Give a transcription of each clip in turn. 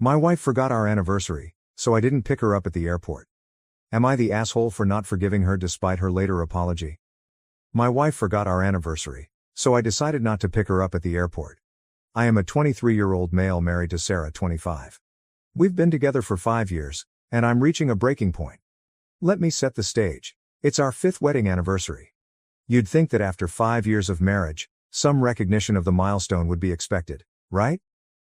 My wife forgot our anniversary, so I didn't pick her up at the airport. Am I the asshole for not forgiving her despite her later apology? My wife forgot our anniversary, so I decided not to pick her up at the airport. I am a 23-year-old male married to Sarah, 25. We've been together for 5 years, and I'm reaching a breaking point. Let me set the stage. It's our 5th wedding anniversary. You'd think that after 5 years of marriage, some recognition of the milestone would be expected, right?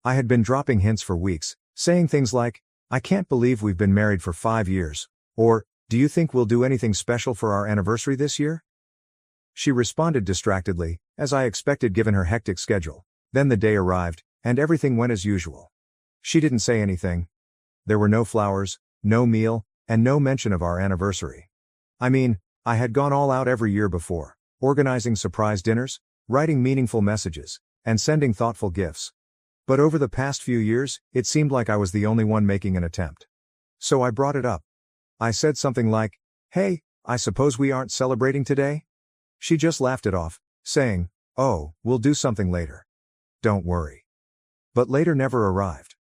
I had been dropping hints for weeks, saying things like, "I can't believe we've been married for 5 years," or, "Do you think we'll do anything special for our anniversary this year?" She responded distractedly, as I expected given her hectic schedule. Then the day arrived, and everything went as usual. She didn't say anything. There were no flowers, no meal, and no mention of our anniversary. I mean, I had gone all out every year before, organizing surprise dinners, writing meaningful messages, and sending thoughtful gifts. But over the past few years, it seemed like I was the only one making an attempt. So I brought it up. I said something like, "Hey, I suppose we aren't celebrating today?" She just laughed it off, saying, "Oh, we'll do something later. Don't worry." But later never arrived.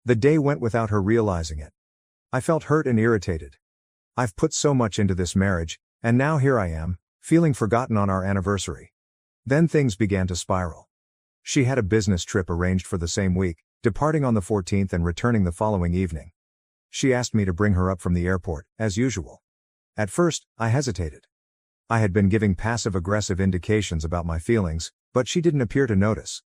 The day went without her realizing it. I felt hurt and irritated. I've put so much into this marriage, and now here I am, feeling forgotten on our anniversary. Then things began to spiral. She had a business trip arranged for the same week, departing on the 14th and returning the following evening. She asked me to bring her up from the airport, as usual. At first, I hesitated. I had been giving passive-aggressive indications about my feelings, but she didn't appear to notice.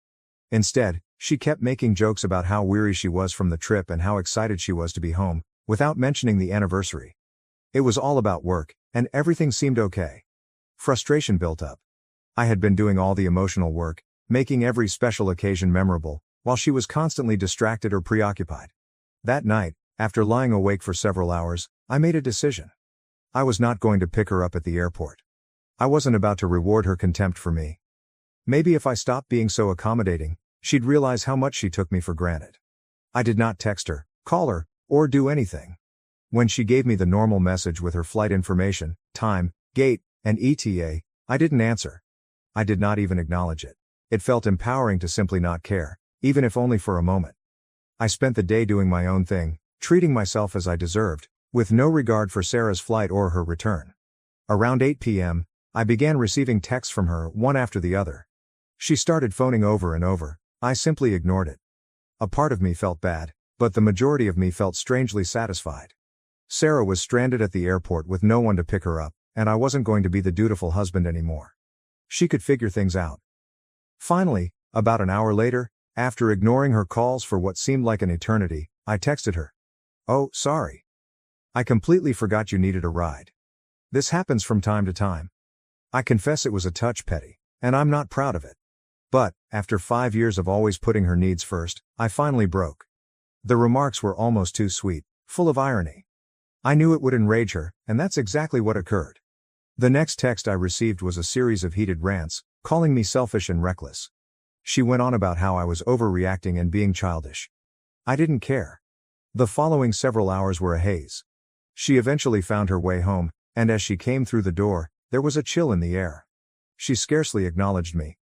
Instead, she kept making jokes about how weary she was from the trip and how excited she was to be home, without mentioning the anniversary. It was all about work, and everything seemed okay. Frustration built up. I had been doing all the emotional work, making every special occasion memorable, while she was constantly distracted or preoccupied. That night, after lying awake for several hours, I made a decision. I was not going to pick her up at the airport. I wasn't about to reward her contempt for me. Maybe if I stopped being so accommodating, she'd realize how much she took me for granted. I did not text her, call her, or do anything. When she gave me the normal message with her flight information, time, gate, and ETA, I didn't answer. I did not even acknowledge it. It felt empowering to simply not care, even if only for a moment. I spent the day doing my own thing, treating myself as I deserved, with no regard for Sarah's flight or her return. Around 8 p.m., I began receiving texts from her, one after the other. She started phoning over and over. I simply ignored it. A part of me felt bad, but the majority of me felt strangely satisfied. Sarah was stranded at the airport with no one to pick her up, and I wasn't going to be the dutiful husband anymore. She could figure things out. Finally, about an hour later, after ignoring her calls for what seemed like an eternity, I texted her. "Oh, sorry. I completely forgot you needed a ride. This happens from time to time. I confess it was a touch petty, and I'm not proud of it. But, after 5 years of always putting her needs first, I finally broke." The remarks were almost too sweet, full of irony. I knew it would enrage her, and that's exactly what occurred. The next text I received was a series of heated rants, calling me selfish and reckless. She went on about how I was overreacting and being childish. I didn't care. The following several hours were a haze. She eventually found her way home, and as she came through the door, there was a chill in the air. She scarcely acknowledged me.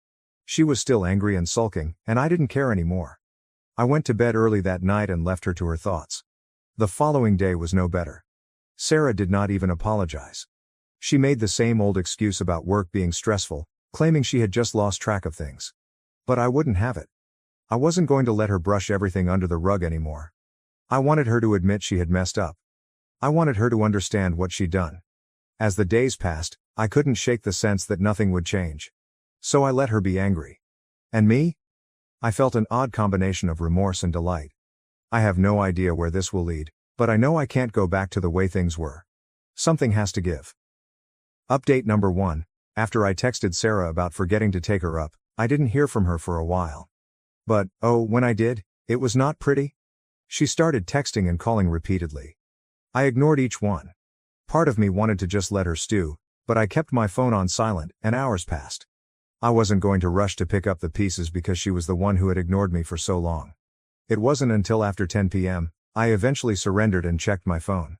She was still angry and sulking, and I didn't care anymore. I went to bed early that night and left her to her thoughts. The following day was no better. Sarah did not even apologize. She made the same old excuse about work being stressful, claiming she had just lost track of things. But I wouldn't have it. I wasn't going to let her brush everything under the rug anymore. I wanted her to admit she had messed up. I wanted her to understand what she'd done. As the days passed, I couldn't shake the sense that nothing would change. So I let her be angry. And me? I felt an odd combination of remorse and delight. I have no idea where this will lead, but I know I can't go back to the way things were. Something has to give. Update number 1. After I texted Sarah about forgetting to take her up, I didn't hear from her for a while. But, oh, when I did, it was not pretty. She started texting and calling repeatedly. I ignored each one. Part of me wanted to just let her stew, but I kept my phone on silent, and hours passed. I wasn't going to rush to pick up the pieces because she was the one who had ignored me for so long. It wasn't until after 10 p.m., I eventually surrendered and checked my phone.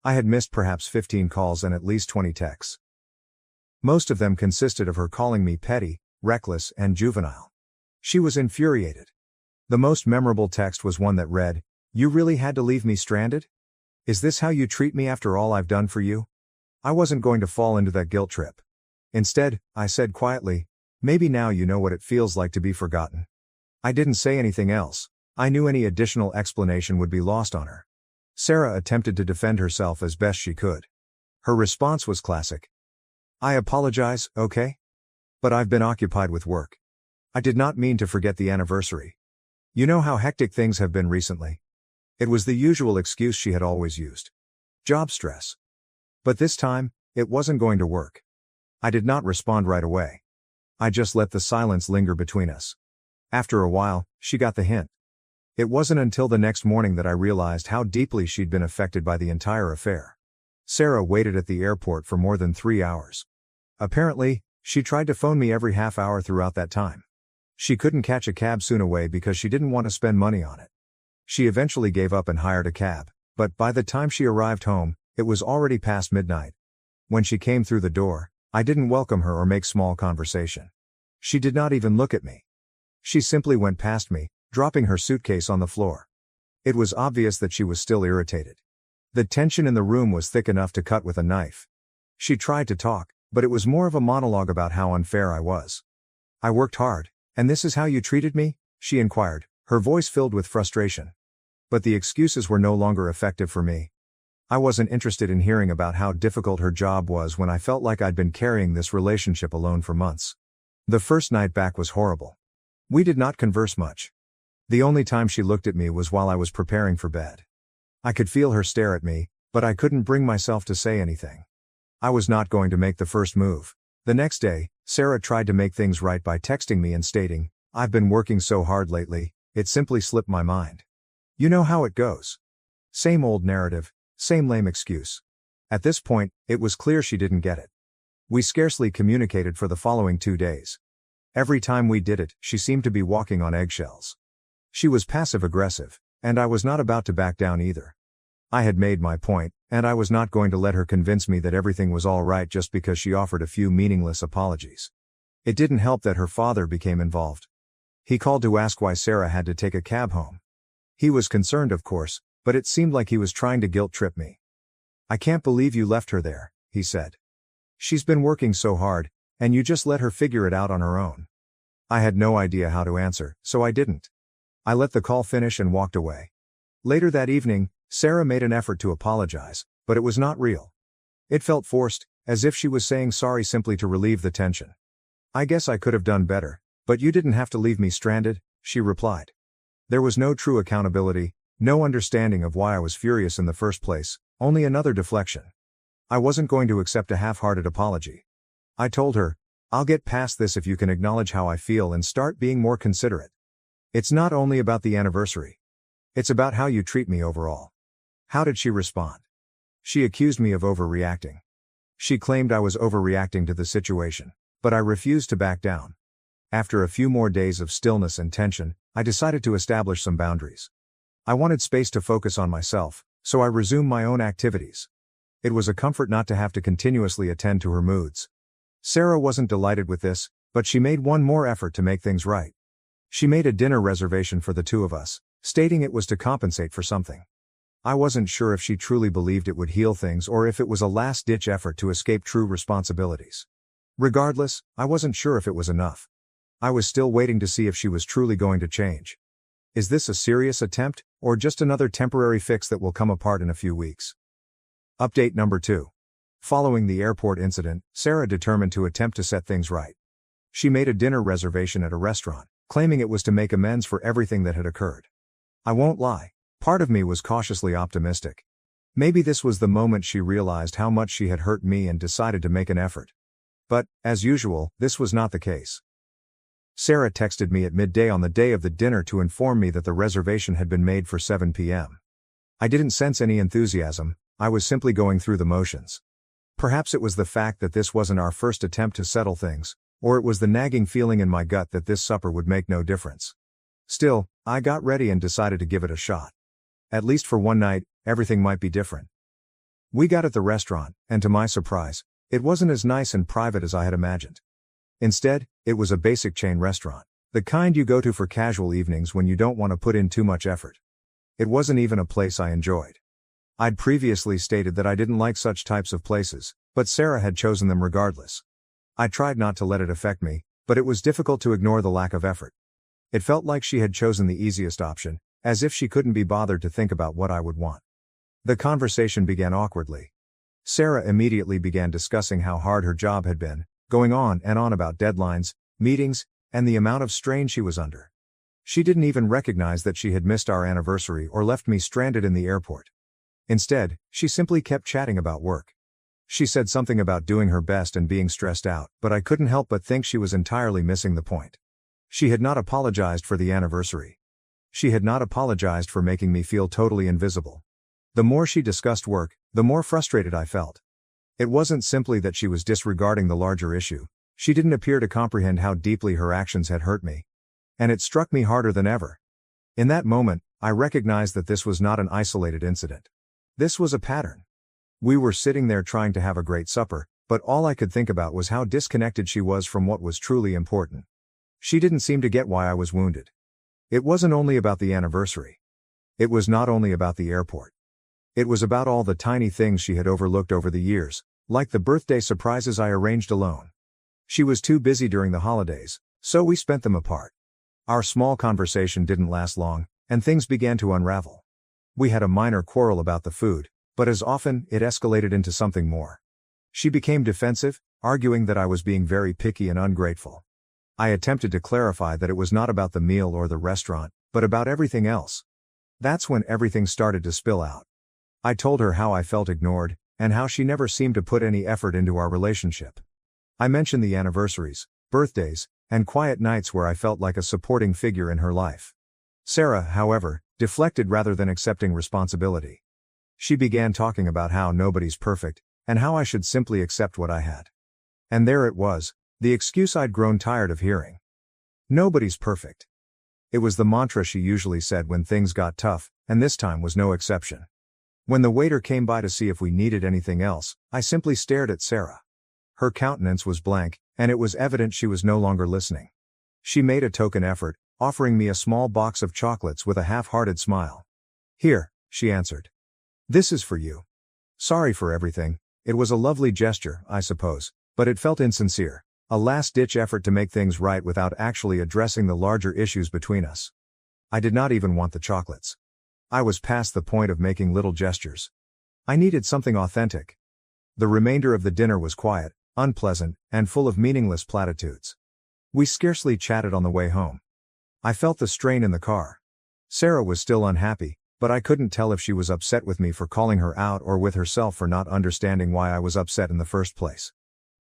I had missed perhaps 15 calls and at least 20 texts. Most of them consisted of her calling me petty, reckless, and juvenile. She was infuriated. The most memorable text was one that read, "You really had to leave me stranded? Is this how you treat me after all I've done for you?" I wasn't going to fall into that guilt trip. Instead, I said quietly, "Maybe now you know what it feels like to be forgotten." I didn't say anything else. I knew any additional explanation would be lost on her. Sarah attempted to defend herself as best she could. Her response was classic. "I apologize, okay? But I've been occupied with work. I did not mean to forget the anniversary. You know how hectic things have been recently." It was the usual excuse she had always used. Job stress. But this time, it wasn't going to work. I did not respond right away. I just let the silence linger between us. After a while, she got the hint. It wasn't until the next morning that I realized how deeply she'd been affected by the entire affair. Sarah waited at the airport for more than 3 hours. Apparently, she tried to phone me every half hour throughout that time. She couldn't catch a cab soon away because she didn't want to spend money on it. She eventually gave up and hired a cab, but by the time she arrived home, it was already past midnight. When she came through the door, I didn't welcome her or make small conversation. She did not even look at me. She simply went past me, dropping her suitcase on the floor. It was obvious that she was still irritated. The tension in the room was thick enough to cut with a knife. She tried to talk, but it was more of a monologue about how unfair I was. "I worked hard, and this is how you treated me?" she inquired, her voice filled with frustration. But the excuses were no longer effective for me. I wasn't interested in hearing about how difficult her job was when I felt like I'd been carrying this relationship alone for months. The first night back was horrible. We did not converse much. The only time she looked at me was while I was preparing for bed. I could feel her stare at me, but I couldn't bring myself to say anything. I was not going to make the first move. The next day, Sarah tried to make things right by texting me and stating, "I've been working so hard lately, it simply slipped my mind." You know how it goes. Same old narrative, same lame excuse. At this point, it was clear she didn't get it. We scarcely communicated for the following 2 days. Every time we did it, she seemed to be walking on eggshells. She was passive-aggressive, and I was not about to back down either. I had made my point, and I was not going to let her convince me that everything was all right just because she offered a few meaningless apologies. It didn't help that her father became involved. He called to ask why Sarah had to take a cab home. He was concerned, of course, but it seemed like he was trying to guilt-trip me. "I can't believe you left her there," he said. "She's been working so hard, and you just let her figure it out on her own." I had no idea how to answer, so I didn't. I let the call finish and walked away. Later that evening, Sarah made an effort to apologize, but it was not real. It felt forced, as if she was saying sorry simply to relieve the tension. "I guess I could have done better, but you didn't have to leave me stranded," she replied. There was no true accountability, no understanding of why I was furious in the first place, only another deflection. I wasn't going to accept a half-hearted apology. I told her, "I'll get past this if you can acknowledge how I feel and start being more considerate. It's not only about the anniversary. It's about how you treat me overall." How did she respond? She accused me of overreacting. She claimed I was overreacting to the situation, but I refused to back down. After a few more days of stillness and tension, I decided to establish some boundaries. I wanted space to focus on myself, so I resumed my own activities. It was a comfort not to have to continuously attend to her moods. Sarah wasn't delighted with this, but she made one more effort to make things right. She made a dinner reservation for the two of us, stating it was to compensate for something. I wasn't sure if she truly believed it would heal things or if it was a last-ditch effort to escape true responsibilities. Regardless, I wasn't sure if it was enough. I was still waiting to see if she was truly going to change. Is this a serious attempt, or just another temporary fix that will come apart in a few weeks? Update number 2. Following the airport incident, Sarah determined to attempt to set things right. She made a dinner reservation at a restaurant, claiming it was to make amends for everything that had occurred. I won't lie, part of me was cautiously optimistic. Maybe this was the moment she realized how much she had hurt me and decided to make an effort. But, as usual, this was not the case. Sarah texted me at midday on the day of the dinner to inform me that the reservation had been made for 7 p.m. I didn't sense any enthusiasm, I was simply going through the motions. Perhaps it was the fact that this wasn't our first attempt to settle things, or it was the nagging feeling in my gut that this supper would make no difference. Still, I got ready and decided to give it a shot. At least for one night, everything might be different. We got at the restaurant, and to my surprise, it wasn't as nice and private as I had imagined. Instead, it was a basic chain restaurant. The kind you go to for casual evenings when you don't want to put in too much effort. It wasn't even a place I enjoyed. I'd previously stated that I didn't like such types of places, but Sarah had chosen them regardless. I tried not to let it affect me, but it was difficult to ignore the lack of effort. It felt like she had chosen the easiest option, as if she couldn't be bothered to think about what I would want. The conversation began awkwardly. Sarah immediately began discussing how hard her job had been, going on and on about deadlines, meetings, and the amount of strain she was under. She didn't even recognize that she had missed our anniversary or left me stranded in the airport. Instead, she simply kept chatting about work. She said something about doing her best and being stressed out, but I couldn't help but think she was entirely missing the point. She had not apologized for the anniversary. She had not apologized for making me feel totally invisible. The more she discussed work, the more frustrated I felt. It wasn't simply that she was disregarding the larger issue. She didn't appear to comprehend how deeply her actions had hurt me. And it struck me harder than ever. In that moment, I recognized that this was not an isolated incident. This was a pattern. We were sitting there trying to have a great supper, but all I could think about was how disconnected she was from what was truly important. She didn't seem to get why I was wounded. It wasn't only about the anniversary. It was not only about the airport. It was about all the tiny things she had overlooked over the years, like the birthday surprises I arranged alone. She was too busy during the holidays, so we spent them apart. Our small conversation didn't last long, and things began to unravel. We had a minor quarrel about the food, but as often, it escalated into something more. She became defensive, arguing that I was being very picky and ungrateful. I attempted to clarify that it was not about the meal or the restaurant, but about everything else. That's when everything started to spill out. I told her how I felt ignored, and how she never seemed to put any effort into our relationship. I mentioned the anniversaries, birthdays, and quiet nights where I felt like a supporting figure in her life. Sarah, however, deflected rather than accepting responsibility. She began talking about how nobody's perfect, and how I should simply accept what I had. And there it was, the excuse I'd grown tired of hearing. Nobody's perfect. It was the mantra she usually said when things got tough, and this time was no exception. When the waiter came by to see if we needed anything else, I simply stared at Sarah. Her countenance was blank, and it was evident she was no longer listening. She made a token effort, offering me a small box of chocolates with a half-hearted smile. "Here," she answered. "This is for you. Sorry for everything." It was a lovely gesture, I suppose, but it felt insincere, a last-ditch effort to make things right without actually addressing the larger issues between us. I did not even want the chocolates. I was past the point of making little gestures. I needed something authentic. The remainder of the dinner was quiet, unpleasant, and full of meaningless platitudes. We scarcely chatted on the way home. I felt the strain in the car. Sarah was still unhappy, but I couldn't tell if she was upset with me for calling her out or with herself for not understanding why I was upset in the first place.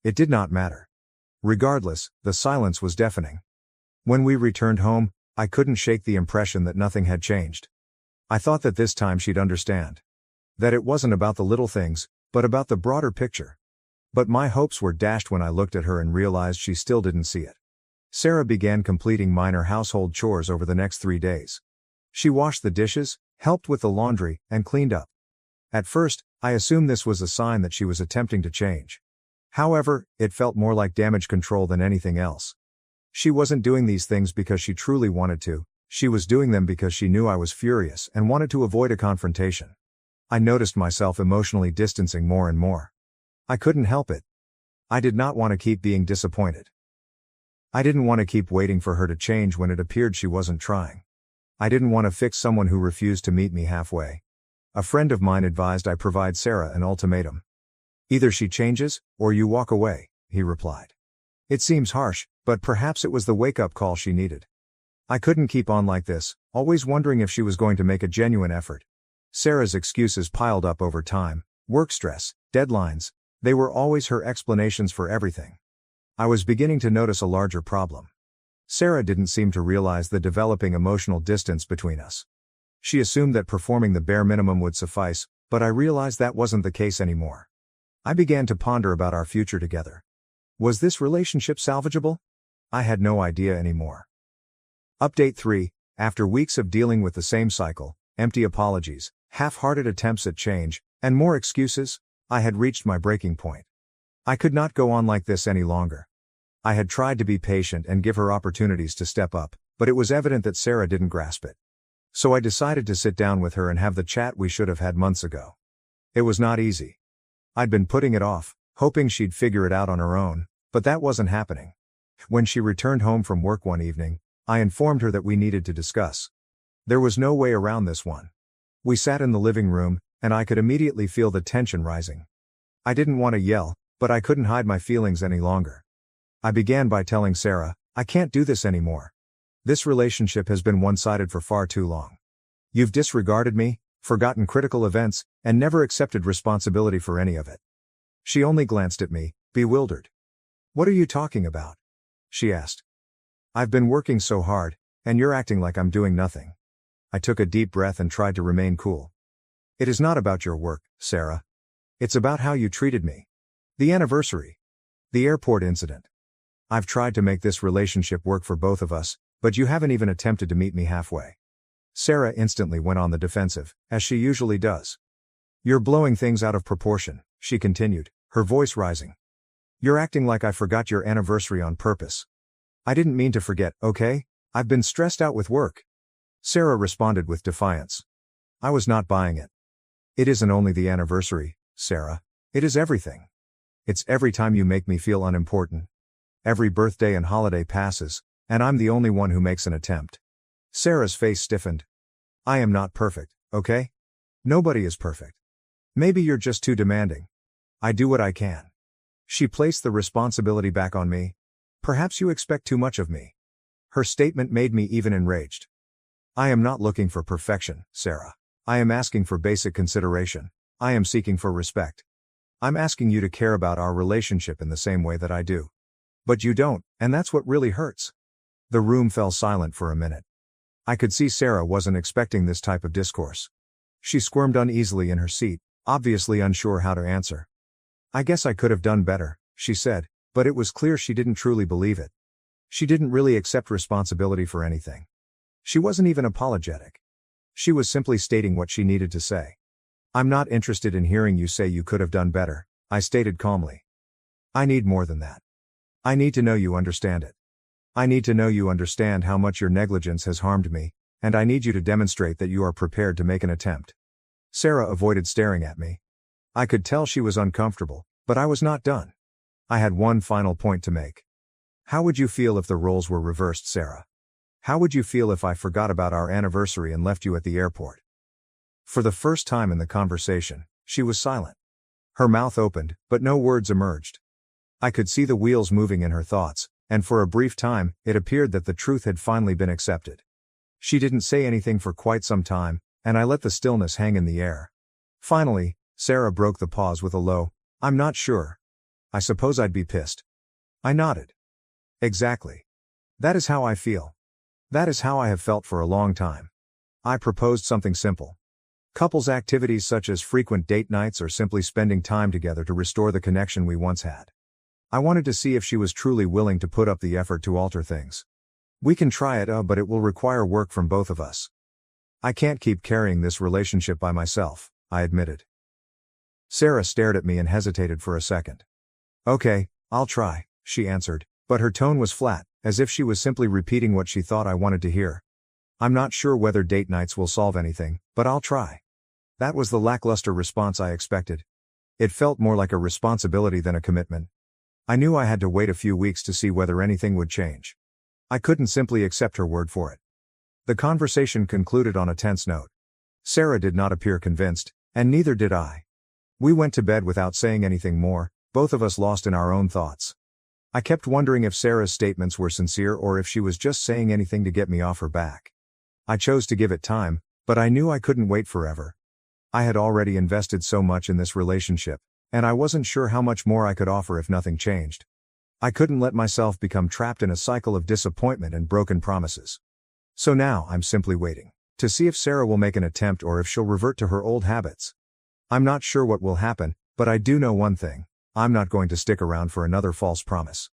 It did not matter. Regardless, the silence was deafening. When we returned home, I couldn't shake the impression that nothing had changed. I thought that this time she'd understand. That it wasn't about the little things, but about the broader picture. But my hopes were dashed when I looked at her and realized she still didn't see it. Sarah began completing minor household chores over the next 3 days. She washed the dishes, helped with the laundry, and cleaned up. At first, I assumed this was a sign that she was attempting to change. However, it felt more like damage control than anything else. She wasn't doing these things because she truly wanted to, she was doing them because she knew I was furious and wanted to avoid a confrontation. I noticed myself emotionally distancing more and more. I couldn't help it. I did not want to keep being disappointed. I didn't want to keep waiting for her to change when it appeared she wasn't trying. I didn't want to fix someone who refused to meet me halfway. A friend of mine advised I provide Sarah an ultimatum. "Either she changes, or you walk away," he replied. It seems harsh, but perhaps it was the wake-up call she needed. I couldn't keep on like this, always wondering if she was going to make a genuine effort. Sarah's excuses piled up over time: work stress, deadlines. They were always her explanations for everything. I was beginning to notice a larger problem. Sarah didn't seem to realize the developing emotional distance between us. She assumed that performing the bare minimum would suffice, but I realized that wasn't the case anymore. I began to ponder about our future together. Was this relationship salvageable? I had no idea anymore. Update 3. After weeks of dealing with the same cycle, empty apologies, half-hearted attempts at change, and more excuses, I had reached my breaking point. I could not go on like this any longer. I had tried to be patient and give her opportunities to step up, but it was evident that Sarah didn't grasp it. So I decided to sit down with her and have the chat we should have had months ago. It was not easy. I'd been putting it off, hoping she'd figure it out on her own, but that wasn't happening. When she returned home from work one evening, I informed her that we needed to discuss. There was no way around this one. We sat in the living room, and I could immediately feel the tension rising. I didn't want to yell, but I couldn't hide my feelings any longer. I began by telling Sarah, I can't do this anymore. This relationship has been one-sided for far too long. You've disregarded me, forgotten critical events, and never accepted responsibility for any of it. She only glanced at me, bewildered. What are you talking about? She asked. I've been working so hard, and you're acting like I'm doing nothing. I took a deep breath and tried to remain cool. It is not about your work, Sarah. It's about how you treated me. The anniversary. The airport incident. I've tried to make this relationship work for both of us, but you haven't even attempted to meet me halfway. Sarah instantly went on the defensive, as she usually does. You're blowing things out of proportion, she continued, her voice rising. You're acting like I forgot your anniversary on purpose. I didn't mean to forget, okay? I've been stressed out with work. Sarah responded with defiance. I was not buying it. It isn't only the anniversary, Sarah. It is everything. It's every time you make me feel unimportant. Every birthday and holiday passes, and I'm the only one who makes an attempt. Sarah's face stiffened. I am not perfect, okay? Nobody is perfect. Maybe you're just too demanding. I do what I can. She placed the responsibility back on me. Perhaps you expect too much of me. Her statement made me even enraged. I am not looking for perfection, Sarah. I am asking for basic consideration. I am seeking for respect. I'm asking you to care about our relationship in the same way that I do. But you don't, and that's what really hurts. The room fell silent for a minute. I could see Sarah wasn't expecting this type of discourse. She squirmed uneasily in her seat, obviously unsure how to answer. I guess I could have done better, she said, but it was clear she didn't truly believe it. She didn't really accept responsibility for anything. She wasn't even apologetic. She was simply stating what she needed to say. I'm not interested in hearing you say you could have done better, I stated calmly. I need more than that. I need to know you understand it. I need to know you understand how much your negligence has harmed me, and I need you to demonstrate that you are prepared to make an attempt. Sarah avoided staring at me. I could tell she was uncomfortable, but I was not done. I had one final point to make. How would you feel if the roles were reversed, Sarah? How would you feel if I forgot about our anniversary and left you at the airport? For the first time in the conversation, she was silent. Her mouth opened, but no words emerged. I could see the wheels moving in her thoughts, and for a brief time, it appeared that the truth had finally been accepted. She didn't say anything for quite some time, and I let the stillness hang in the air. Finally, Sarah broke the pause with a low, I'm not sure. I suppose I'd be pissed. I nodded. Exactly. That is how I feel. That is how I have felt for a long time. I proposed something simple. Couples activities such as frequent date nights or simply spending time together to restore the connection we once had. I wanted to see if she was truly willing to put up the effort to alter things. We can try it, but it will require work from both of us. I can't keep carrying this relationship by myself, I admitted. Sarah stared at me and hesitated for a second. Okay, I'll try, she answered, but her tone was flat, as if she was simply repeating what she thought I wanted to hear. I'm not sure whether date nights will solve anything, but I'll try. That was the lackluster response I expected. It felt more like a responsibility than a commitment. I knew I had to wait a few weeks to see whether anything would change. I couldn't simply accept her word for it. The conversation concluded on a tense note. Sarah did not appear convinced, and neither did I. We went to bed without saying anything more, both of us lost in our own thoughts. I kept wondering if Sarah's statements were sincere or if she was just saying anything to get me off her back. I chose to give it time, but I knew I couldn't wait forever. I had already invested so much in this relationship, and I wasn't sure how much more I could offer if nothing changed. I couldn't let myself become trapped in a cycle of disappointment and broken promises. So now I'm simply waiting to see if Sarah will make an attempt or if she'll revert to her old habits. I'm not sure what will happen, but I do know one thing. I'm not going to stick around for another false promise.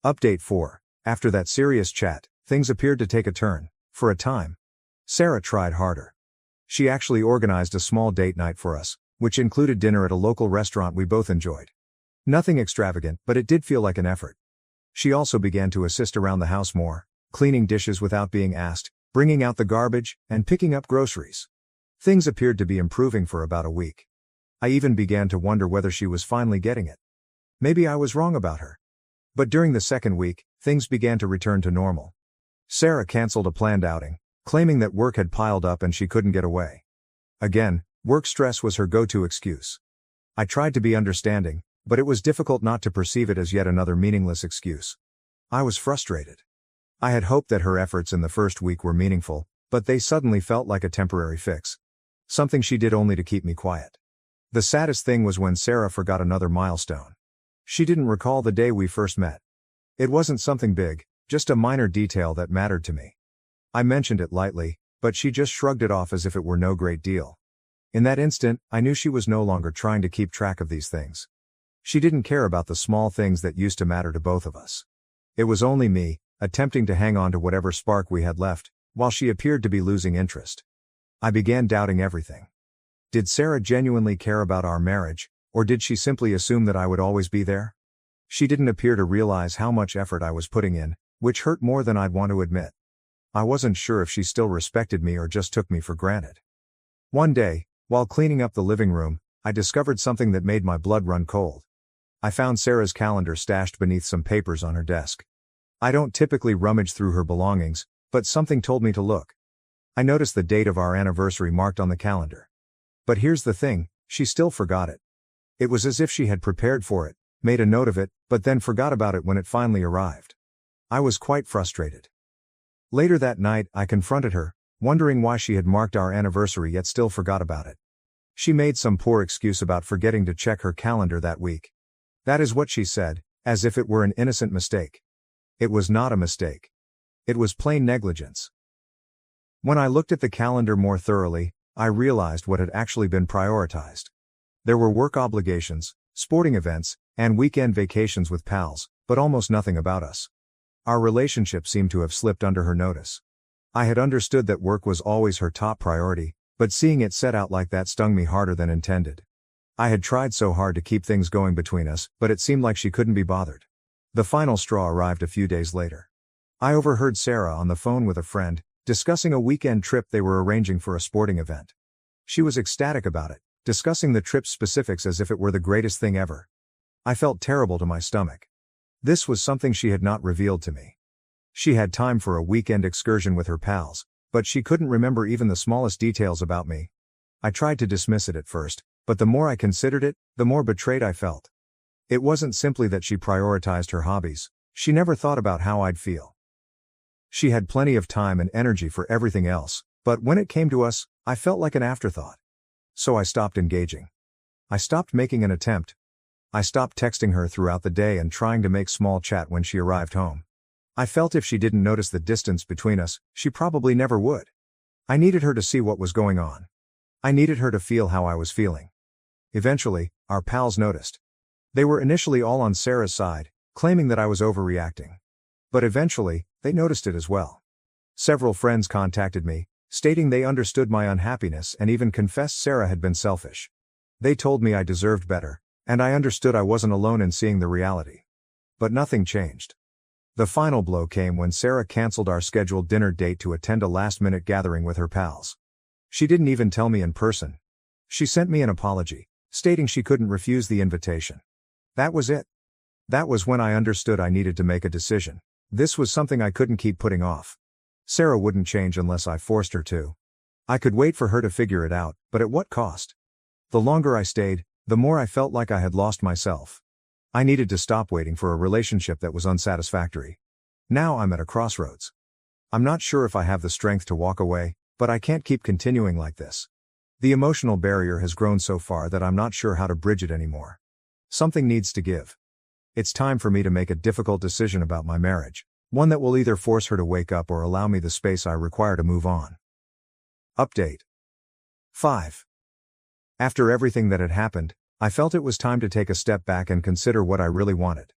Update 4. After that serious chat, things appeared to take a turn, for a time. Sarah tried harder. She actually organized a small date night for us, which included dinner at a local restaurant we both enjoyed. Nothing extravagant, but it did feel like an effort. She also began to assist around the house more, cleaning dishes without being asked, bringing out the garbage, and picking up groceries. Things appeared to be improving for about a week. I even began to wonder whether she was finally getting it. Maybe I was wrong about her. But during the second week, things began to return to normal. Sarah canceled a planned outing, claiming that work had piled up and she couldn't get away. Again, work stress was her go-to excuse. I tried to be understanding, but it was difficult not to perceive it as yet another meaningless excuse. I was frustrated. I had hoped that her efforts in the first week were meaningful, but they suddenly felt like a temporary fix. Something she did only to keep me quiet. The saddest thing was when Sarah forgot another milestone. She didn't recall the day we first met. It wasn't something big, just a minor detail that mattered to me. I mentioned it lightly, but she just shrugged it off as if it were no great deal. In that instant, I knew she was no longer trying to keep track of these things. She didn't care about the small things that used to matter to both of us. It was only me, attempting to hang on to whatever spark we had left, while she appeared to be losing interest. I began doubting everything. Did Sarah genuinely care about our marriage, or did she simply assume that I would always be there? She didn't appear to realize how much effort I was putting in, which hurt more than I'd want to admit. I wasn't sure if she still respected me or just took me for granted. One day, while cleaning up the living room, I discovered something that made my blood run cold. I found Sarah's calendar stashed beneath some papers on her desk. I don't typically rummage through her belongings, but something told me to look. I noticed the date of our anniversary marked on the calendar. But here's the thing, she still forgot it. It was as if she had prepared for it, made a note of it, but then forgot about it when it finally arrived. I was quite frustrated. Later that night, I confronted her, wondering why she had marked our anniversary yet still forgot about it. She made some poor excuse about forgetting to check her calendar that week. That is what she said, as if it were an innocent mistake. It was not a mistake. It was plain negligence. When I looked at the calendar more thoroughly, I realized what had actually been prioritized. There were work obligations, sporting events, and weekend vacations with pals, but almost nothing about us. Our relationship seemed to have slipped under her notice. I had understood that work was always her top priority, but seeing it set out like that stung me harder than intended. I had tried so hard to keep things going between us, but it seemed like she couldn't be bothered. The final straw arrived a few days later. I overheard Sarah on the phone with a friend, discussing a weekend trip they were arranging for a sporting event. She was ecstatic about it, discussing the trip's specifics as if it were the greatest thing ever. I felt terrible to my stomach. This was something she had not revealed to me. She had time for a weekend excursion with her pals, but she couldn't remember even the smallest details about me. I tried to dismiss it at first, but the more I considered it, the more betrayed I felt. It wasn't simply that she prioritized her hobbies, she never thought about how I'd feel. She had plenty of time and energy for everything else, but when it came to us, I felt like an afterthought. So I stopped engaging. I stopped making an attempt. I stopped texting her throughout the day and trying to make small chat when she arrived home. I felt if she didn't notice the distance between us, she probably never would. I needed her to see what was going on. I needed her to feel how I was feeling. Eventually, our pals noticed. They were initially all on Sarah's side, claiming that I was overreacting. But eventually, they noticed it as well. Several friends contacted me, stating they understood my unhappiness and even confessed Sarah had been selfish. They told me I deserved better, and I understood I wasn't alone in seeing the reality. But nothing changed. The final blow came when Sarah canceled our scheduled dinner date to attend a last-minute gathering with her pals. She didn't even tell me in person. She sent me an apology, stating she couldn't refuse the invitation. That was it. That was when I understood I needed to make a decision. This was something I couldn't keep putting off. Sarah wouldn't change unless I forced her to. I could wait for her to figure it out, but at what cost? The longer I stayed, the more I felt like I had lost myself. I needed to stop waiting for a relationship that was unsatisfactory. Now I'm at a crossroads. I'm not sure if I have the strength to walk away, but I can't keep continuing like this. The emotional barrier has grown so far that I'm not sure how to bridge it anymore. Something needs to give. It's time for me to make a difficult decision about my marriage, one that will either force her to wake up or allow me the space I require to move on. Update 5. After everything that had happened, I felt it was time to take a step back and consider what I really wanted.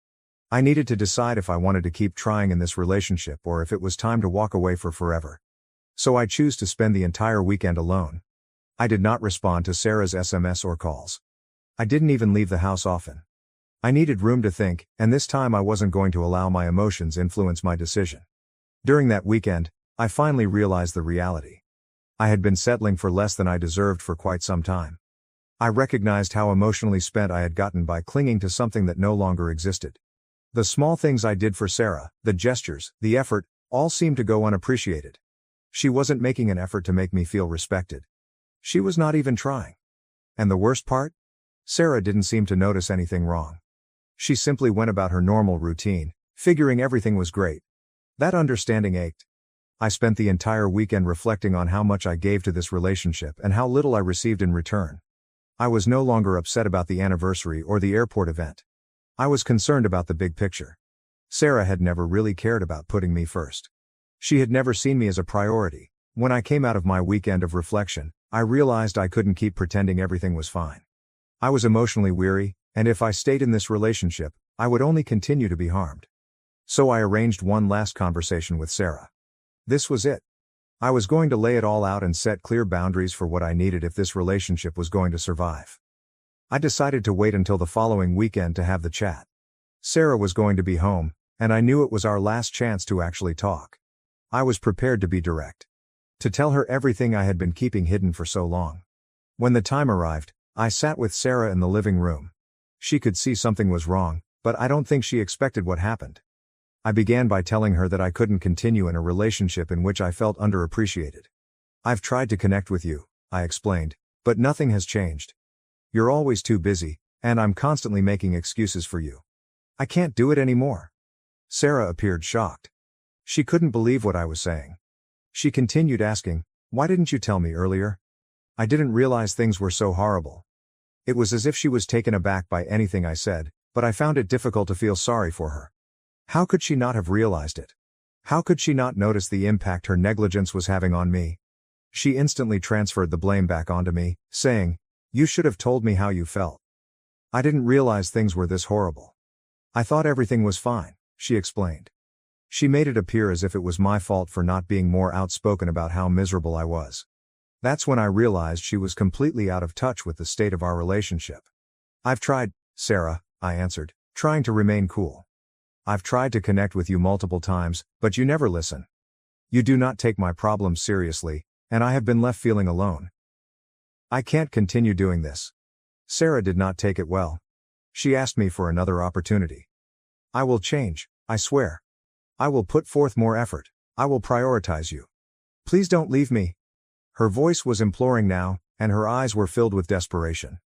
I needed to decide if I wanted to keep trying in this relationship or if it was time to walk away for forever. So I chose to spend the entire weekend alone. I did not respond to Sarah's SMS or calls. I didn't even leave the house often. I needed room to think, and this time I wasn't going to allow my emotions influence my decision. During that weekend, I finally realized the reality. I had been settling for less than I deserved for quite some time. I recognized how emotionally spent I had gotten by clinging to something that no longer existed. The small things I did for Sarah, the gestures, the effort, all seemed to go unappreciated. She wasn't making an effort to make me feel respected. She was not even trying. And the worst part? Sarah didn't seem to notice anything wrong. She simply went about her normal routine, figuring everything was great. That understanding ached. I spent the entire weekend reflecting on how much I gave to this relationship and how little I received in return. I was no longer upset about the anniversary or the airport event. I was concerned about the big picture. Sarah had never really cared about putting me first. She had never seen me as a priority. When I came out of my weekend of reflection, I realized I couldn't keep pretending everything was fine. I was emotionally weary, and if I stayed in this relationship, I would only continue to be harmed. So I arranged one last conversation with Sarah. This was it. I was going to lay it all out and set clear boundaries for what I needed if this relationship was going to survive. I decided to wait until the following weekend to have the chat. Sarah was going to be home, and I knew it was our last chance to actually talk. I was prepared to be direct. To tell her everything I had been keeping hidden for so long. When the time arrived, I sat with Sarah in the living room. She could see something was wrong, but I don't think she expected what happened. I began by telling her that I couldn't continue in a relationship in which I felt underappreciated. I've tried to connect with you, I explained, but nothing has changed. You're always too busy, and I'm constantly making excuses for you. I can't do it anymore. Sarah appeared shocked. She couldn't believe what I was saying. She continued asking, "Why didn't you tell me earlier?" I didn't realize things were so horrible. It was as if she was taken aback by anything I said, but I found it difficult to feel sorry for her. How could she not have realized it? How could she not notice the impact her negligence was having on me? She instantly transferred the blame back onto me, saying, "You should have told me how you felt." I didn't realize things were this horrible. I thought everything was fine, she explained. She made it appear as if it was my fault for not being more outspoken about how miserable I was. That's when I realized she was completely out of touch with the state of our relationship. "I've tried, Sarah," I answered, trying to remain cool. "I've tried to connect with you multiple times, but you never listen. You do not take my problems seriously, and I have been left feeling alone. I can't continue doing this." Sarah did not take it well. She asked me for another opportunity. "I will change, I swear. I will put forth more effort. I will prioritize you. Please don't leave me." Her voice was imploring now, and her eyes were filled with desperation.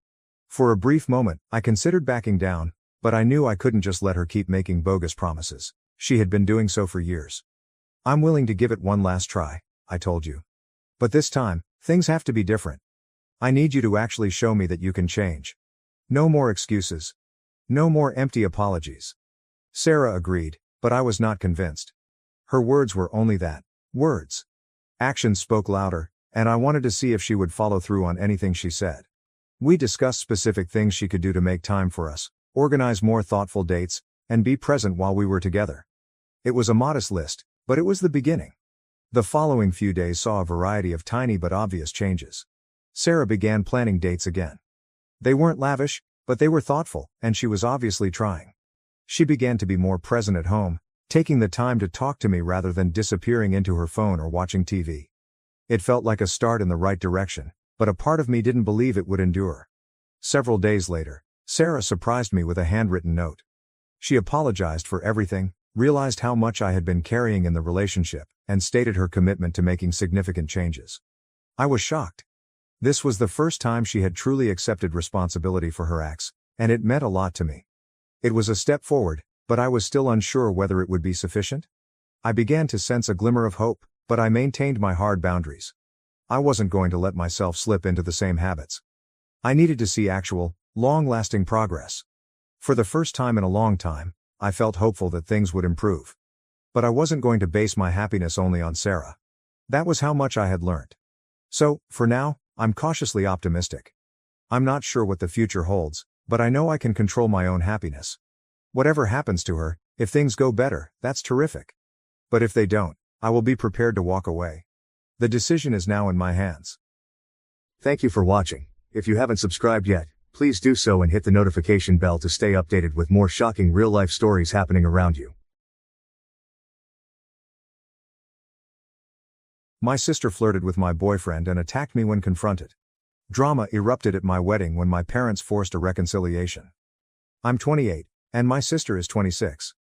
For a brief moment, I considered backing down, but I knew I couldn't just let her keep making bogus promises. She had been doing so for years. "I'm willing to give it one last try," I told you. "But this time, things have to be different. I need you to actually show me that you can change. No more excuses. No more empty apologies." Sarah agreed, but I was not convinced. Her words were only that, words. Actions spoke louder, and I wanted to see if she would follow through on anything she said. We discussed specific things she could do to make time for us, organize more thoughtful dates, and be present while we were together. It was a modest list, but it was the beginning. The following few days saw a variety of tiny but obvious changes. Sarah began planning dates again. They weren't lavish, but they were thoughtful, and she was obviously trying. She began to be more present at home, taking the time to talk to me rather than disappearing into her phone or watching TV. It felt like a start in the right direction, but a part of me didn't believe it would endure. Several days later, Sarah surprised me with a handwritten note. She apologized for everything, realized how much I had been carrying in the relationship, and stated her commitment to making significant changes. I was shocked. This was the first time she had truly accepted responsibility for her acts, and it meant a lot to me. It was a step forward, but I was still unsure whether it would be sufficient. I began to sense a glimmer of hope, but I maintained my hard boundaries. I wasn't going to let myself slip into the same habits. I needed to see actual, long-lasting progress. For the first time in a long time, I felt hopeful that things would improve. But I wasn't going to base my happiness only on Sarah. That was how much I had learned. So, for now, I'm cautiously optimistic. I'm not sure what the future holds, but I know I can control my own happiness. Whatever happens to her, if things go better, that's terrific. But if they don't, I will be prepared to walk away. The decision is now in my hands. Thank you for watching. If you haven't subscribed yet, please do so and hit the notification bell to stay updated with more shocking real-life stories happening around you. My sister flirted with my boyfriend and attacked me when confronted. Drama erupted at my wedding when my parents forced a reconciliation. I'm 28, and my sister is 26.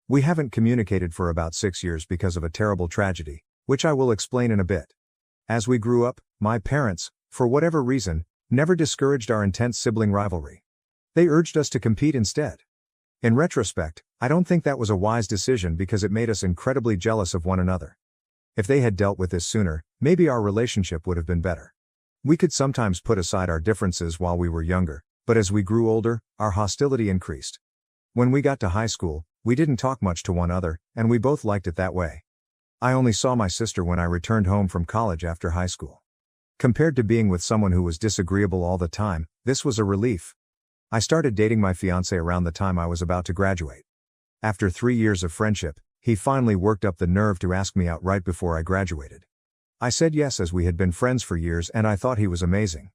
We haven't communicated for about 6 years because of a terrible tragedy, which I will explain in a bit. As we grew up, my parents, for whatever reason, never discouraged our intense sibling rivalry. They urged us to compete instead. In retrospect, I don't think that was a wise decision because it made us incredibly jealous of one another. If they had dealt with this sooner, maybe our relationship would have been better. We could sometimes put aside our differences while we were younger, but as we grew older, our hostility increased. When we got to high school, we didn't talk much to one another, and we both liked it that way. I only saw my sister when I returned home from college after high school. Compared to being with someone who was disagreeable all the time, this was a relief. I started dating my fiancé around the time I was about to graduate. After 3 years of friendship, he finally worked up the nerve to ask me out right before I graduated. I said yes as we had been friends for years and I thought he was amazing.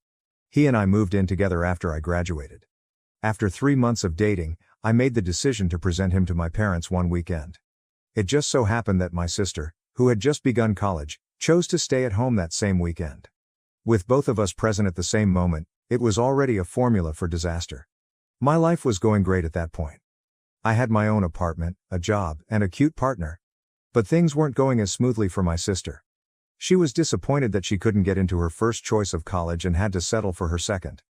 He and I moved in together after I graduated. After 3 months of dating, I made the decision to present him to my parents one weekend. It just so happened that my sister, who had just begun college, chose to stay at home that same weekend. With both of us present at the same moment, it was already a formula for disaster. My life was going great at that point. I had my own apartment, a job, and a cute partner. But things weren't going as smoothly for my sister. She was disappointed that she couldn't get into her first choice of college and had to settle for her second.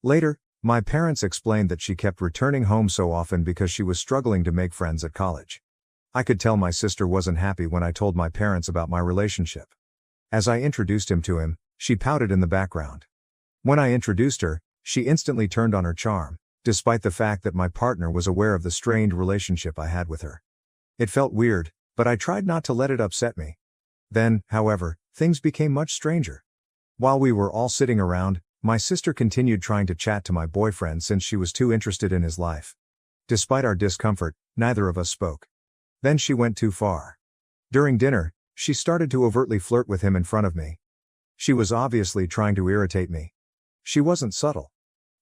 Later, my parents explained that she kept returning home so often because she was struggling to make friends at college. I could tell my sister wasn't happy when I told my parents about my relationship. As I introduced him to him, she pouted in the background. When I introduced her, she instantly turned on her charm, despite the fact that my partner was aware of the strained relationship I had with her. It felt weird, but I tried not to let it upset me. Then, however, things became much stranger. While we were all sitting around, my sister continued trying to chat to my boyfriend since she was too interested in his life. Despite our discomfort, neither of us spoke. Then she went too far. During dinner, she started to overtly flirt with him in front of me. She was obviously trying to irritate me. She wasn't subtle.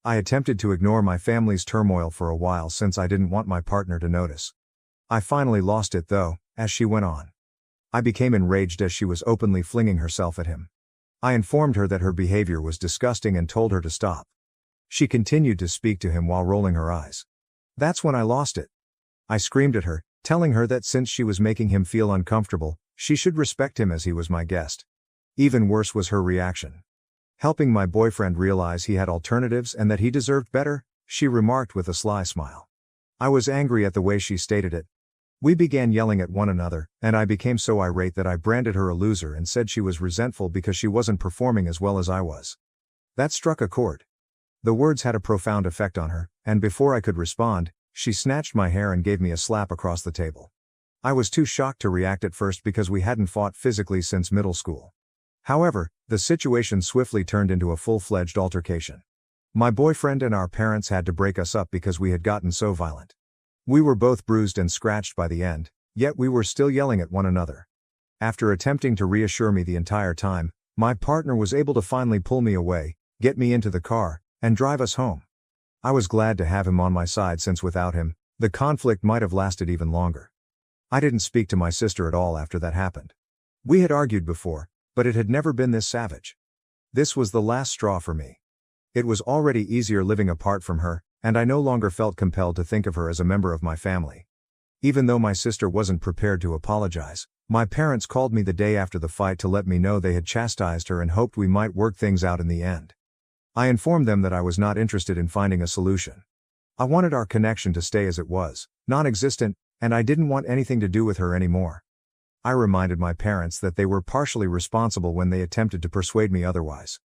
I attempted to ignore my family's turmoil for a while since I didn't want my partner to notice. I finally lost it though, as she went on. I became enraged as she was openly flinging herself at him. I informed her that her behavior was disgusting and told her to stop. She continued to speak to him while rolling her eyes. That's when I lost it. I screamed at her, telling her that since she was making him feel uncomfortable, she should respect him as he was my guest. Even worse was her reaction. Helping my boyfriend realize he had alternatives and that he deserved better, she remarked with a sly smile. I was angry at the way she stated it. We began yelling at one another, and I became so irate that I branded her a loser and said she was resentful because she wasn't performing as well as I was. That struck a chord. The words had a profound effect on her, and before I could respond, she snatched my hair and gave me a slap across the table. I was too shocked to react at first because we hadn't fought physically since middle school. However, the situation swiftly turned into a full-fledged altercation. My boyfriend and our parents had to break us up because we had gotten so violent. We were both bruised and scratched by the end, yet we were still yelling at one another. After attempting to reassure me the entire time, my partner was able to finally pull me away, get me into the car, and drive us home. I was glad to have him on my side since without him, the conflict might have lasted even longer. I didn't speak to my sister at all after that happened. We had argued before, but it had never been this savage. This was the last straw for me. It was already easier living apart from her, and I no longer felt compelled to think of her as a member of my family. Even though my sister wasn't prepared to apologize, my parents called me the day after the fight to let me know they had chastised her and hoped we might work things out in the end. I informed them that I was not interested in finding a solution. I wanted our connection to stay as it was, non-existent, and I didn't want anything to do with her anymore. I reminded my parents that they were partially responsible when they attempted to persuade me otherwise.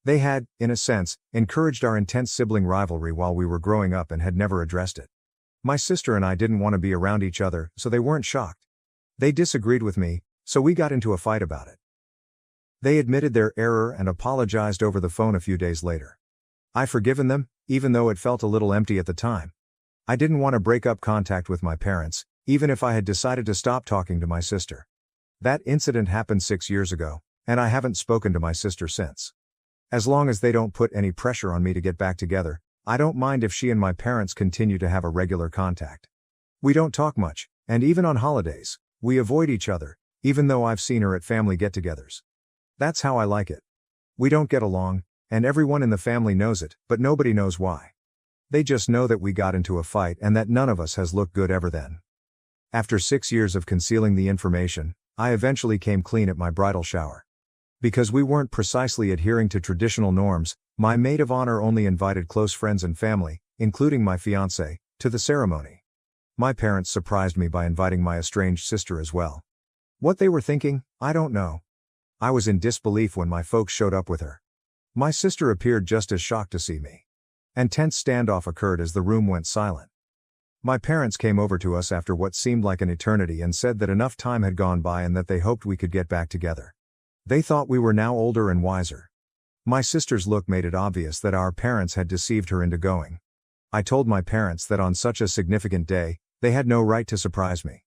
They had, in a sense, encouraged our intense sibling rivalry while we were growing up and had never addressed it. My sister and I didn't want to be around each other, so they weren't shocked. They disagreed with me, so we got into a fight about it. They admitted their error and apologized over the phone a few days later. I've forgiven them, even though it felt a little empty at the time. I didn't want to break up contact with my parents, even if I had decided to stop talking to my sister. That incident happened 6 years ago, and I haven't spoken to my sister since. As long as they don't put any pressure on me to get back together, I don't mind if she and my parents continue to have a regular contact. We don't talk much, and even on holidays, we avoid each other, even though I've seen her at family get-togethers. That's how I like it. We don't get along, and everyone in the family knows it, but nobody knows why. They just know that we got into a fight and that none of us has looked good ever then. After 6 years of concealing the information, I eventually came clean at my bridal shower. Because we weren't precisely adhering to traditional norms, my maid of honor only invited close friends and family, including my fiancé, to the ceremony. My parents surprised me by inviting my estranged sister as well. What they were thinking, I don't know. I was in disbelief when my folks showed up with her. My sister appeared just as shocked to see me. And tense standoff occurred as the room went silent. My parents came over to us after what seemed like an eternity and said that enough time had gone by and that they hoped we could get back together. They thought we were now older and wiser. My sister's look made it obvious that our parents had deceived her into going. I told my parents that on such a significant day, they had no right to surprise me.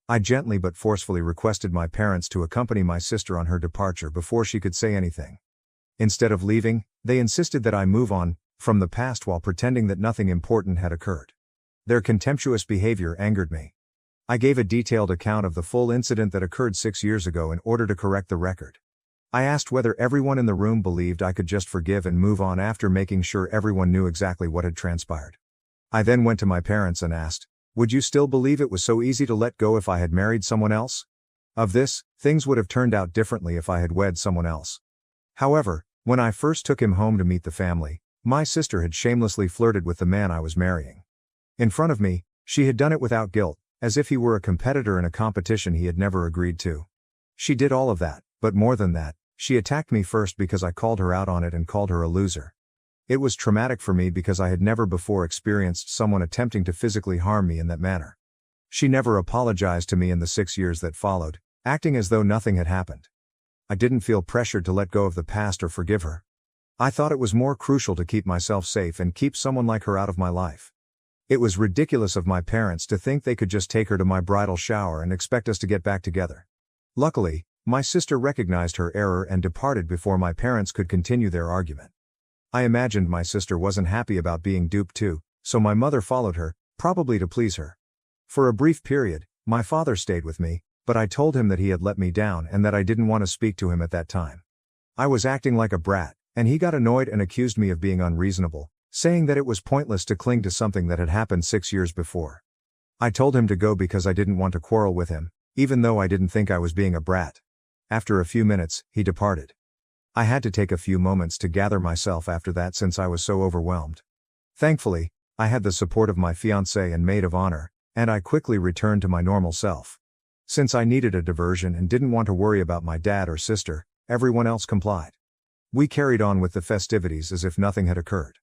I gently but forcefully requested my parents to accompany my sister on her departure before she could say anything. Instead of leaving, they insisted that I move on from the past while pretending that nothing important had occurred. Their contemptuous behavior angered me. I gave a detailed account of the full incident that occurred 6 years ago in order to correct the record. I asked whether everyone in the room believed I could just forgive and move on after making sure everyone knew exactly what had transpired. I then went to my parents and asked, would you still believe it was so easy to let go if I had married someone else? Of this, things would have turned out differently if I had wed someone else. However, when I first took him home to meet the family, my sister had shamelessly flirted with the man I was marrying. In front of me, she had done it without guilt, as if he were a competitor in a competition he had never agreed to. She did all of that, but more than that, she attacked me first because I called her out on it and called her a loser. It was traumatic for me because I had never before experienced someone attempting to physically harm me in that manner. She never apologized to me in the 6 years that followed, acting as though nothing had happened. I didn't feel pressured to let go of the past or forgive her. I thought it was more crucial to keep myself safe and keep someone like her out of my life. It was ridiculous of my parents to think they could just take her to my bridal shower and expect us to get back together. Luckily, my sister recognized her error and departed before my parents could continue their argument. I imagined my sister wasn't happy about being duped too, so my mother followed her, probably to please her. For a brief period, my father stayed with me, but I told him that he had let me down and that I didn't want to speak to him at that time. I was acting like a brat, and he got annoyed and accused me of being unreasonable, saying that it was pointless to cling to something that had happened 6 years before. I told him to go because I didn't want to quarrel with him, even though I didn't think I was being a brat. After a few minutes, he departed. I had to take a few moments to gather myself after that since I was so overwhelmed. Thankfully, I had the support of my fiancé and maid of honor, and I quickly returned to my normal self. Since I needed a diversion and didn't want to worry about my dad or sister, everyone else complied. We carried on with the festivities as if nothing had occurred.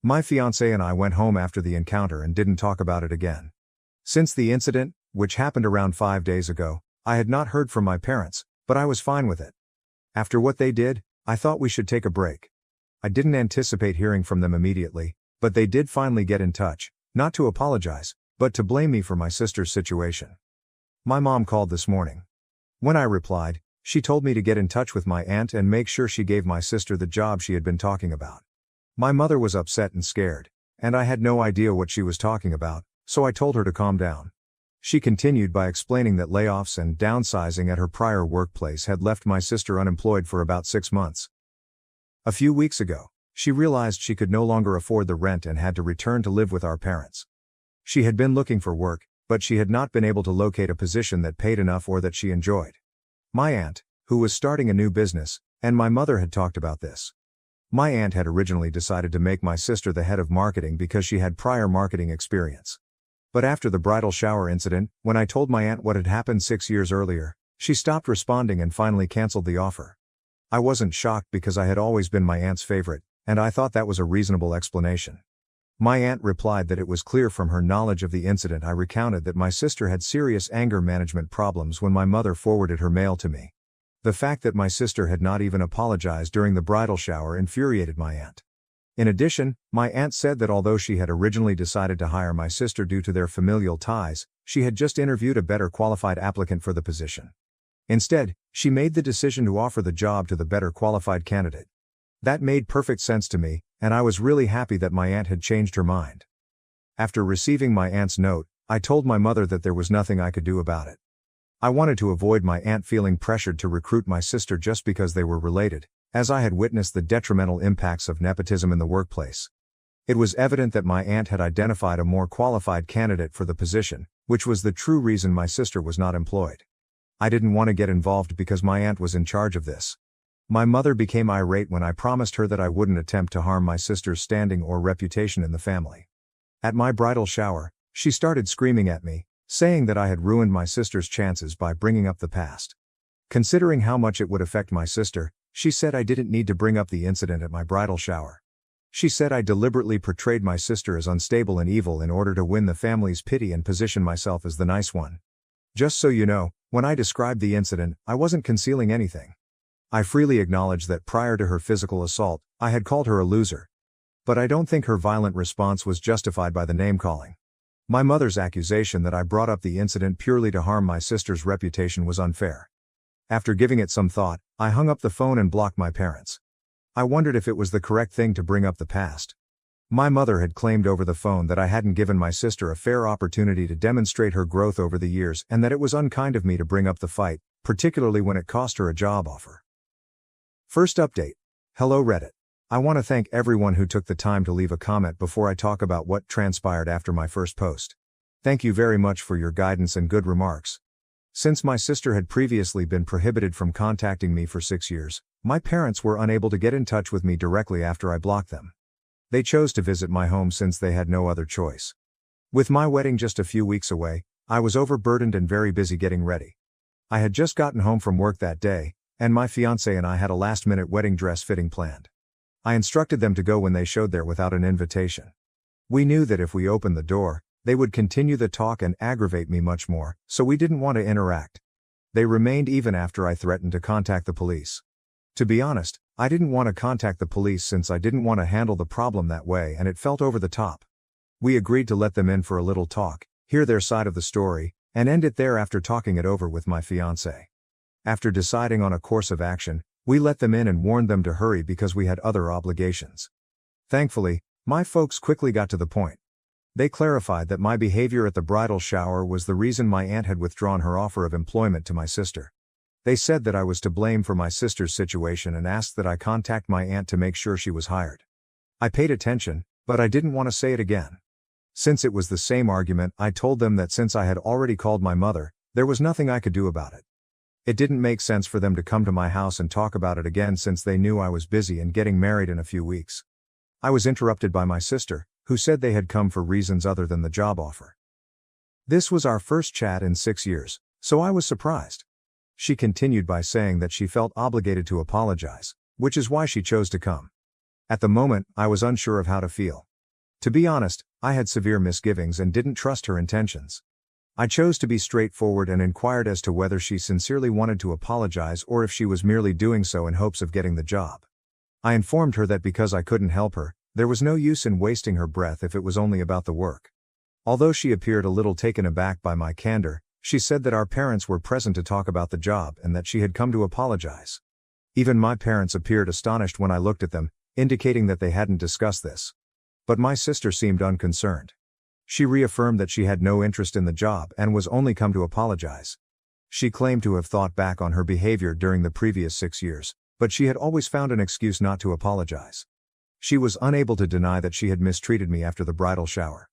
My fiancé and I went home after the encounter and didn't talk about it again. Since the incident, which happened around 5 days ago, I had not heard from my parents, but I was fine with it. After what they did, I thought we should take a break. I didn't anticipate hearing from them immediately, but they did finally get in touch, not to apologize, but to blame me for my sister's situation. My mom called this morning. When I replied, she told me to get in touch with my aunt and make sure she gave my sister the job she had been talking about. My mother was upset and scared, and I had no idea what she was talking about, so I told her to calm down. She continued by explaining that layoffs and downsizing at her prior workplace had left my sister unemployed for about 6 months. A few weeks ago, she realized she could no longer afford the rent and had to return to live with our parents. She had been looking for work, but she had not been able to locate a position that paid enough or that she enjoyed. My aunt, who was starting a new business, and my mother had talked about this. My aunt had originally decided to make my sister the head of marketing because she had prior marketing experience. But after the bridal shower incident, when I told my aunt what had happened 6 years earlier, she stopped responding and finally canceled the offer. I wasn't shocked because I had always been my aunt's favorite, and I thought that was a reasonable explanation. My aunt replied that it was clear from her knowledge of the incident I recounted that my sister had serious anger management problems when my mother forwarded her mail to me. The fact that my sister had not even apologized during the bridal shower infuriated my aunt. In addition, my aunt said that although she had originally decided to hire my sister due to their familial ties, she had just interviewed a better qualified applicant for the position. Instead, she made the decision to offer the job to the better qualified candidate. That made perfect sense to me, and I was really happy that my aunt had changed her mind. After receiving my aunt's note, I told my mother that there was nothing I could do about it. I wanted to avoid my aunt feeling pressured to recruit my sister just because they were related, as I had witnessed the detrimental impacts of nepotism in the workplace. It was evident that my aunt had identified a more qualified candidate for the position, which was the true reason my sister was not employed. I didn't want to get involved because my aunt was in charge of this. My mother became irate when I promised her that I wouldn't attempt to harm my sister's standing or reputation in the family. At my bridal shower, she started screaming at me, saying that I had ruined my sister's chances by bringing up the past. Considering how much it would affect my sister, she said I didn't need to bring up the incident at my bridal shower. She said I deliberately portrayed my sister as unstable and evil in order to win the family's pity and position myself as the nice one. Just so you know, when I described the incident, I wasn't concealing anything. I freely acknowledge that prior to her physical assault, I had called her a loser. But I don't think her violent response was justified by the name-calling. My mother's accusation that I brought up the incident purely to harm my sister's reputation was unfair. After giving it some thought, I hung up the phone and blocked my parents. I wondered if it was the correct thing to bring up the past. My mother had claimed over the phone that I hadn't given my sister a fair opportunity to demonstrate her growth over the years and that it was unkind of me to bring up the fight, particularly when it cost her a job offer. First update. Hello Reddit. I want to thank everyone who took the time to leave a comment before I talk about what transpired after my first post. Thank you very much for your guidance and good remarks. Since my sister had previously been prohibited from contacting me for 6 years, my parents were unable to get in touch with me directly after I blocked them. They chose to visit my home since they had no other choice. With my wedding just a few weeks away, I was overburdened and very busy getting ready. I had just gotten home from work that day, and my fiancé and I had a last-minute wedding dress fitting planned. I instructed them to go when they showed there without an invitation. We knew that if we opened the door, they would continue the talk and aggravate me much more, so we didn't want to interact. They remained even after I threatened to contact the police. To be honest, I didn't want to contact the police since I didn't want to handle the problem that way and it felt over the top. We agreed to let them in for a little talk, hear their side of the story, and end it there after talking it over with my fiancé. After deciding on a course of action, we let them in and warned them to hurry because we had other obligations. Thankfully, my folks quickly got to the point. They clarified that my behavior at the bridal shower was the reason my aunt had withdrawn her offer of employment to my sister. They said that I was to blame for my sister's situation and asked that I contact my aunt to make sure she was hired. I paid attention, but I didn't want to say it again. Since it was the same argument, I told them that since I had already called my mother, there was nothing I could do about it. It didn't make sense for them to come to my house and talk about it again since they knew I was busy and getting married in a few weeks. I was interrupted by my sister, who said they had come for reasons other than the job offer. This was our first chat in 6 years, so I was surprised. She continued by saying that she felt obligated to apologize, which is why she chose to come. At the moment, I was unsure of how to feel. To be honest, I had severe misgivings and didn't trust her intentions. I chose to be straightforward and inquired as to whether she sincerely wanted to apologize or if she was merely doing so in hopes of getting the job. I informed her that because I couldn't help her, there was no use in wasting her breath if it was only about the work. Although she appeared a little taken aback by my candor, she said that our parents were present to talk about the job and that she had come to apologize. Even my parents appeared astonished when I looked at them, indicating that they hadn't discussed this. But my sister seemed unconcerned. She reaffirmed that she had no interest in the job and was only come to apologize. She claimed to have thought back on her behavior during the previous 6 years, but she had always found an excuse not to apologize. She was unable to deny that she had mistreated me after the bridal shower.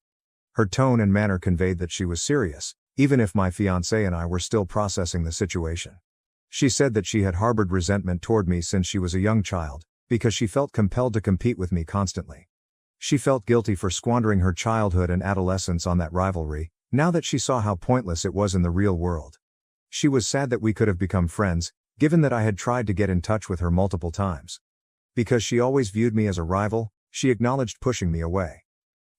Her tone and manner conveyed that she was serious, even if my fiancé and I were still processing the situation. She said that she had harbored resentment toward me since she was a young child, because she felt compelled to compete with me constantly. She felt guilty for squandering her childhood and adolescence on that rivalry, now that she saw how pointless it was in the real world. She was sad that we could have become friends, given that I had tried to get in touch with her multiple times. Because she always viewed me as a rival, she acknowledged pushing me away.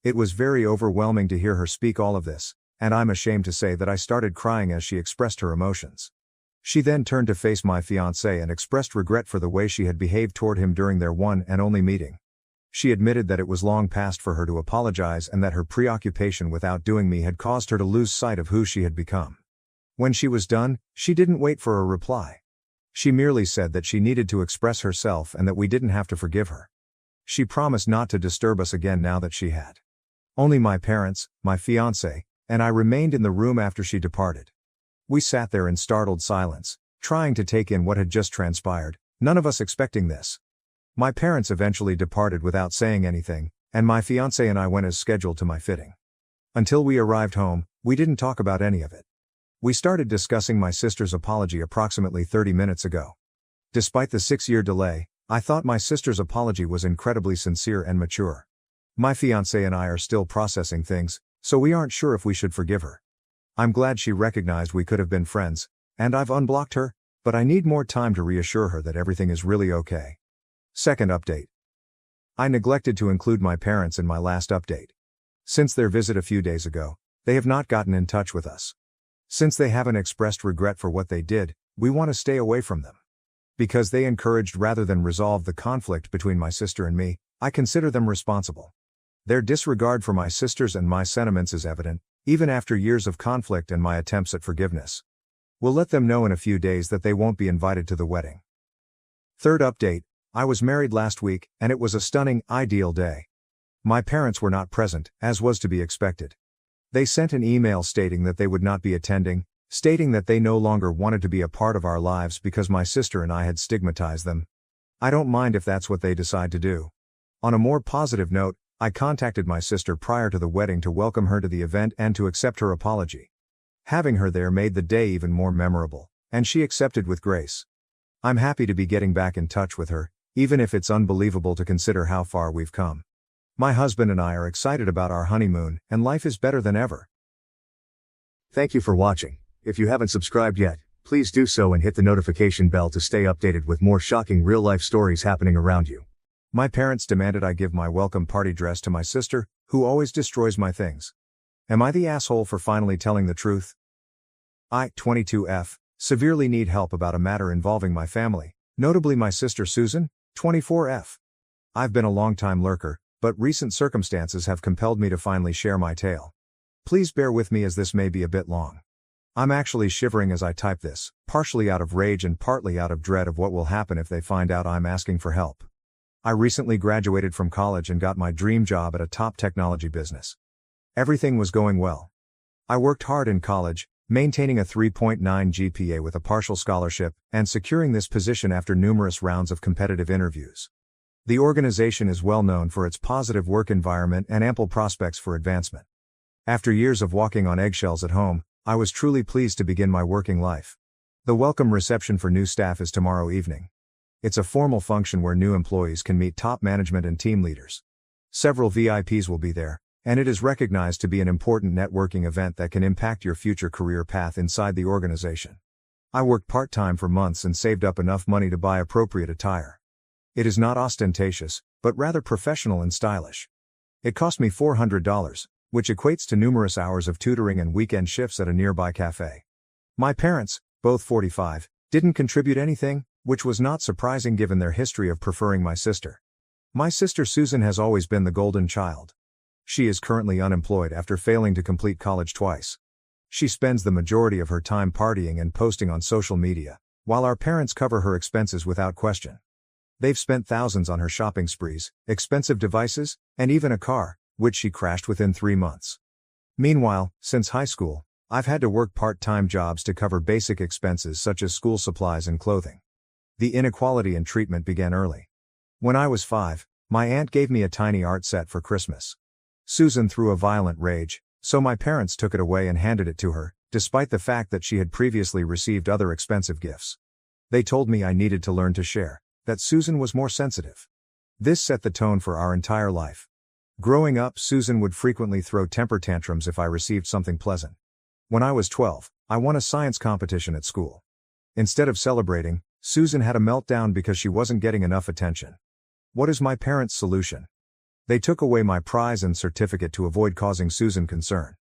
It was very overwhelming to hear her speak all of this, and I'm ashamed to say that I started crying as she expressed her emotions. She then turned to face my fiancé and expressed regret for the way she had behaved toward him during their one and only meeting. She admitted that it was long past for her to apologize and that her preoccupation with outdoing me had caused her to lose sight of who she had become. When she was done, she didn't wait for a reply. She merely said that she needed to express herself and that we didn't have to forgive her. She promised not to disturb us again now that she had. Only my parents, my fiancé, and I remained in the room after she departed. We sat there in startled silence, trying to take in what had just transpired, none of us expecting this. My parents eventually departed without saying anything, and my fiancé and I went as scheduled to my fitting. Until we arrived home, we didn't talk about any of it. We started discussing my sister's apology approximately 30 minutes ago. Despite the 6-year delay, I thought my sister's apology was incredibly sincere and mature. My fiancé and I are still processing things, so we aren't sure if we should forgive her. I'm glad she recognized we could have been friends, and I've unblocked her, but I need more time to reassure her that everything is really okay. Second update. I neglected to include my parents in my last update. Since their visit a few days ago, they have not gotten in touch with us. Since they haven't expressed regret for what they did, we want to stay away from them. Because they encouraged rather than resolved the conflict between my sister and me, I consider them responsible. Their disregard for my sisters and my sentiments is evident, even after years of conflict and my attempts at forgiveness. We'll let them know in a few days that they won't be invited to the wedding. Third update, I was married last week, and it was a stunning, ideal day. My parents were not present, as was to be expected. They sent an email stating that they would not be attending, stating that they no longer wanted to be a part of our lives because my sister and I had stigmatized them. I don't mind if that's what they decide to do. On a more positive note, I contacted my sister prior to the wedding to welcome her to the event and to accept her apology. Having her there made the day even more memorable, and she accepted with grace. I'm happy to be getting back in touch with her, even if it's unbelievable to consider how far we've come. My husband and I are excited about our honeymoon, and life is better than ever. Thank you for watching. If you haven't subscribed yet, please do so and hit the notification bell to stay updated with more shocking real-life stories happening around you. My parents demanded I give my welcome party dress to my sister, who always destroys my things. Am I the asshole for finally telling the truth? I, 22F, severely need help about a matter involving my family, notably my sister Susan, 24F. I've been a long-time lurker, but recent circumstances have compelled me to finally share my tale. Please bear with me as this may be a bit long. I'm actually shivering as I type this, partially out of rage and partly out of dread of what will happen if they find out I'm asking for help. I recently graduated from college and got my dream job at a top technology business. Everything was going well. I worked hard in college, maintaining a 3.9 GPA with a partial scholarship, and securing this position after numerous rounds of competitive interviews. The organization is well known for its positive work environment and ample prospects for advancement. After years of walking on eggshells at home, I was truly pleased to begin my working life. The welcome reception for new staff is tomorrow evening. It's a formal function where new employees can meet top management and team leaders. Several VIPs will be there, and it is recognized to be an important networking event that can impact your future career path inside the organization. I worked part-time for months and saved up enough money to buy appropriate attire. It is not ostentatious, but rather professional and stylish. It cost me $400, which equates to numerous hours of tutoring and weekend shifts at a nearby cafe. My parents, both 45, didn't contribute anything, which was not surprising given their history of preferring my sister. My sister Susan has always been the golden child. She is currently unemployed after failing to complete college twice. She spends the majority of her time partying and posting on social media, while our parents cover her expenses without question. They've spent thousands on her shopping sprees, expensive devices, and even a car, which she crashed within 3 months. Meanwhile, since high school, I've had to work part-time jobs to cover basic expenses such as school supplies and clothing. The inequality in treatment began early. When I was 5, my aunt gave me a tiny art set for Christmas. Susan threw a violent rage, so my parents took it away and handed it to her, despite the fact that she had previously received other expensive gifts. They told me I needed to learn to share, that Susan was more sensitive. This set the tone for our entire life. Growing up, Susan would frequently throw temper tantrums if I received something pleasant. When I was 12, I won a science competition at school. Instead of celebrating, Susan had a meltdown because she wasn't getting enough attention. What is my parents' solution? They took away my prize and certificate to avoid causing Susan concern.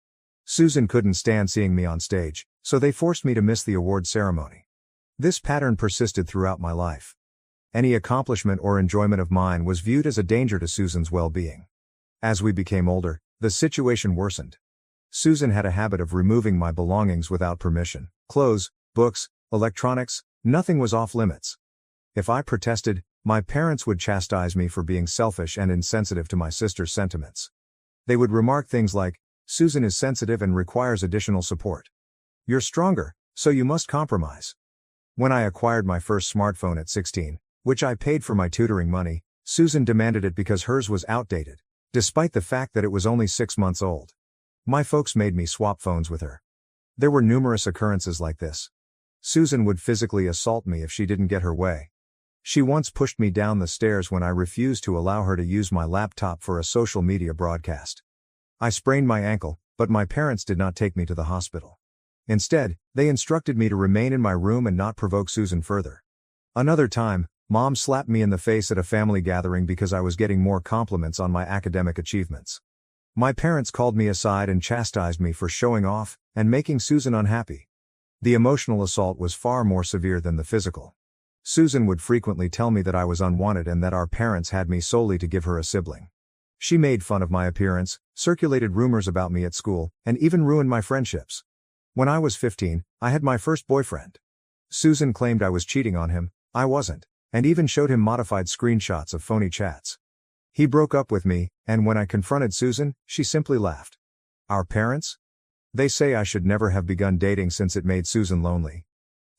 Susan couldn't stand seeing me on stage, so they forced me to miss the award ceremony. This pattern persisted throughout my life. Any accomplishment or enjoyment of mine was viewed as a danger to Susan's well-being. As we became older, the situation worsened. Susan had a habit of removing my belongings without permission. Clothes, books, electronics, nothing was off limits. If I protested, My parents would chastise me for being selfish and insensitive to my sister's sentiments. They would remark things like, "Susan is sensitive and requires additional support. You're stronger, so you must compromise." When I acquired my first smartphone at 16, which I paid for my tutoring money, Susan demanded it because hers was outdated, despite the fact that it was only 6 months old. My folks made me swap phones with her. There were numerous occurrences like this. Susan would physically assault me if she didn't get her way. She once pushed me down the stairs when I refused to allow her to use my laptop for a social media broadcast. I sprained my ankle, but my parents did not take me to the hospital. Instead, they instructed me to remain in my room and not provoke Susan further. Another time, Mom slapped me in the face at a family gathering because I was getting more compliments on my academic achievements. My parents called me aside and chastised me for showing off and making Susan unhappy. The emotional assault was far more severe than the physical. Susan would frequently tell me that I was unwanted and that our parents had me solely to give her a sibling. She made fun of my appearance, circulated rumors about me at school, and even ruined my friendships. When I was 15, I had my first boyfriend. Susan claimed I was cheating on him. I wasn't, and even showed him modified screenshots of phony chats. He broke up with me, and when I confronted Susan, she simply laughed. Our parents? They say I should never have begun dating since it made Susan lonely.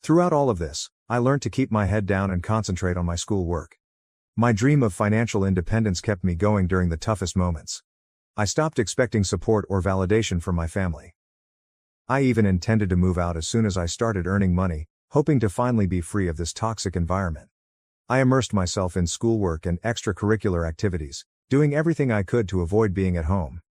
Throughout all of this, I learned to keep my head down and concentrate on my schoolwork. My dream of financial independence kept me going during the toughest moments. I stopped expecting support or validation from my family. I even intended to move out as soon as I started earning money, hoping to finally be free of this toxic environment. I immersed myself in schoolwork and extracurricular activities, doing everything I could to avoid being at home.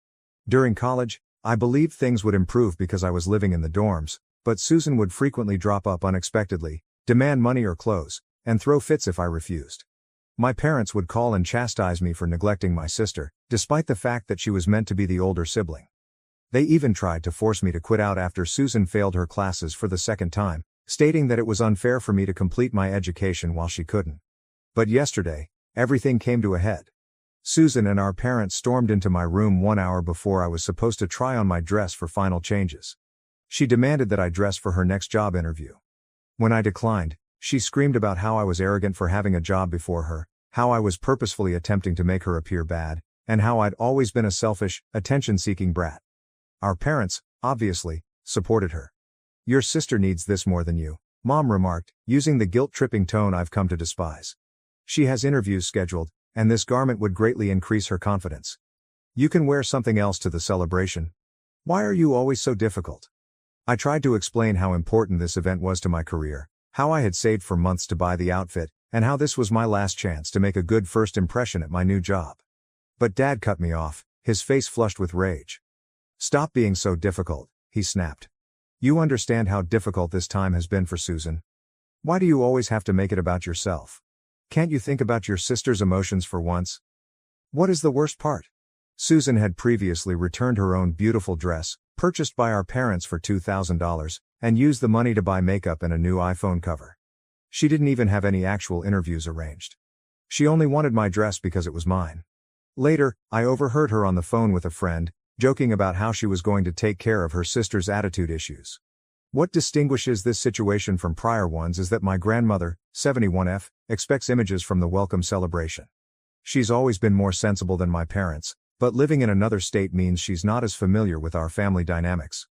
During college, I believed things would improve because I was living in the dorms, but Susan would frequently drop up unexpectedly, demand money or clothes, and throw fits if I refused. My parents would call and chastise me for neglecting my sister, despite the fact that she was meant to be the older sibling. They even tried to force me to quit out after Susan failed her classes for the second time, stating that it was unfair for me to complete my education while she couldn't. But yesterday, everything came to a head. Susan and our parents stormed into my room 1 hour before I was supposed to try on my dress for final changes. She demanded that I dress for her next job interview. When I declined, she screamed about how I was arrogant for having a job before her, how I was purposefully attempting to make her appear bad, and how I'd always been a selfish, attention-seeking brat. Our parents, obviously, supported her. "Your sister needs this more than you," Mom remarked, using the guilt-tripping tone I've come to despise. "She has interviews scheduled, and this garment would greatly increase her confidence. You can wear something else to the celebration. Why are you always so difficult?" I tried to explain how important this event was to my career, how I had saved for months to buy the outfit, and how this was my last chance to make a good first impression at my new job. But Dad cut me off, his face flushed with rage. "Stop being so difficult," he snapped. "You understand how difficult this time has been for Susan. Why do you always have to make it about yourself? Can't you think about your sister's emotions for once?" What is the worst part? Susan had previously returned her own beautiful dress, purchased by our parents for $2,000, and used the money to buy makeup and a new iPhone cover. She didn't even have any actual interviews arranged. She only wanted my dress because it was mine. Later, I overheard her on the phone with a friend, joking about how she was going to take care of her sister's attitude issues. What distinguishes this situation from prior ones is that my grandmother, 71F, expects images from the welcome celebration. She's always been more sensible than my parents, but living in another state means she's not as familiar with our family dynamics.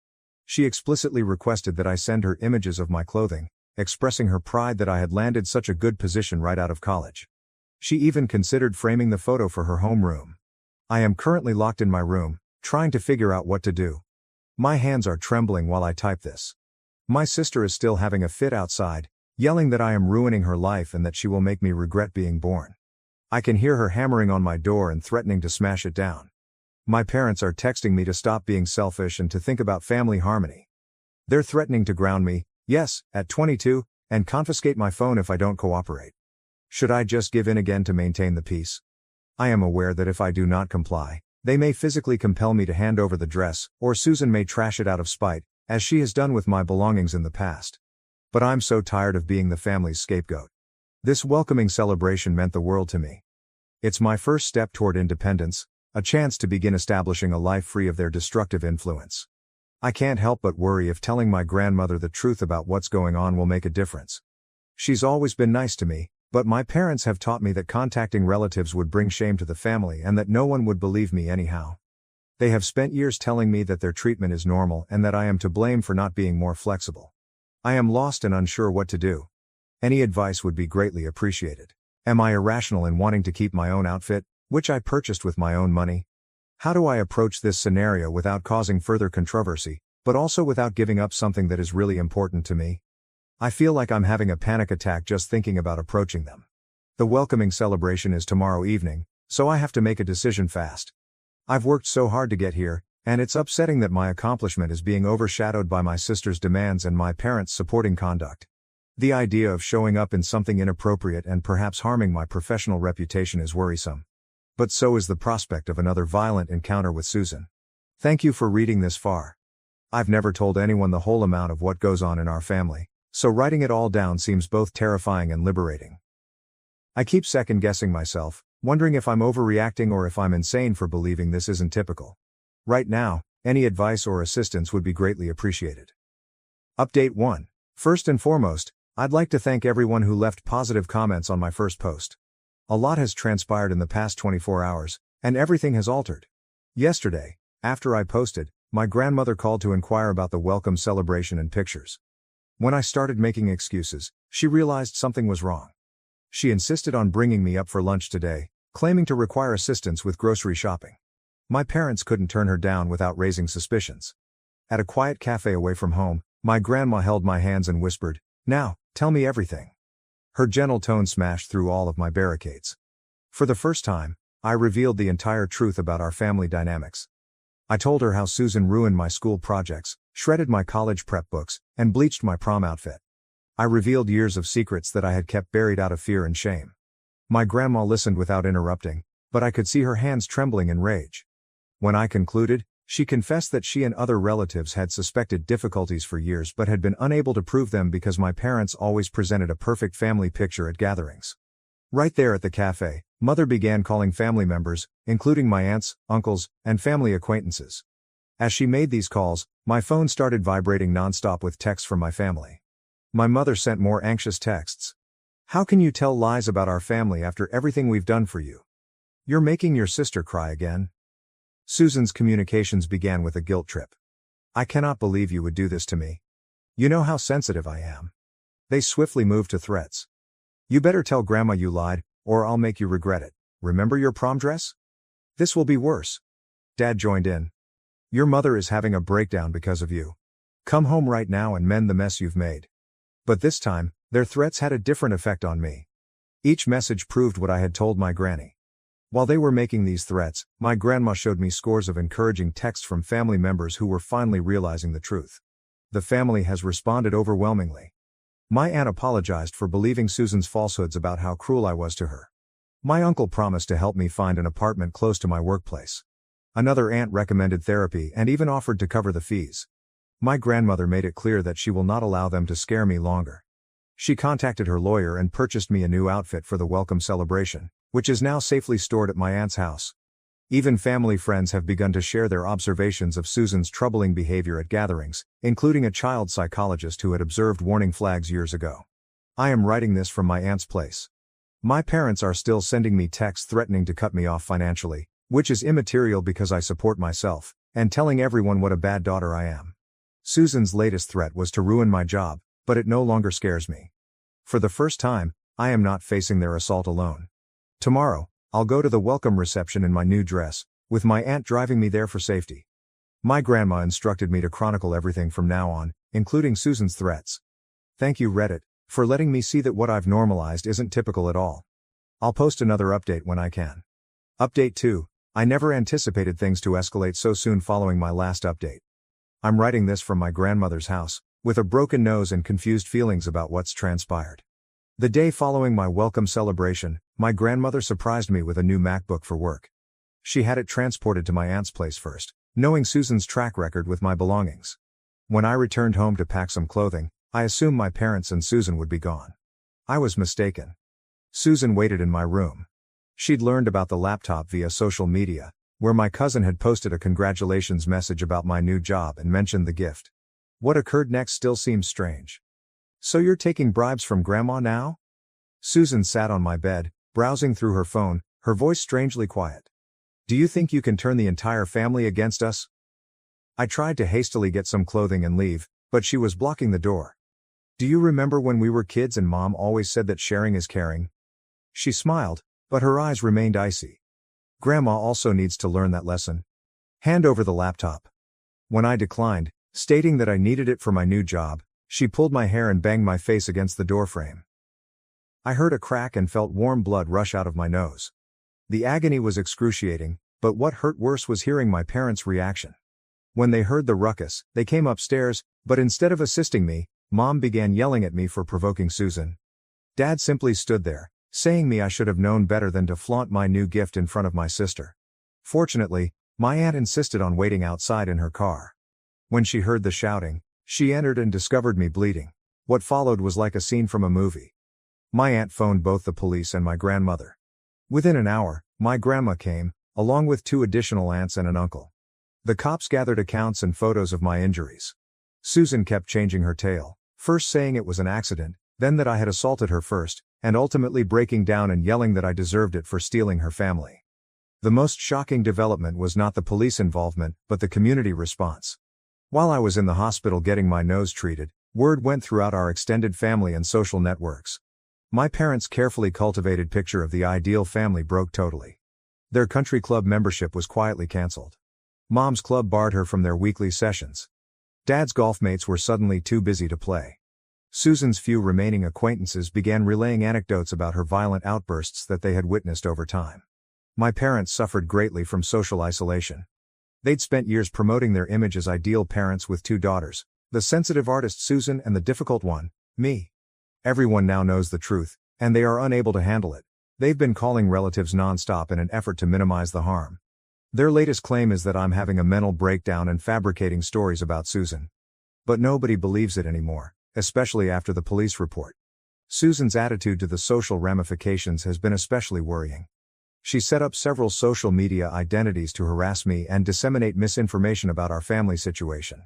She explicitly requested that I send her images of my clothing, expressing her pride that I had landed such a good position right out of college. She even considered framing the photo for her homeroom. I am currently locked in my room, trying to figure out what to do. My hands are trembling while I type this. My sister is still having a fit outside, yelling that I am ruining her life and that she will make me regret being born. I can hear her hammering on my door and threatening to smash it down. My parents are texting me to stop being selfish and to think about family harmony. They're threatening to ground me, yes, at 22, and confiscate my phone if I don't cooperate. Should I just give in again to maintain the peace? I am aware that if I do not comply, they may physically compel me to hand over the dress, or Susan may trash it out of spite, as she has done with my belongings in the past. But I'm so tired of being the family's scapegoat. This welcoming celebration meant the world to me. It's my first step toward independence, a chance to begin establishing a life free of their destructive influence. I can't help but worry if telling my grandmother the truth about what's going on will make a difference. She's always been nice to me, But my parents have taught me that contacting relatives would bring shame to the family and that no one would believe me anyhow. They have spent years telling me that their treatment is normal and that I am to blame for not being more flexible. I am lost and unsure what to do. Any advice would be greatly appreciated. Am I irrational in wanting to keep my own outfit, which I purchased with my own money? How do I approach this scenario without causing further controversy, but also without giving up something that is really important to me? I feel like I'm having a panic attack just thinking about approaching them. The welcoming celebration is tomorrow evening, so I have to make a decision fast. I've worked so hard to get here, and it's upsetting that my accomplishment is being overshadowed by my sister's demands and my parents' supporting conduct. The idea of showing up in something inappropriate and perhaps harming my professional reputation is worrisome. But so is the prospect of another violent encounter with Susan. Thank you for reading this far. I've never told anyone the whole amount of what goes on in our family, so writing it all down seems both terrifying and liberating. I keep second-guessing myself, wondering if I'm overreacting or if I'm insane for believing this isn't typical. Right now, any advice or assistance would be greatly appreciated. Update 1. First and foremost, I'd like to thank everyone who left positive comments on my first post. A lot has transpired in the past 24 hours, and everything has altered. Yesterday, after I posted, my grandmother called to inquire about the welcome celebration and pictures. When I started making excuses, she realized something was wrong. She insisted on bringing me up for lunch today, claiming to require assistance with grocery shopping. My parents couldn't turn her down without raising suspicions. At a quiet cafe away from home, my grandma held my hands and whispered, "Now, tell me everything." Her gentle tone smashed through all of my barricades. For the first time, I revealed the entire truth about our family dynamics. I told her how Susan ruined my school projects, shredded my college prep books, and bleached my prom outfit. I revealed years of secrets that I had kept buried out of fear and shame. My grandma listened without interrupting, but I could see her hands trembling in rage. When I concluded, she confessed that she and other relatives had suspected difficulties for years but had been unable to prove them because my parents always presented a perfect family picture at gatherings. Right there at the cafe, Mother began calling family members, including my aunts, uncles, and family acquaintances. As she made these calls, my phone started vibrating nonstop with texts from my family. My mother sent more anxious texts. "How can you tell lies about our family after everything we've done for you? You're making your sister cry again." Susan's communications began with a guilt trip. "I cannot believe you would do this to me. You know how sensitive I am." They swiftly moved to threats. "You better tell Grandma you lied, or I'll make you regret it. Remember your prom dress? This will be worse." Dad joined in. "Your mother is having a breakdown because of you. Come home right now and mend the mess you've made." But this time, their threats had a different effect on me. Each message proved what I had told my granny. While they were making these threats, my grandma showed me scores of encouraging texts from family members who were finally realizing the truth. The family has responded overwhelmingly. My aunt apologized for believing Susan's falsehoods about how cruel I was to her. My uncle promised to help me find an apartment close to my workplace. Another aunt recommended therapy and even offered to cover the fees. My grandmother made it clear that she will not allow them to scare me longer. She contacted her lawyer and purchased me a new outfit for the welcome celebration, which is now safely stored at my aunt's house. Even family friends have begun to share their observations of Susan's troubling behavior at gatherings, including a child psychologist who had observed warning flags years ago. I am writing this from my aunt's place. My parents are still sending me texts threatening to cut me off financially, which is immaterial because I support myself, and telling everyone what a bad daughter I am. Susan's latest threat was to ruin my job, but it no longer scares me. For the first time, I am not facing their assault alone. Tomorrow, I'll go to the welcome reception in my new dress, with my aunt driving me there for safety. My grandma instructed me to chronicle everything from now on, including Susan's threats. Thank you, Reddit, for letting me see that what I've normalized isn't typical at all. I'll post another update when I can. Update 2. I never anticipated things to escalate so soon following my last update. I'm writing this from my grandmother's house, with a broken nose and confused feelings about what's transpired. The day following my welcome celebration, my grandmother surprised me with a new MacBook for work. She had it transported to my aunt's place first, knowing Susan's track record with my belongings. When I returned home to pack some clothing, I assumed my parents and Susan would be gone. I was mistaken. Susan waited in my room. She'd learned about the laptop via social media, where my cousin had posted a congratulations message about my new job and mentioned the gift. What occurred next still seems strange. "So you're taking bribes from Grandma now?" Susan sat on my bed, browsing through her phone, her voice strangely quiet. Do you think you can turn the entire family against us? I tried to hastily get some clothing and leave, but she was blocking the door. Do you remember when we were kids and Mom always said that sharing is caring? She smiled, but her eyes remained icy. Grandma also needs to learn that lesson. Hand over the laptop. When I declined, stating that I needed it for my new job, she pulled my hair and banged my face against the doorframe. I heard a crack and felt warm blood rush out of my nose. The agony was excruciating, but what hurt worse was hearing my parents' reaction. When they heard the ruckus, they came upstairs, but instead of assisting me, Mom began yelling at me for provoking Susan. Dad simply stood there, saying I should have known better than to flaunt my new gift in front of my sister. Fortunately, my aunt insisted on waiting outside in her car. When she heard the shouting, she entered and discovered me bleeding. What followed was like a scene from a movie. My aunt phoned both the police and my grandmother. Within an hour, my grandma came, along with 2 additional aunts and an uncle. The cops gathered accounts and photos of my injuries. Susan kept changing her tale, first saying it was an accident, then that I had assaulted her first, and ultimately breaking down and yelling that I deserved it for stealing her family. The most shocking development was not the police involvement, but the community response. While I was in the hospital getting my nose treated, word went throughout our extended family and social networks. My parents' carefully cultivated picture of the ideal family broke totally. Their country club membership was quietly cancelled. Mom's club barred her from their weekly sessions. Dad's golf mates were suddenly too busy to play. Susan's few remaining acquaintances began relaying anecdotes about her violent outbursts that they had witnessed over time. My parents suffered greatly from social isolation. They'd spent years promoting their image as ideal parents with 2 daughters, the sensitive artist Susan and the difficult one, me. Everyone now knows the truth, and they are unable to handle it. They've been calling relatives non-stop in an effort to minimize the harm. Their latest claim is that I'm having a mental breakdown and fabricating stories about Susan. But nobody believes it anymore, especially after the police report. Susan's attitude to the social ramifications has been especially worrying. She set up several social media identities to harass me and disseminate misinformation about our family situation.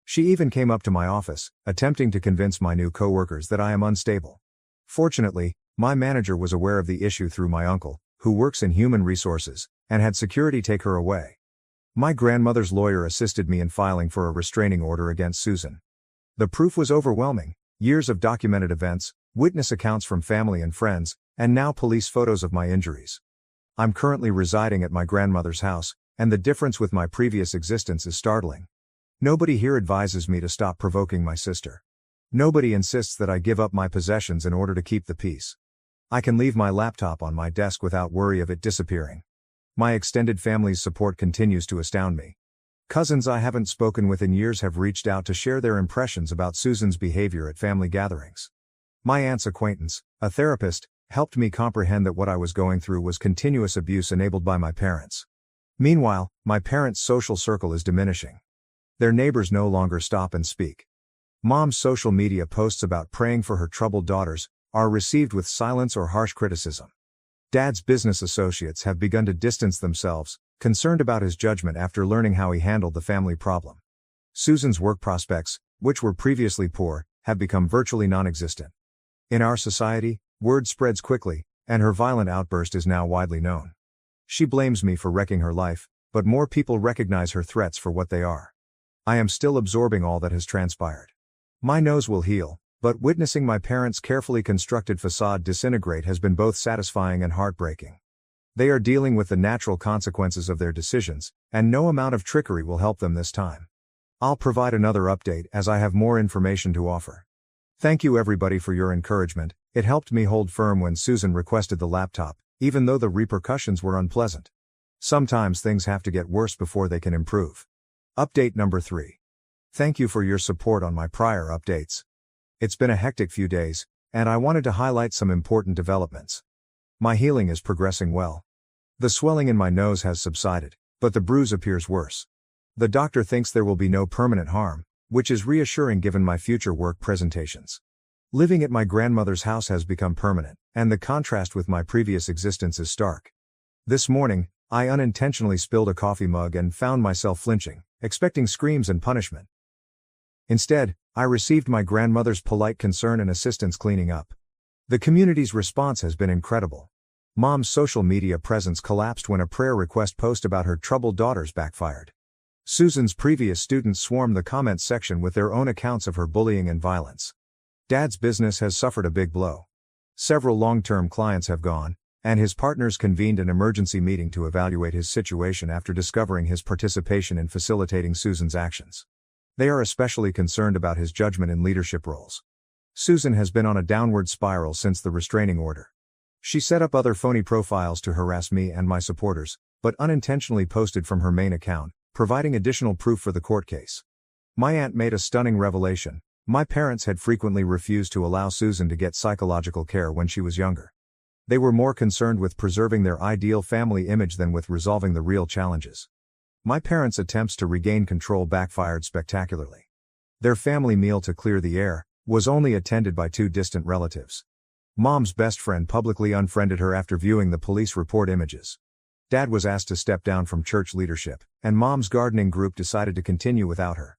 She even came up to my office, attempting to convince my new coworkers that I am unstable. Fortunately, my manager was aware of the issue through my uncle, who works in human resources, and had security take her away. My grandmother's lawyer assisted me in filing for a restraining order against Susan. The proof was overwhelming: years of documented events, witness accounts from family and friends, and now police photos of my injuries. I'm currently residing at my grandmother's house, and the difference with my previous existence is startling. Nobody here advises me to stop provoking my sister. Nobody insists that I give up my possessions in order to keep the peace. I can leave my laptop on my desk without worry of it disappearing. My extended family's support continues to astound me. Cousins I haven't spoken with in years have reached out to share their impressions about Susan's behavior at family gatherings. My aunt's acquaintance, a therapist, helped me comprehend that what I was going through was continuous abuse enabled by my parents. Meanwhile, my parents' social circle is diminishing. Their neighbors no longer stop and speak. Mom's social media posts about praying for her troubled daughters are received with silence or harsh criticism. Dad's business associates have begun to distance themselves, concerned about his judgment after learning how he handled the family problem. Susan's work prospects, which were previously poor, have become virtually non-existent. In our society, word spreads quickly, and her violent outburst is now widely known. She blames me for wrecking her life, but more people recognize her threats for what they are. I am still absorbing all that has transpired. My nose will heal, but witnessing my parents' carefully constructed facade disintegrate has been both satisfying and heartbreaking. They are dealing with the natural consequences of their decisions, and no amount of trickery will help them this time. I'll provide another update as I have more information to offer. Thank you everybody for your encouragement. It helped me hold firm when Susan requested the laptop, even though the repercussions were unpleasant. Sometimes things have to get worse before they can improve. Update number 3. Thank you for your support on my prior updates. It's been a hectic few days, and I wanted to highlight some important developments. My healing is progressing well. The swelling in my nose has subsided, but the bruise appears worse. The doctor thinks there will be no permanent harm, which is reassuring given my future work presentations. Living at my grandmother's house has become permanent, and the contrast with my previous existence is stark. This morning, I unintentionally spilled a coffee mug and found myself flinching, expecting screams and punishment. Instead, I received my grandmother's polite concern and assistance cleaning up. The community's response has been incredible. Mom's social media presence collapsed when a prayer request post about her troubled daughters backfired. Susan's previous students swarmed the comments section with their own accounts of her bullying and violence. Dad's business has suffered a big blow. Several long-term clients have gone, and his partners convened an emergency meeting to evaluate his situation after discovering his participation in facilitating Susan's actions. They are especially concerned about his judgment in leadership roles. Susan has been on a downward spiral since the restraining order. She set up other phony profiles to harass me and my supporters, but unintentionally posted from her main account, providing additional proof for the court case. My aunt made a stunning revelation. My parents had frequently refused to allow Susan to get psychological care when she was younger. They were more concerned with preserving their ideal family image than with resolving the real challenges. My parents' attempts to regain control backfired spectacularly. Their family meal to clear the air was only attended by 2 distant relatives. Mom's best friend publicly unfriended her after viewing the police report images. Dad was asked to step down from church leadership, and Mom's gardening group decided to continue without her.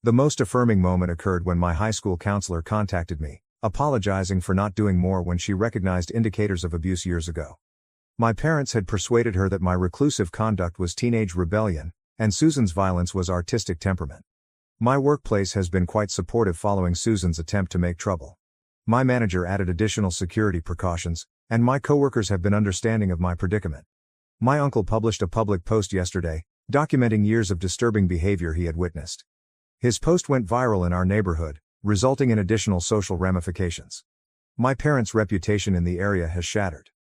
The most affirming moment occurred when my high school counselor contacted me, apologizing for not doing more when she recognized indicators of abuse years ago. My parents had persuaded her that my reclusive conduct was teenage rebellion, and Susan's violence was artistic temperament. My workplace has been quite supportive following Susan's attempt to make trouble. My manager added additional security precautions, and my coworkers have been understanding of my predicament. My uncle published a public post yesterday, documenting years of disturbing behavior he had witnessed. His post went viral in our neighborhood, resulting in additional social ramifications. My parents' reputation in the area has shattered.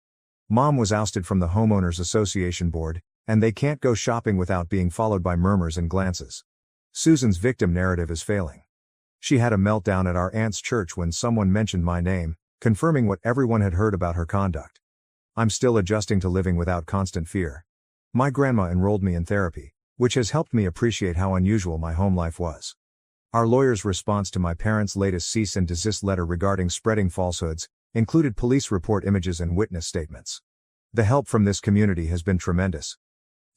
Mom was ousted from the Homeowners Association board, and they can't go shopping without being followed by murmurs and glances. Susan's victim narrative is failing. She had a meltdown at our aunt's church when someone mentioned my name, confirming what everyone had heard about her conduct. I'm still adjusting to living without constant fear. My grandma enrolled me in therapy, which has helped me appreciate how unusual my home life was. Our lawyer's response to my parents' latest cease and desist letter regarding spreading falsehoods included police report images and witness statements. The help from this community has been tremendous.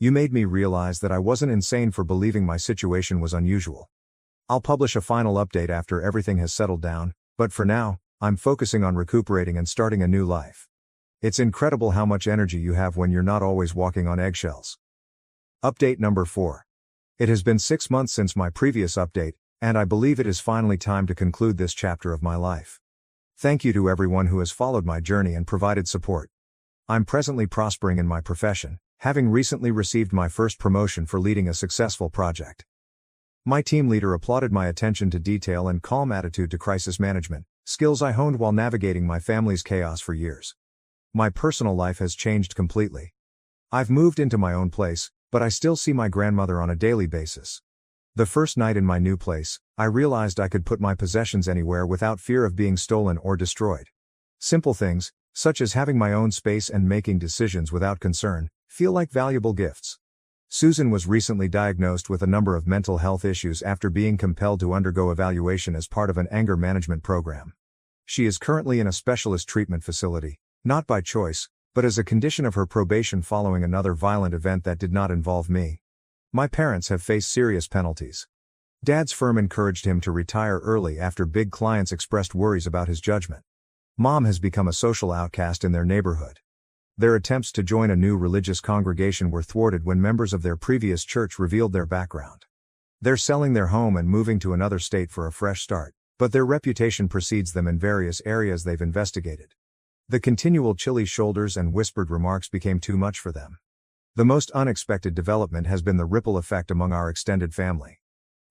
You made me realize that I wasn't insane for believing my situation was unusual. I'll publish a final update after everything has settled down, but for now, I'm focusing on recuperating and starting a new life. It's incredible how much energy you have when you're not always walking on eggshells. Update number 4. It has been 6 months since my previous update, and I believe it is finally time to conclude this chapter of my life. Thank you to everyone who has followed my journey and provided support. I'm presently prospering in my profession, having recently received my first promotion for leading a successful project. My team leader applauded my attention to detail and calm attitude to crisis management, skills I honed while navigating my family's chaos for years. My personal life has changed completely. I've moved into my own place, but I still see my grandmother on a daily basis. The first night in my new place, I realized I could put my possessions anywhere without fear of being stolen or destroyed. Simple things, such as having my own space and making decisions without concern, feel like valuable gifts. Susan was recently diagnosed with a number of mental health issues after being compelled to undergo evaluation as part of an anger management program. She is currently in a specialist treatment facility, not by choice, but as a condition of her probation following another violent event that did not involve me. My parents have faced serious penalties. Dad's firm encouraged him to retire early after big clients expressed worries about his judgment. Mom has become a social outcast in their neighborhood. Their attempts to join a new religious congregation were thwarted when members of their previous church revealed their background. They're selling their home and moving to another state for a fresh start, but their reputation precedes them in various areas they've investigated. The continual chilly shoulders and whispered remarks became too much for them. The most unexpected development has been the ripple effect among our extended family.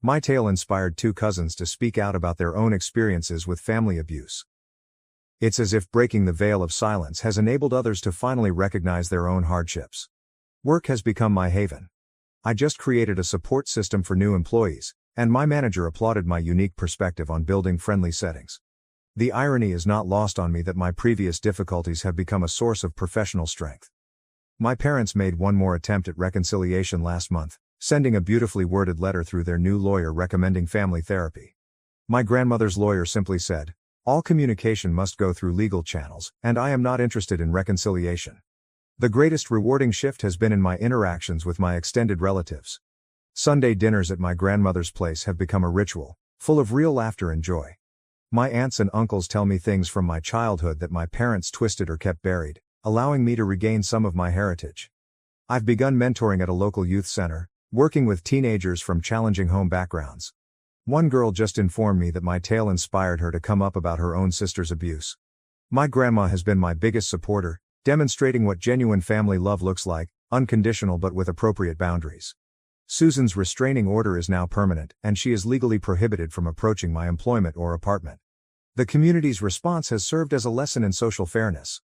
My tale inspired 2 cousins to speak out about their own experiences with family abuse. It's as if breaking the veil of silence has enabled others to finally recognize their own hardships. Work has become my haven. I just created a support system for new employees, and my manager applauded my unique perspective on building friendly settings. The irony is not lost on me that my previous difficulties have become a source of professional strength. My parents made one more attempt at reconciliation last month, sending a beautifully worded letter through their new lawyer recommending family therapy. My grandmother's lawyer simply said, "All communication must go through legal channels, and I am not interested in reconciliation." The greatest rewarding shift has been in my interactions with my extended relatives. Sunday dinners at my grandmother's place have become a ritual, full of real laughter and joy. My aunts and uncles tell me things from my childhood that my parents twisted or kept buried, allowing me to regain some of my heritage. I've begun mentoring at a local youth center, working with teenagers from challenging home backgrounds. One girl just informed me that my tale inspired her to come up about her own sister's abuse. My grandma has been my biggest supporter, demonstrating what genuine family love looks like, unconditional but with appropriate boundaries. Susan's restraining order is now permanent, and she is legally prohibited from approaching my employment or apartment. The community's response has served as a lesson in social fairness.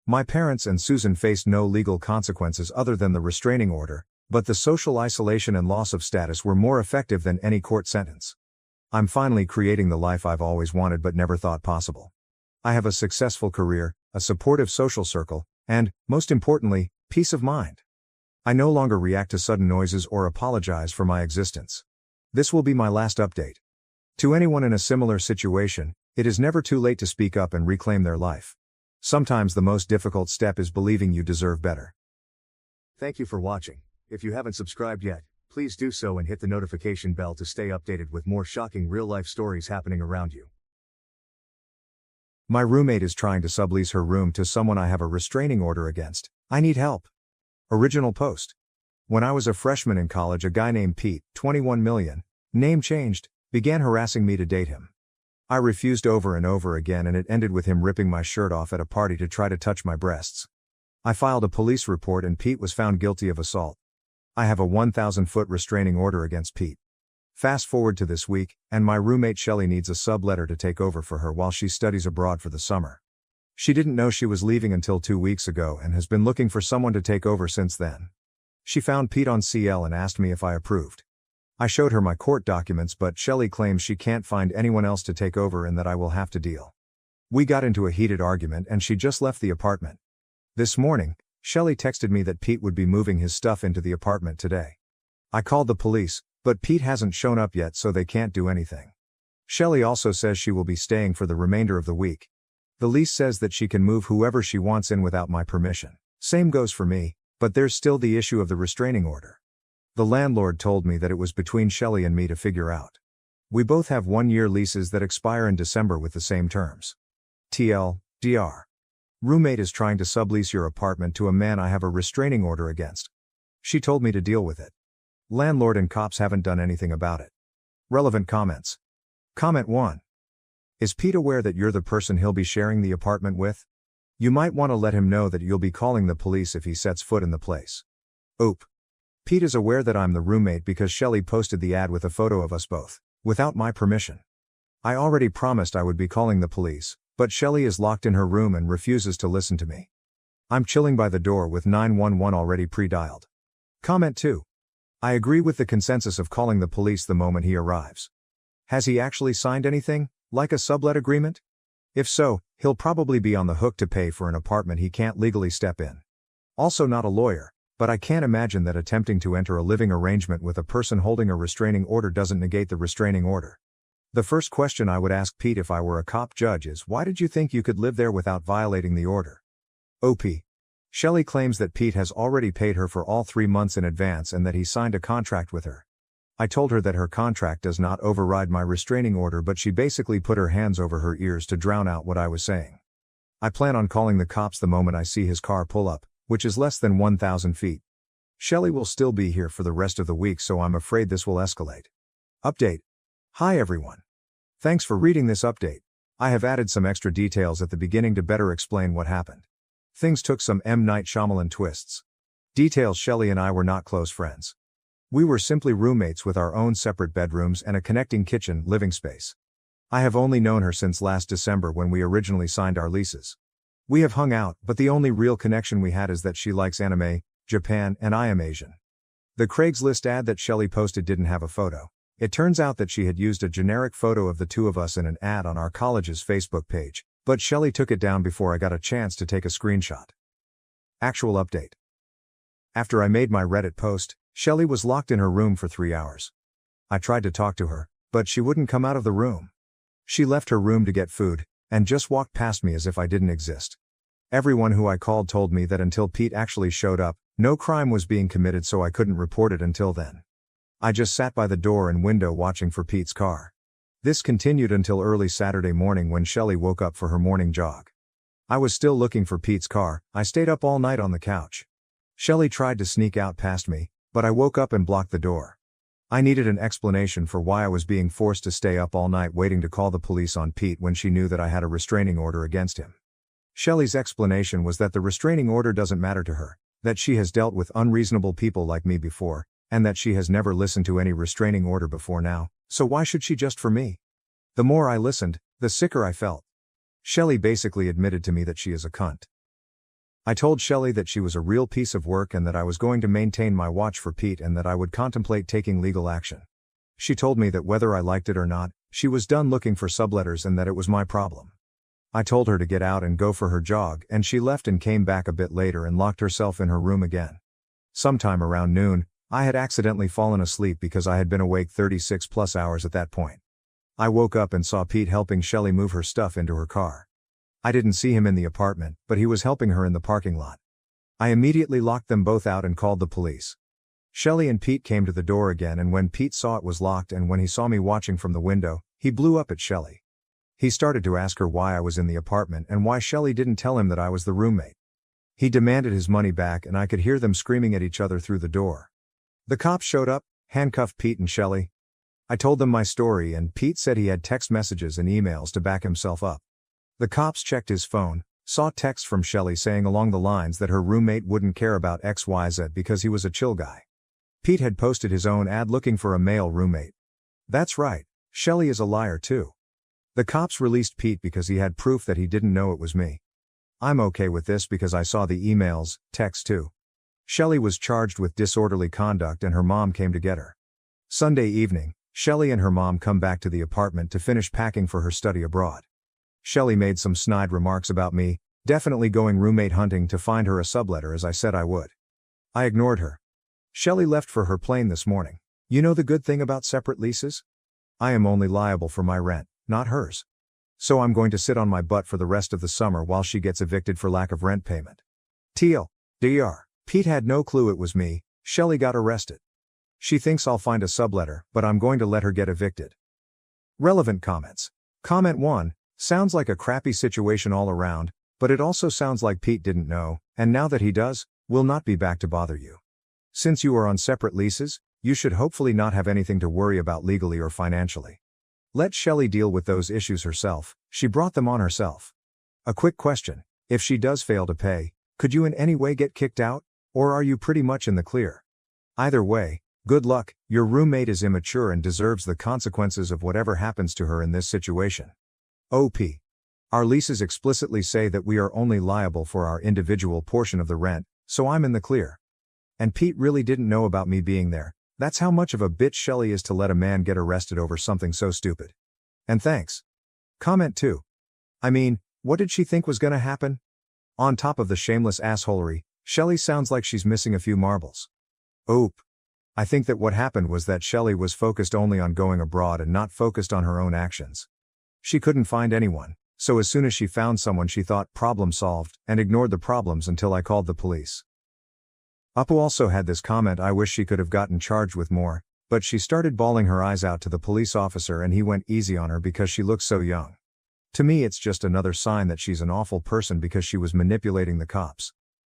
My parents and Susan faced no legal consequences other than the restraining order, but the social isolation and loss of status were more effective than any court sentence. I'm finally creating the life I've always wanted but never thought possible. I have a successful career, a supportive social circle, and, most importantly, peace of mind. I no longer react to sudden noises or apologize for my existence. This will be my last update. To anyone in a similar situation, it is never too late to speak up and reclaim their life. Sometimes the most difficult step is believing you deserve better. Thank you for watching. If you haven't subscribed yet, please do so and hit the notification bell to stay updated with more shocking real-life stories happening around you. My roommate is trying to sublease her room to someone I have a restraining order against. I need help. Original post. When I was a freshman in college, a guy named Pete, 21 million, name changed, began harassing me to date him. I refused over and over again, and it ended with him ripping my shirt off at a party to try to touch my breasts. I filed a police report and Pete was found guilty of assault. I have a 1,000-foot restraining order against Pete. Fast forward to this week, and my roommate Shelley needs a subletter to take over for her while she studies abroad for the summer. She didn't know she was leaving until 2 weeks ago and has been looking for someone to take over since then. She found Pete on CL and asked me if I approved. I showed her my court documents, but Shelley claims she can't find anyone else to take over and that I will have to deal. We got into a heated argument and she just left the apartment. This morning, Shelley texted me that Pete would be moving his stuff into the apartment today. I called the police, but Pete hasn't shown up yet, so they can't do anything. Shelley also says she will be staying for the remainder of the week. The lease says that she can move whoever she wants in without my permission. Same goes for me, but there's still the issue of the restraining order. The landlord told me that it was between Shelley and me to figure out. We both have 1-year leases that expire in December with the same terms. TL.DR. Roommate is trying to sublease your apartment to a man I have a restraining order against. She told me to deal with it. Landlord and cops haven't done anything about it. Relevant comments. Comment 1. Is Pete aware that you're the person he'll be sharing the apartment with? You might want to let him know that you'll be calling the police if he sets foot in the place. Oop. Pete is aware that I'm the roommate because Shelley posted the ad with a photo of us both, without my permission. I already promised I would be calling the police, but Shelley is locked in her room and refuses to listen to me. I'm chilling by the door with 911 already pre-dialed. Comment 2. I agree with the consensus of calling the police the moment he arrives. Has he actually signed anything, like a sublet agreement? If so, he'll probably be on the hook to pay for an apartment he can't legally step in. Also not a lawyer, but I can't imagine that attempting to enter a living arrangement with a person holding a restraining order doesn't negate the restraining order. The first question I would ask Pete if I were a cop judge is, why did you think you could live there without violating the order? OP. Shelley claims that Pete has already paid her for all 3 months in advance and that he signed a contract with her. I told her that her contract does not override my restraining order, but she basically put her hands over her ears to drown out what I was saying. I plan on calling the cops the moment I see his car pull up, which is less than 1,000 feet. Shelley will still be here for the rest of the week, so I'm afraid this will escalate. Update. Hi everyone. Thanks for reading this update. I have added some extra details at the beginning to better explain what happened. Things took some M. Night Shyamalan twists. Details: Shelley and I were not close friends. We were simply roommates with our own separate bedrooms and a connecting kitchen living space. I have only known her since last December when we originally signed our leases. We have hung out, but the only real connection we had is that she likes anime, Japan, and I am Asian. The Craigslist ad that Shelley posted didn't have a photo. It turns out that she had used a generic photo of the two of us in an ad on our college's Facebook page, but Shelley took it down before I got a chance to take a screenshot. Actual update. After I made my Reddit post, Shelley was locked in her room for 3 hours. I tried to talk to her, but she wouldn't come out of the room. She left her room to get food, and just walked past me as if I didn't exist. Everyone who I called told me that until Pete actually showed up, no crime was being committed, so I couldn't report it until then. I just sat by the door and window watching for Pete's car. This continued until early Saturday morning when Shelley woke up for her morning jog. I was still looking for Pete's car. I stayed up all night on the couch. Shelley tried to sneak out past me, but I woke up and blocked the door. I needed an explanation for why I was being forced to stay up all night waiting to call the police on Pete when she knew that I had a restraining order against him. Shelley's explanation was that the restraining order doesn't matter to her, that she has dealt with unreasonable people like me before, and that she has never listened to any restraining order before now, so why should she just for me? The more I listened, the sicker I felt. Shelley basically admitted to me that she is a cunt. I told Shelley that she was a real piece of work and that I was going to maintain my watch for Pete and that I would contemplate taking legal action. She told me that whether I liked it or not, she was done looking for subletters and that it was my problem. I told her to get out and go for her jog, and she left and came back a bit later and locked herself in her room again. Sometime around noon, I had accidentally fallen asleep because I had been awake 36 plus hours at that point. I woke up and saw Pete helping Shelley move her stuff into her car. I didn't see him in the apartment, but he was helping her in the parking lot. I immediately locked them both out and called the police. Shelley and Pete came to the door again, and when Pete saw it was locked and when he saw me watching from the window, he blew up at Shelley. He started to ask her why I was in the apartment and why Shelley didn't tell him that I was the roommate. He demanded his money back and I could hear them screaming at each other through the door. The cops showed up, handcuffed Pete and Shelley. I told them my story and Pete said he had text messages and emails to back himself up. The cops checked his phone, saw texts from Shelley saying along the lines that her roommate wouldn't care about XYZ because he was a chill guy. Pete had posted his own ad looking for a male roommate. That's right, Shelley is a liar too. The cops released Pete because he had proof that he didn't know it was me. I'm okay with this because I saw the emails, texts too. Shelley was charged with disorderly conduct and her mom came to get her. Sunday evening, Shelley and her mom come back to the apartment to finish packing for her study abroad. Shelley made some snide remarks about me, definitely going roommate hunting to find her a subletter as I said I would. I ignored her. Shelley left for her plane this morning. You know the good thing about separate leases? I am only liable for my rent, not hers. So I'm going to sit on my butt for the rest of the summer while she gets evicted for lack of rent payment. TLDR. Pete had no clue it was me. Shelley got arrested. She thinks I'll find a subletter, but I'm going to let her get evicted. Relevant comments. Comment 1. Sounds like a crappy situation all around, but it also sounds like Pete didn't know, and now that he does, will not be back to bother you. Since you are on separate leases, you should hopefully not have anything to worry about legally or financially. Let Shelley deal with those issues herself, she brought them on herself. A quick question, if she does fail to pay, could you in any way get kicked out, or are you pretty much in the clear? Either way, good luck, your roommate is immature and deserves the consequences of whatever happens to her in this situation. OP. Our leases explicitly say that we are only liable for our individual portion of the rent, so I'm in the clear. And Pete really didn't know about me being there. That's how much of a bitch Shelley is to let a man get arrested over something so stupid. And thanks. Comment 2. I mean, what did she think was gonna happen? On top of the shameless assholery, Shelley sounds like she's missing a few marbles. Oop. I think that what happened was that Shelley was focused only on going abroad and not focused on her own actions. She couldn't find anyone, so as soon as she found someone she thought problem solved and ignored the problems until I called the police. Apu also had this comment: I wish she could have gotten charged with more, but she started bawling her eyes out to the police officer and he went easy on her because she looks so young. To me it's just another sign that she's an awful person because she was manipulating the cops.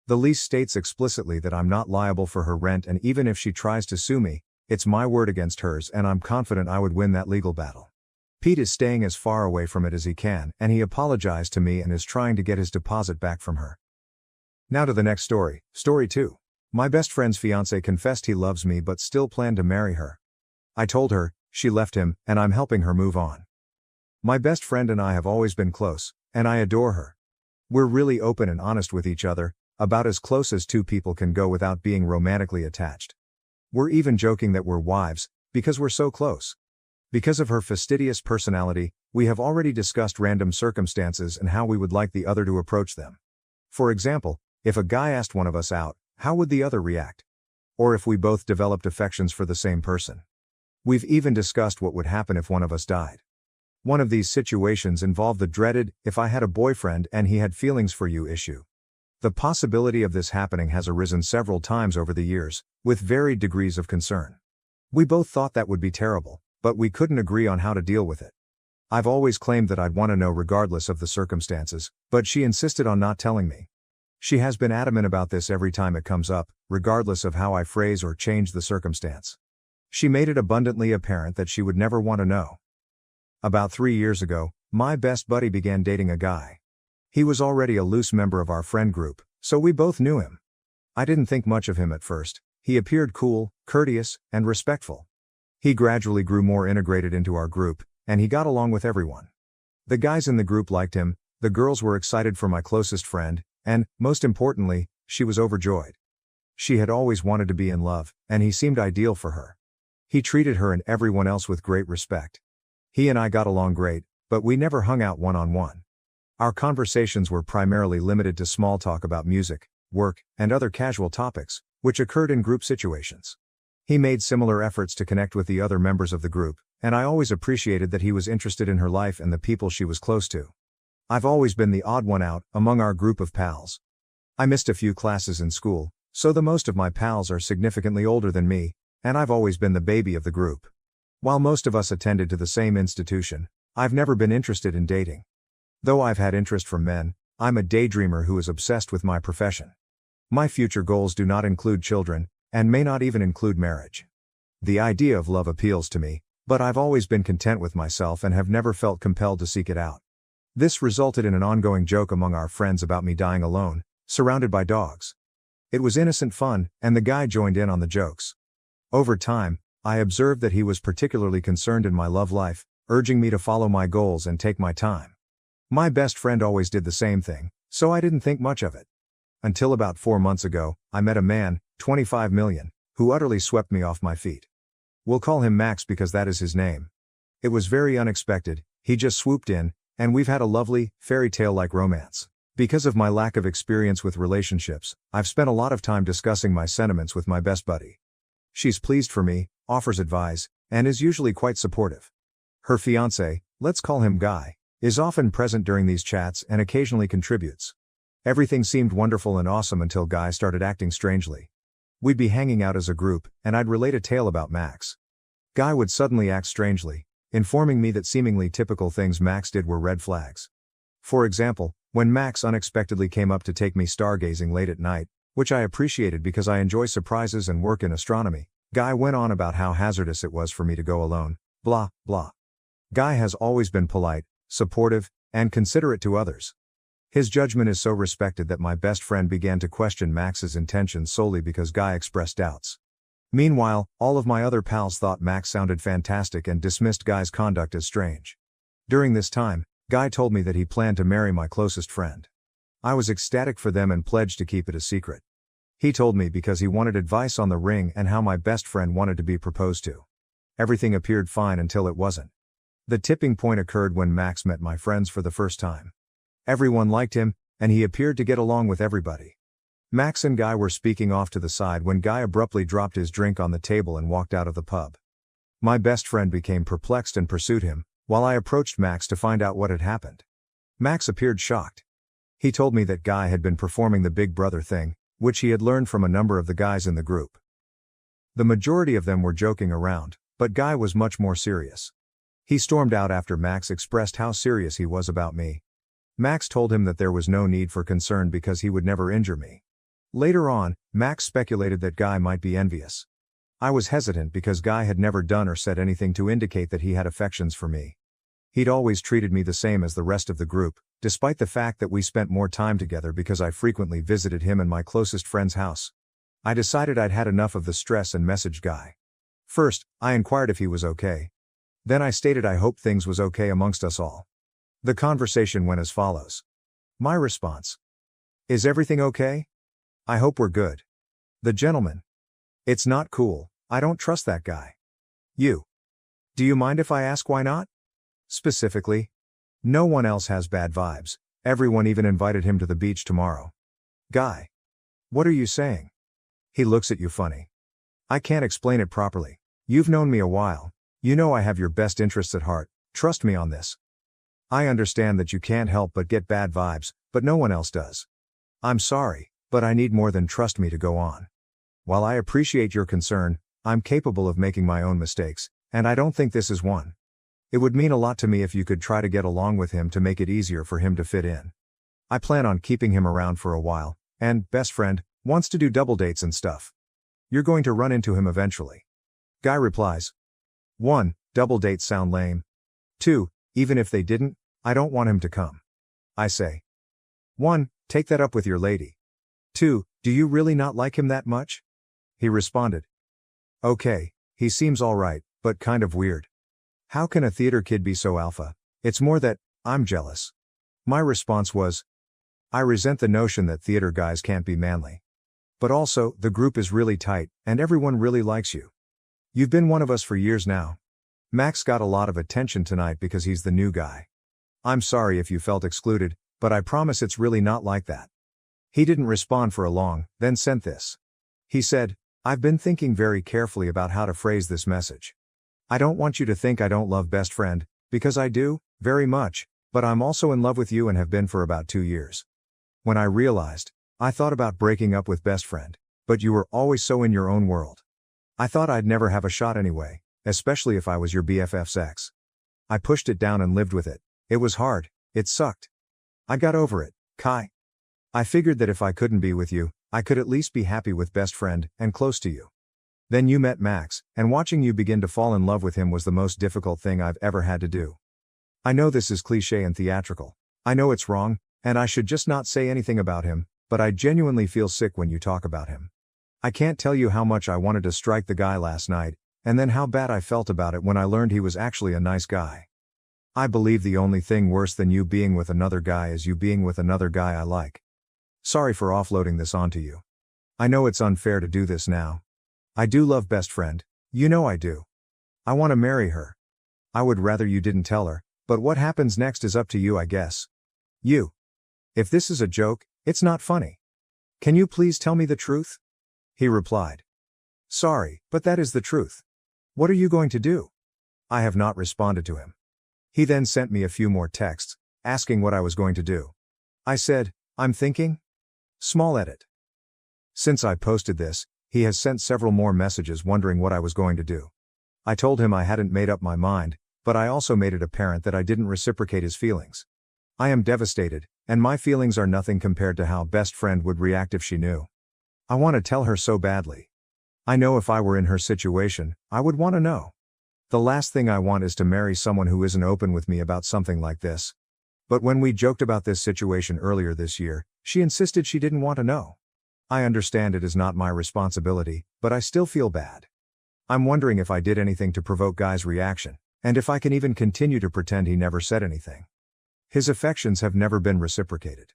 The lease states explicitly that I'm not liable for her rent, and even if she tries to sue me, it's my word against hers and I'm confident I would win that legal battle. Pete is staying as far away from it as he can, and he apologized to me and is trying to get his deposit back from her. Now to the next story, story 2. My best friend's fiancé confessed he loves me but still planned to marry her. I told her, she left him, and I'm helping her move on. My best friend and I have always been close, and I adore her. We're really open and honest with each other, about as close as two people can go without being romantically attached. We're even joking that we're wives, because we're so close. Because of her fastidious personality, we have already discussed random circumstances and how we would like the other to approach them. For example, if a guy asked one of us out, how would the other react? Or if we both developed affections for the same person. We've even discussed what would happen if one of us died. One of these situations involved the dreaded, if I had a boyfriend and he had feelings for you issue. The possibility of this happening has arisen several times over the years, with varied degrees of concern. We both thought that would be terrible, but we couldn't agree on how to deal with it. I've always claimed that I'd want to know regardless of the circumstances, but she insisted on not telling me. She has been adamant about this every time it comes up, regardless of how I phrase or change the circumstance. She made it abundantly apparent that she would never want to know. About 3 years ago, my best buddy began dating a guy. He was already a loose member of our friend group, so we both knew him. I didn't think much of him at first. He appeared cool, courteous, and respectful. He gradually grew more integrated into our group, and he got along with everyone. The guys in the group liked him, the girls were excited for my closest friend, and, most importantly, she was overjoyed. She had always wanted to be in love, and he seemed ideal for her. He treated her and everyone else with great respect. He and I got along great, but we never hung out one-on-one. Our conversations were primarily limited to small talk about music, work, and other casual topics, which occurred in group situations. He made similar efforts to connect with the other members of the group, and I always appreciated that he was interested in her life and the people she was close to. I've always been the odd one out among our group of pals. I missed a few classes in school, so the most of my pals are significantly older than me, and I've always been the baby of the group. While most of us attended to the same institution, I've never been interested in dating. Though I've had interest from men, I'm a daydreamer who is obsessed with my profession. My future goals do not include children, and may not even include marriage. The idea of love appeals to me, but I've always been content with myself and have never felt compelled to seek it out. This resulted in an ongoing joke among our friends about me dying alone, surrounded by dogs. It was innocent fun, and the guy joined in on the jokes. Over time, I observed that he was particularly concerned in my love life, urging me to follow my goals and take my time. My best friend always did the same thing, so I didn't think much of it. Until about 4 months ago, I met a man, 25 million, who utterly swept me off my feet. We'll call him Max because that is his name. It was very unexpected, he just swooped in, and we've had a lovely, fairy tale-like romance. Because of my lack of experience with relationships, I've spent a lot of time discussing my sentiments with my best buddy. She's pleased for me, offers advice, and is usually quite supportive. Her fiancé, let's call him Guy, is often present during these chats and occasionally contributes. Everything seemed wonderful and awesome until Guy started acting strangely. We'd be hanging out as a group, and I'd relate a tale about Max. Guy would suddenly act strangely, informing me that seemingly typical things Max did were red flags. For example, when Max unexpectedly came up to take me stargazing late at night, which I appreciated because I enjoy surprises and work in astronomy, Guy went on about how hazardous it was for me to go alone, blah, blah. Guy has always been polite, supportive, and considerate to others. His judgment is so respected that my best friend began to question Max's intentions solely because Guy expressed doubts. Meanwhile, all of my other pals thought Max sounded fantastic and dismissed Guy's conduct as strange. During this time, Guy told me that he planned to marry my closest friend. I was ecstatic for them and pledged to keep it a secret. He told me because he wanted advice on the ring and how my best friend wanted to be proposed to. Everything appeared fine until it wasn't. The tipping point occurred when Max met my friends for the first time. Everyone liked him, and he appeared to get along with everybody. Max and Guy were speaking off to the side when Guy abruptly dropped his drink on the table and walked out of the pub. My best friend became perplexed and pursued him, while I approached Max to find out what had happened. Max appeared shocked. He told me that Guy had been performing the big brother thing, which he had learned from a number of the guys in the group. The majority of them were joking around, but Guy was much more serious. He stormed out after Max expressed how serious he was about me. Max told him that there was no need for concern because he would never injure me. Later on, Max speculated that Guy might be envious. I was hesitant because Guy had never done or said anything to indicate that he had affections for me. He'd always treated me the same as the rest of the group, despite the fact that we spent more time together because I frequently visited him and my closest friend's house. I decided I'd had enough of the stress and messaged Guy. First, I inquired if he was okay. Then I stated I hoped things was okay amongst us all. The conversation went as follows. My response: "Is everything okay? I hope we're good." The gentleman: "It's not cool, I don't trust that guy." You: "Do you mind if I ask why not?" Specifically: "No one else has bad vibes, everyone even invited him to the beach tomorrow." Guy: "What are you saying?" He looks at you funny. I can't explain it properly. You've known me a while. You know I have your best interests at heart, trust me on this. I understand that you can't help but get bad vibes, but no one else does. I'm sorry, but I need more than trust me to go on. While I appreciate your concern, I'm capable of making my own mistakes, And I don't think this is one. It would mean a lot to me if you could try to get along with him to make it easier for him to fit in. I plan on keeping him around for a while, and, best friend, wants to do double dates and stuff. You're going to run into him eventually. Guy replies. 1. Double dates sound lame. 2. Even if they didn't, I don't want him to come. I say. 1. Take that up with your lady. 2. Do you really not like him that much? He responded. Okay, he seems alright, but kind of weird. How can a theater kid be so alpha? It's more that, I'm jealous. My response was, I resent the notion that theater guys can't be manly. But also, the group is really tight, and everyone really likes you. You've been one of us for years now. Max got a lot of attention tonight because he's the new guy. I'm sorry if you felt excluded, but I promise it's really not like that. He didn't respond for a long, then sent this. He said, I've been thinking very carefully about how to phrase this message. I don't want you to think I don't love best friend, because I do, very much, but I'm also in love with you and have been for about 2 years. When I realized, I thought about breaking up with best friend, but you were always so in your own world. I thought I'd never have a shot anyway, especially if I was your BFF's ex. I pushed it down and lived with it. It was hard, it sucked. I got over it, Kai. I figured that if I couldn't be with you, I could at least be happy with best friend, and close to you. Then you met Max, and watching you begin to fall in love with him was the most difficult thing I've ever had to do. I know this is cliché and theatrical. I know it's wrong, and I should just not say anything about him, but I genuinely feel sick when you talk about him. I can't tell you how much I wanted to strike the guy last night, and then how bad I felt about it when I learned he was actually a nice guy. I believe the only thing worse than you being with another guy is you being with another guy I like. Sorry for offloading this onto you. I know it's unfair to do this now. I do love best friend, you know I do. I want to marry her. I would rather you didn't tell her, but what happens next is up to you, I guess. You. If this is a joke, it's not funny. Can you please tell me the truth? He replied. Sorry, but that is the truth. What are you going to do? I have not responded to him. He then sent me a few more texts, asking what I was going to do. I said, I'm thinking. Small edit. Since I posted this, he has sent several more messages wondering what I was going to do. I told him I hadn't made up my mind, but I also made it apparent that I didn't reciprocate his feelings. I am devastated, and my feelings are nothing compared to how best friend would react if she knew. I want to tell her so badly. I know if I were in her situation, I would want to know. The last thing I want is to marry someone who isn't open with me about something like this. But when we joked about this situation earlier this year, she insisted she didn't want to know. I understand it is not my responsibility, but I still feel bad. I'm wondering if I did anything to provoke Guy's reaction, and if I can even continue to pretend he never said anything. His affections have never been reciprocated.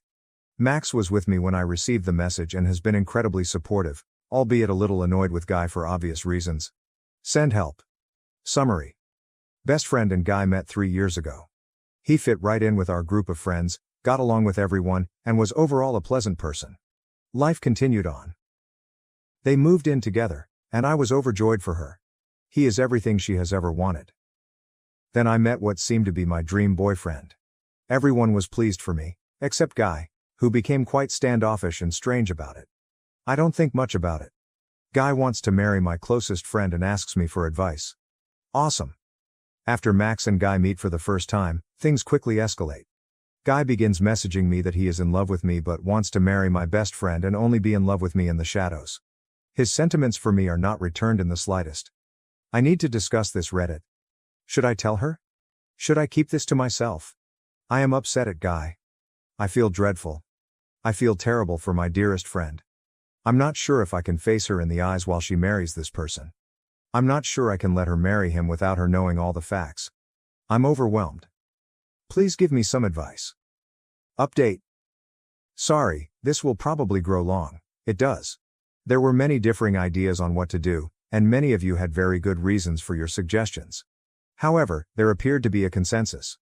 Max was with me when I received the message and has been incredibly supportive, albeit a little annoyed with Guy for obvious reasons. Send help. Summary. Best friend and Guy met 3 years ago. He fit right in with our group of friends, got along with everyone, and was overall a pleasant person. Life continued on. They moved in together, and I was overjoyed for her. He is everything she has ever wanted. Then I met what seemed to be my dream boyfriend. Everyone was pleased for me, except Guy, who became quite standoffish and strange about it. I don't think much about it. Guy wants to marry my closest friend and asks me for advice. Awesome. After Max and Guy meet for the first time, things quickly escalate. Guy begins messaging me that he is in love with me but wants to marry my best friend and only be in love with me in the shadows. His sentiments for me are not returned in the slightest. I need to discuss this Reddit. Should I tell her? Should I keep this to myself? I am upset at Guy. I feel dreadful. I feel terrible for my dearest friend. I'm not sure if I can face her in the eyes while she marries this person. I'm not sure I can let her marry him without her knowing all the facts. I'm overwhelmed. Please give me some advice. Update. Sorry, this will probably grow long. It does. There were many differing ideas on what to do, and many of you had very good reasons for your suggestions. However, there appeared to be a consensus.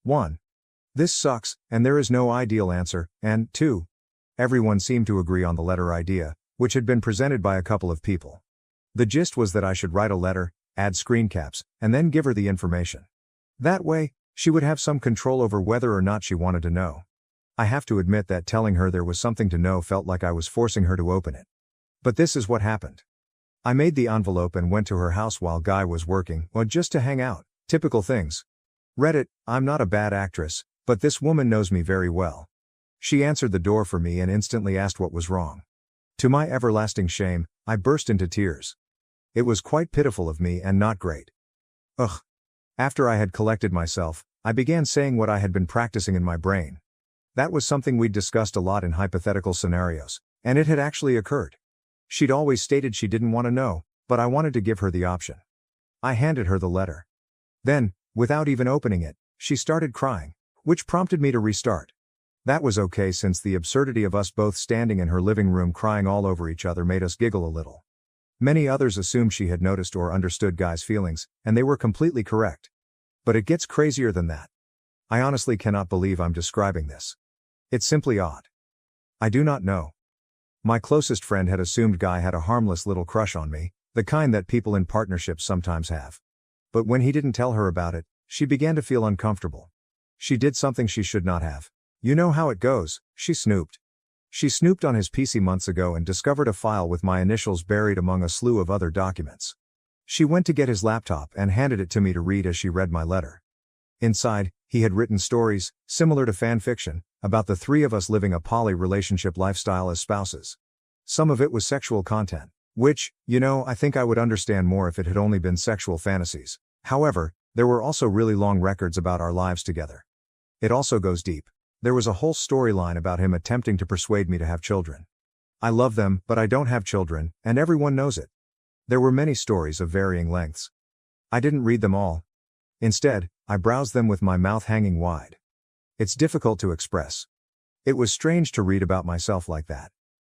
1. This sucks, and there is no ideal answer, and 2. Everyone seemed to agree on the letter idea, which had been presented by a couple of people. The gist was that I should write a letter, add screen caps, and then give her the information. That way, she would have some control over whether or not she wanted to know. I have to admit that telling her there was something to know felt like I was forcing her to open it. But this is what happened. I made the envelope and went to her house while Guy was working, or just to hang out. Typical things. Reddit, I'm not a bad actress, but this woman knows me very well. She answered the door for me and instantly asked what was wrong. To my everlasting shame, I burst into tears. It was quite pitiful of me and not great. Ugh. After I had collected myself, I began saying what I had been practicing in my brain. That was something we'd discussed a lot in hypothetical scenarios, and it had actually occurred. She'd always stated she didn't want to know, but I wanted to give her the option. I handed her the letter. Then, without even opening it, she started crying, which prompted me to restart. That was okay since the absurdity of us both standing in her living room crying all over each other made us giggle a little. Many others assumed she had noticed or understood Guy's feelings, and they were completely correct. But it gets crazier than that. I honestly cannot believe I'm describing this. It's simply odd. I do not know. My closest friend had assumed Guy had a harmless little crush on me, the kind that people in partnerships sometimes have. But when he didn't tell her about it, she began to feel uncomfortable. She did something she should not have. You know how it goes, she snooped. She snooped on his PC months ago and discovered a file with my initials buried among a slew of other documents. She went to get his laptop and handed it to me to read as she read my letter. Inside, he had written stories, similar to fan fiction, about the three of us living a poly-relationship lifestyle as spouses. Some of it was sexual content, which, I think I would understand more if it had only been sexual fantasies. However, there were also really long records about our lives together. It also goes deep. There was a whole storyline about him attempting to persuade me to have children. I love them, but I don't have children, and everyone knows it. There were many stories of varying lengths. I didn't read them all. Instead, I browsed them with my mouth hanging wide. It's difficult to express. It was strange to read about myself like that.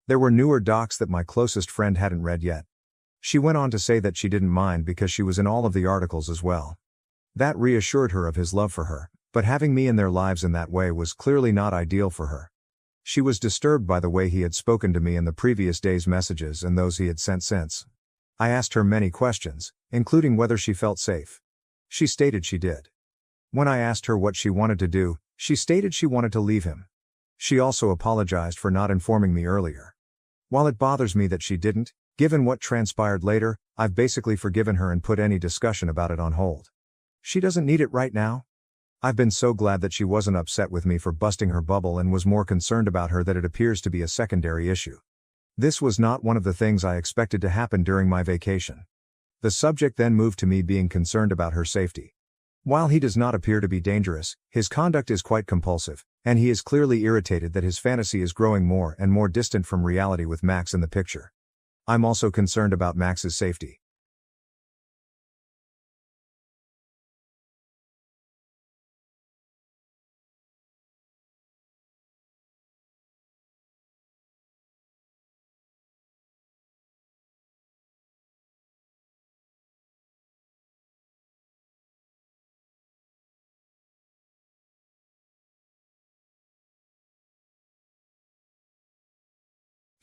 There were newer docs that my closest friend hadn't read yet. She went on to say that she didn't mind because she was in all of the articles as well. That reassured her of his love for her, but having me in their lives in that way was clearly not ideal for her. She was disturbed by the way he had spoken to me in the previous day's messages and those he had sent since. I asked her many questions, including whether she felt safe. She stated she did. When I asked her what she wanted to do, she stated she wanted to leave him. She also apologized for not informing me earlier. While it bothers me that she didn't, given what transpired later, I've basically forgiven her and put any discussion about it on hold. She doesn't need it right now. I've been so glad that she wasn't upset with me for busting her bubble and was more concerned about her that it appears to be a secondary issue. This was not one of the things I expected to happen during my vacation. The subject then moved to me being concerned about her safety. While he does not appear to be dangerous, his conduct is quite compulsive, and he is clearly irritated that his fantasy is growing more and more distant from reality with Max in the picture. I'm also concerned about Max's safety.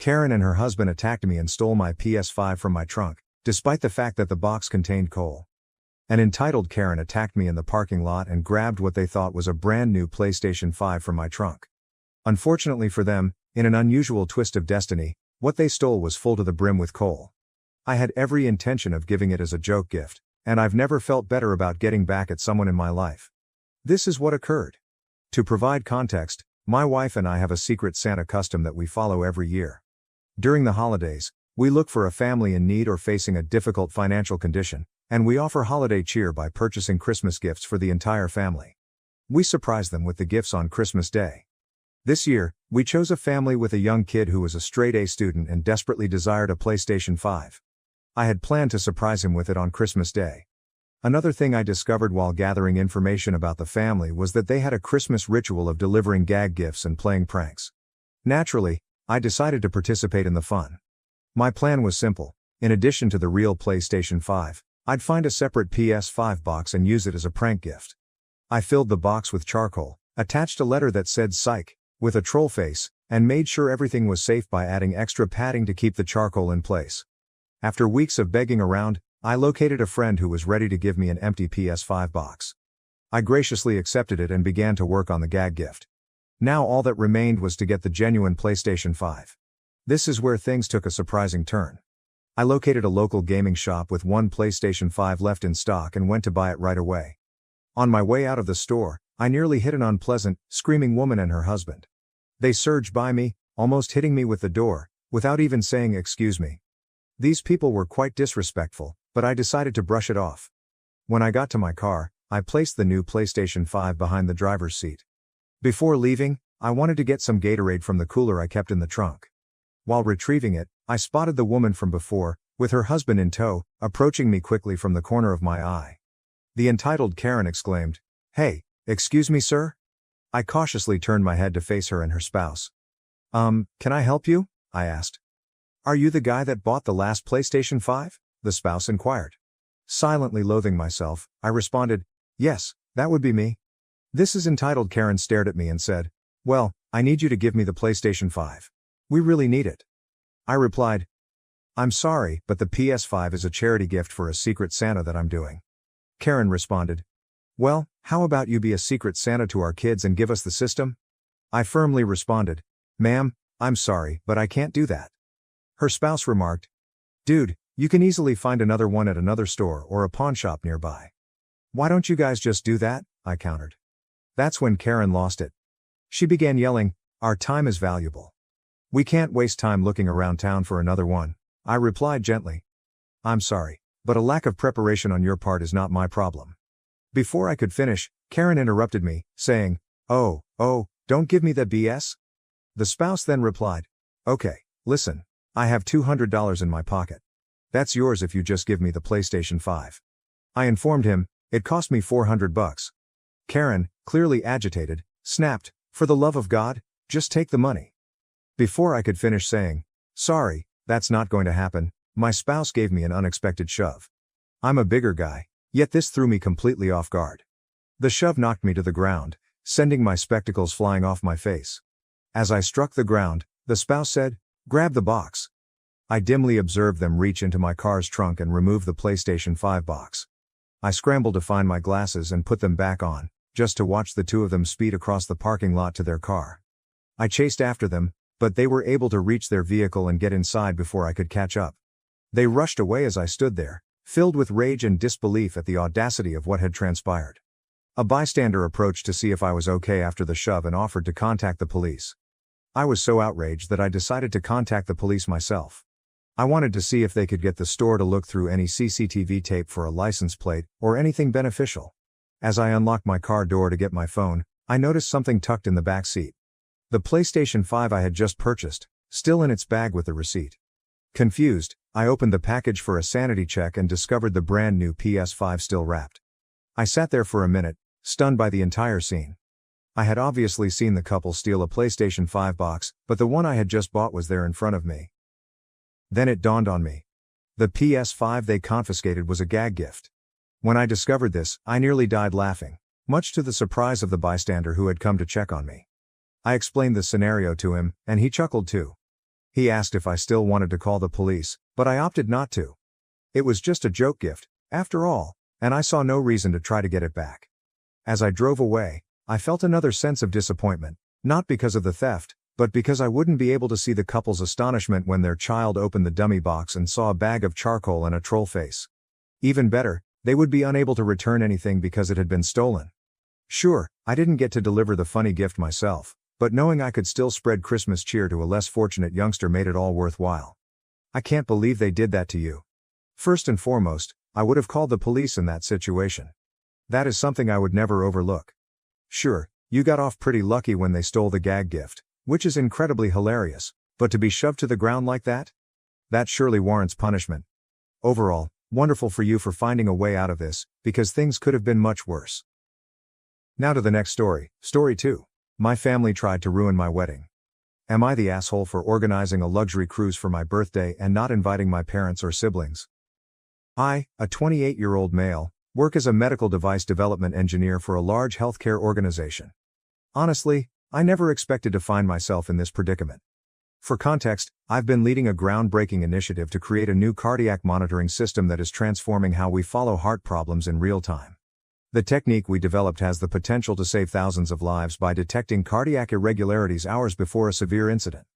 Karen and her husband attacked me and stole my PS5 from my trunk, despite the fact that the box contained coal. An entitled Karen attacked me in the parking lot and grabbed what they thought was a brand new PlayStation 5 from my trunk. Unfortunately for them, in an unusual twist of destiny, what they stole was full to the brim with coal. I had every intention of giving it as a joke gift, and I've never felt better about getting back at someone in my life. This is what occurred. To provide context, my wife and I have a secret Santa custom that we follow every year. During the holidays, we look for a family in need or facing a difficult financial condition, and we offer holiday cheer by purchasing Christmas gifts for the entire family. We surprise them with the gifts on Christmas Day. This year, we chose a family with a young kid who was a straight-A student and desperately desired a PlayStation 5. I had planned to surprise him with it on Christmas Day. Another thing I discovered while gathering information about the family was that they had a Christmas ritual of delivering gag gifts and playing pranks. Naturally, I decided to participate in the fun. My plan was simple. In addition to the real PlayStation 5, I'd find a separate PS5 box and use it as a prank gift. I filled the box with charcoal, attached a letter that said "Psych" with a troll face, and made sure everything was safe by adding extra padding to keep the charcoal in place. After weeks of begging around, I located a friend who was ready to give me an empty PS5 box. I graciously accepted it and began to work on the gag gift. Now all that remained was to get the genuine PlayStation 5. This is where things took a surprising turn. I located a local gaming shop with one PlayStation 5 left in stock and went to buy it right away. On my way out of the store, I nearly hit an unpleasant, screaming woman and her husband. They surged by me, almost hitting me with the door, without even saying excuse me. These people were quite disrespectful, but I decided to brush it off. When I got to my car, I placed the new PlayStation 5 behind the driver's seat. Before leaving, I wanted to get some Gatorade from the cooler I kept in the trunk. While retrieving it, I spotted the woman from before, with her husband in tow, approaching me quickly from the corner of my eye. The entitled Karen exclaimed, "Hey, excuse me, sir?" I cautiously turned my head to face her and her spouse. Can I help you?" I asked. "Are you the guy that bought the last PlayStation 5? The spouse inquired. Silently loathing myself, I responded, "Yes, that would be me." This is entitled Karen stared at me and said, "Well, I need you to give me the PlayStation 5. We really need it." I replied, "I'm sorry, but the PS5 is a charity gift for a Secret Santa that I'm doing." Karen responded, "Well, how about you be a Secret Santa to our kids and give us the system?" I firmly responded, "Ma'am, I'm sorry, but I can't do that." Her spouse remarked, "Dude, you can easily find another one at another store or a pawn shop nearby." "Why don't you guys just do that?" I countered. That's when Karen lost it. She began yelling, "Our time is valuable. We can't waste time looking around town for another one." I replied gently, "I'm sorry, but a lack of preparation on your part is not my problem." Before I could finish, Karen interrupted me, saying, Oh, don't give me the BS." The spouse then replied, "Okay, listen, I have $200 in my pocket. That's yours if you just give me the PlayStation 5. I informed him, "It cost me $400. Karen, clearly agitated, snapped, "For the love of God, just take the money." Before I could finish saying, "Sorry, that's not going to happen," my spouse gave me an unexpected shove. I'm a bigger guy, yet this threw me completely off guard. The shove knocked me to the ground, sending my spectacles flying off my face. As I struck the ground, the spouse said, "Grab the box." I dimly observed them reach into my car's trunk and remove the PlayStation 5 box. I scrambled to find my glasses and put them back on, just to watch the two of them speed across the parking lot to their car. I chased after them, but they were able to reach their vehicle and get inside before I could catch up. They rushed away as I stood there, filled with rage and disbelief at the audacity of what had transpired. A bystander approached to see if I was okay after the shove and offered to contact the police. I was so outraged that I decided to contact the police myself. I wanted to see if they could get the store to look through any CCTV tape for a license plate or anything beneficial. As I unlocked my car door to get my phone, I noticed something tucked in the back seat. The PlayStation 5 I had just purchased, still in its bag with the receipt. Confused, I opened the package for a sanity check and discovered the brand new PS5 still wrapped. I sat there for a minute, stunned by the entire scene. I had obviously seen the couple steal a PlayStation 5 box, but the one I had just bought was there in front of me. Then it dawned on me. The PS5 they confiscated was a gag gift. When I discovered this, I nearly died laughing, much to the surprise of the bystander who had come to check on me. I explained the scenario to him, and he chuckled too. He asked if I still wanted to call the police, but I opted not to. It was just a joke gift, after all, and I saw no reason to try to get it back. As I drove away, I felt another sense of disappointment, not because of the theft, but because I wouldn't be able to see the couple's astonishment when their child opened the dummy box and saw a bag of charcoal and a troll face. Even better, they would be unable to return anything because it had been stolen. Sure, I didn't get to deliver the funny gift myself, but knowing I could still spread Christmas cheer to a less fortunate youngster made it all worthwhile. I can't believe they did that to you. First and foremost, I would have called the police in that situation. That is something I would never overlook. Sure, you got off pretty lucky when they stole the gag gift, which is incredibly hilarious, but to be shoved to the ground like that? That surely warrants punishment. Overall, wonderful for you for finding a way out of this, because things could have been much worse. Now to the next story, story 2. My family tried to ruin my wedding. Am I the asshole for organizing a luxury cruise for my birthday and not inviting my parents or siblings? I, a 28-year-old male, work as a medical device development engineer for a large healthcare organization. Honestly, I never expected to find myself in this predicament. For context, I've been leading a groundbreaking initiative to create a new cardiac monitoring system that is transforming how we follow heart problems in real time. The technique we developed has the potential to save thousands of lives by detecting cardiac irregularities hours before a severe incident.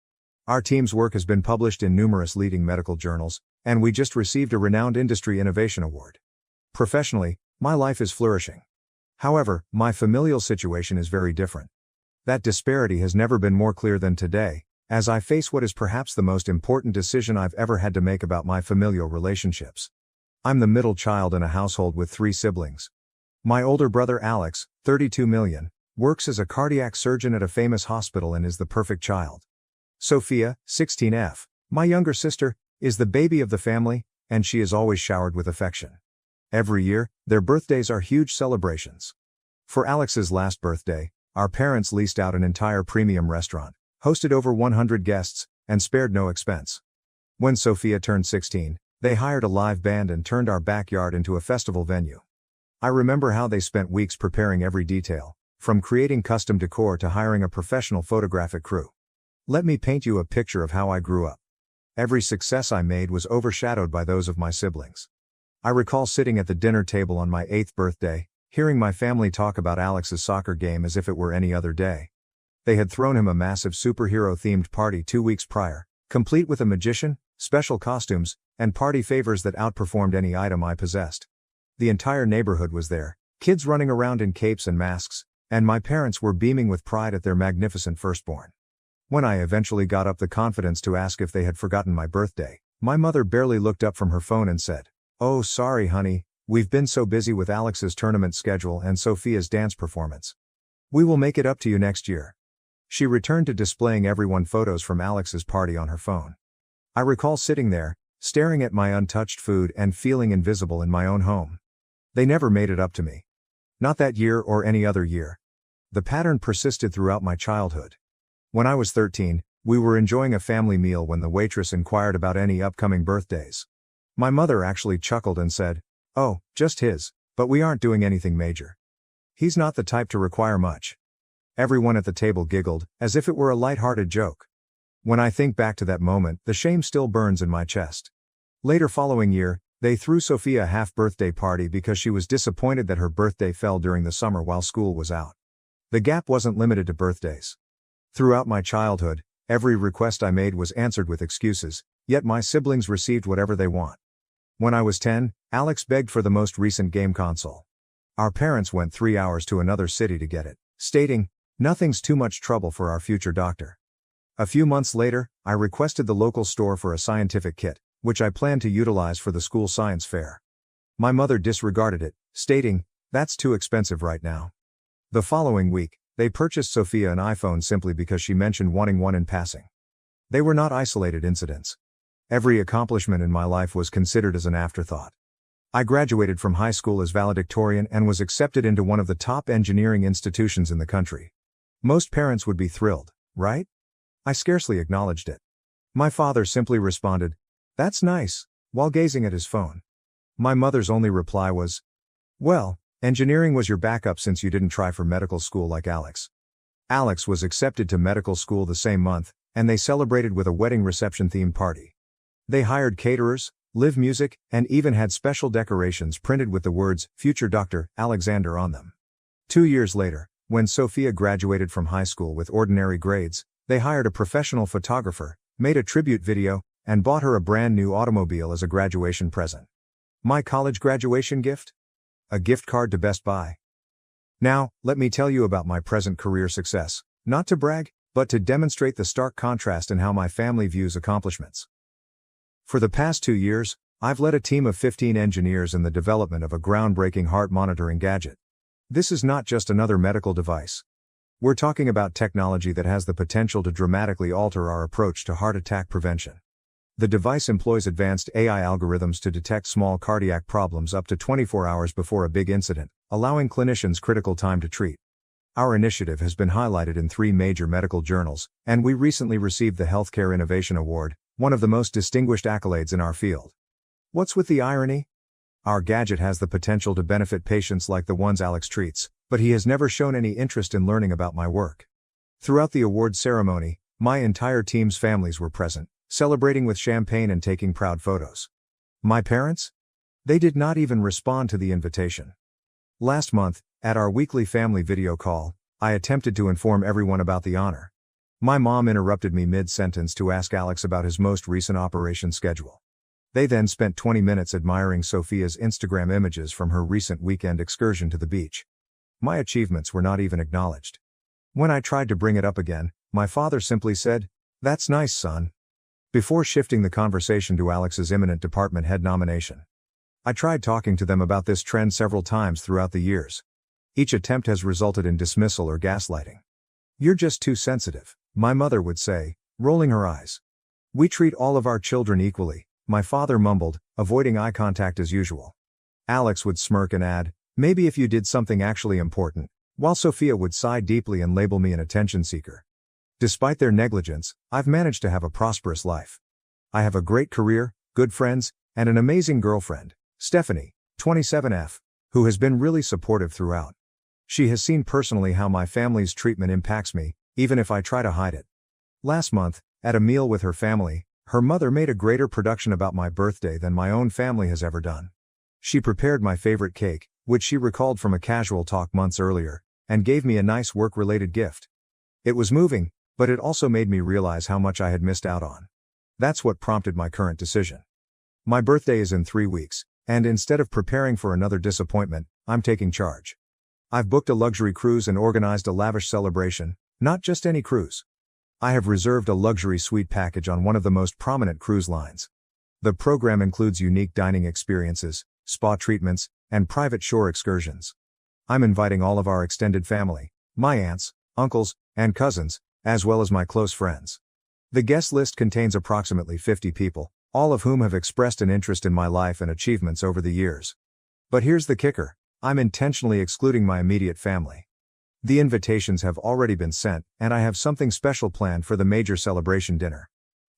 Our team's work has been published in numerous leading medical journals, and we just received a renowned industry innovation award. Professionally, my life is flourishing. However, my familial situation is very different. That disparity has never been more clear than today, as I face what is perhaps the most important decision I've ever had to make about my familial relationships. I'm the middle child in a household with 3 siblings. My older brother Alex, 32 million, works as a cardiac surgeon at a famous hospital and is the perfect child. Sophia, 16F, my younger sister, is the baby of the family, and she is always showered with affection. Every year, their birthdays are huge celebrations. For Alex's last birthday, our parents leased out an entire premium restaurant, hosted over 100 guests, and spared no expense. When Sophia turned 16, they hired a live band and turned our backyard into a festival venue. I remember how they spent weeks preparing every detail, from creating custom decor to hiring a professional photographic crew. Let me paint you a picture of how I grew up. Every success I made was overshadowed by those of my siblings. I recall sitting at the dinner table on my 8th birthday, hearing my family talk about Alex's soccer game as if it were any other day. They had thrown him a massive superhero-themed party 2 weeks prior, complete with a magician, special costumes, and party favors that outperformed any item I possessed. The entire neighborhood was there, kids running around in capes and masks, and my parents were beaming with pride at their magnificent firstborn. When I eventually got up the confidence to ask if they had forgotten my birthday, my mother barely looked up from her phone and said, "Oh, sorry honey, we've been so busy with Alex's tournament schedule and Sophia's dance performance. We will make it up to you next year." She returned to displaying everyone photos from Alex's party on her phone. I recall sitting there, staring at my untouched food and feeling invisible in my own home. They never made it up to me. Not that year or any other year. The pattern persisted throughout my childhood. When I was 13, we were enjoying a family meal when the waitress inquired about any upcoming birthdays. My mother actually chuckled and said, "Oh, just his, but we aren't doing anything major. He's not the type to require much." Everyone at the table giggled, as if it were a light-hearted joke. When I think back to that moment, the shame still burns in my chest. Later following year, they threw Sophia a half-birthday party because she was disappointed that her birthday fell during the summer while school was out. The gap wasn't limited to birthdays. Throughout my childhood, every request I made was answered with excuses, yet my siblings received whatever they want. When I was 10, Alex begged for the most recent game console. Our parents went 3 hours to another city to get it, stating, "Nothing's too much trouble for our future doctor." A few months later, I requested the local store for a scientific kit, which I planned to utilize for the school science fair. My mother disregarded it, stating, "That's too expensive right now." The following week, they purchased Sophia an iPhone simply because she mentioned wanting one in passing. They were not isolated incidents. Every accomplishment in my life was considered as an afterthought. I graduated from high school as valedictorian and was accepted into one of the top engineering institutions in the country. Most parents would be thrilled, right? I scarcely acknowledged it. My father simply responded, "That's nice," while gazing at his phone. My mother's only reply was, "Well, engineering was your backup since you didn't try for medical school like Alex." Alex was accepted to medical school the same month, and they celebrated with a wedding reception-themed party. They hired caterers, live music, and even had special decorations printed with the words, "Future Dr. Alexander" on them. 2 years later, when Sophia graduated from high school with ordinary grades, they hired a professional photographer, made a tribute video, and bought her a brand new automobile as a graduation present. My college graduation gift? A gift card to Best Buy. Now, let me tell you about my present career success, not to brag, but to demonstrate the stark contrast in how my family views accomplishments. For the past 2 years, I've led a team of 15 engineers in the development of a groundbreaking heart monitoring gadget. This is not just another medical device. We're talking about technology that has the potential to dramatically alter our approach to heart attack prevention. The device employs advanced AI algorithms to detect small cardiac problems up to 24 hours before a big incident, allowing clinicians critical time to treat. Our initiative has been highlighted in 3 major medical journals, and we recently received the Healthcare Innovation Award, one of the most distinguished accolades in our field. What's with the irony? Our gadget has the potential to benefit patients like the ones Alex treats, but he has never shown any interest in learning about my work. Throughout the awards ceremony, my entire team's families were present, celebrating with champagne and taking proud photos. My parents? They did not even respond to the invitation. Last month, at our weekly family video call, I attempted to inform everyone about the honor. My mom interrupted me mid-sentence to ask Alex about his most recent operation schedule. They then spent 20 minutes admiring Sophia's Instagram images from her recent weekend excursion to the beach. My achievements were not even acknowledged. When I tried to bring it up again, my father simply said, "That's nice, son," before shifting the conversation to Alex's imminent department head nomination. I tried talking to them about this trend several times throughout the years. Each attempt has resulted in dismissal or gaslighting. "You're just too sensitive," my mother would say, rolling her eyes. "We treat all of our children equally," my father mumbled, avoiding eye contact as usual. Alex would smirk and add, "Maybe if you did something actually important," while Sophia would sigh deeply and label me an attention seeker. Despite their negligence, I've managed to have a prosperous life. I have a great career, good friends, and an amazing girlfriend, Stephanie, 27F, who has been really supportive throughout. She has seen personally how my family's treatment impacts me, even if I try to hide it. Last month, at a meal with her family, her mother made a greater production about my birthday than my own family has ever done. She prepared my favorite cake, which she recalled from a casual talk months earlier, and gave me a nice work-related gift. It was moving, but it also made me realize how much I had missed out on. That's what prompted my current decision. My birthday is in 3 weeks, and instead of preparing for another disappointment, I'm taking charge. I've booked a luxury cruise and organized a lavish celebration, not just any cruise. I have reserved a luxury suite package on one of the most prominent cruise lines. The program includes unique dining experiences, spa treatments, and private shore excursions. I'm inviting all of our extended family, my aunts, uncles, and cousins, as well as my close friends. The guest list contains approximately 50 people, all of whom have expressed an interest in my life and achievements over the years. But here's the kicker: I'm intentionally excluding my immediate family. The invitations have already been sent, and I have something special planned for the major celebration dinner.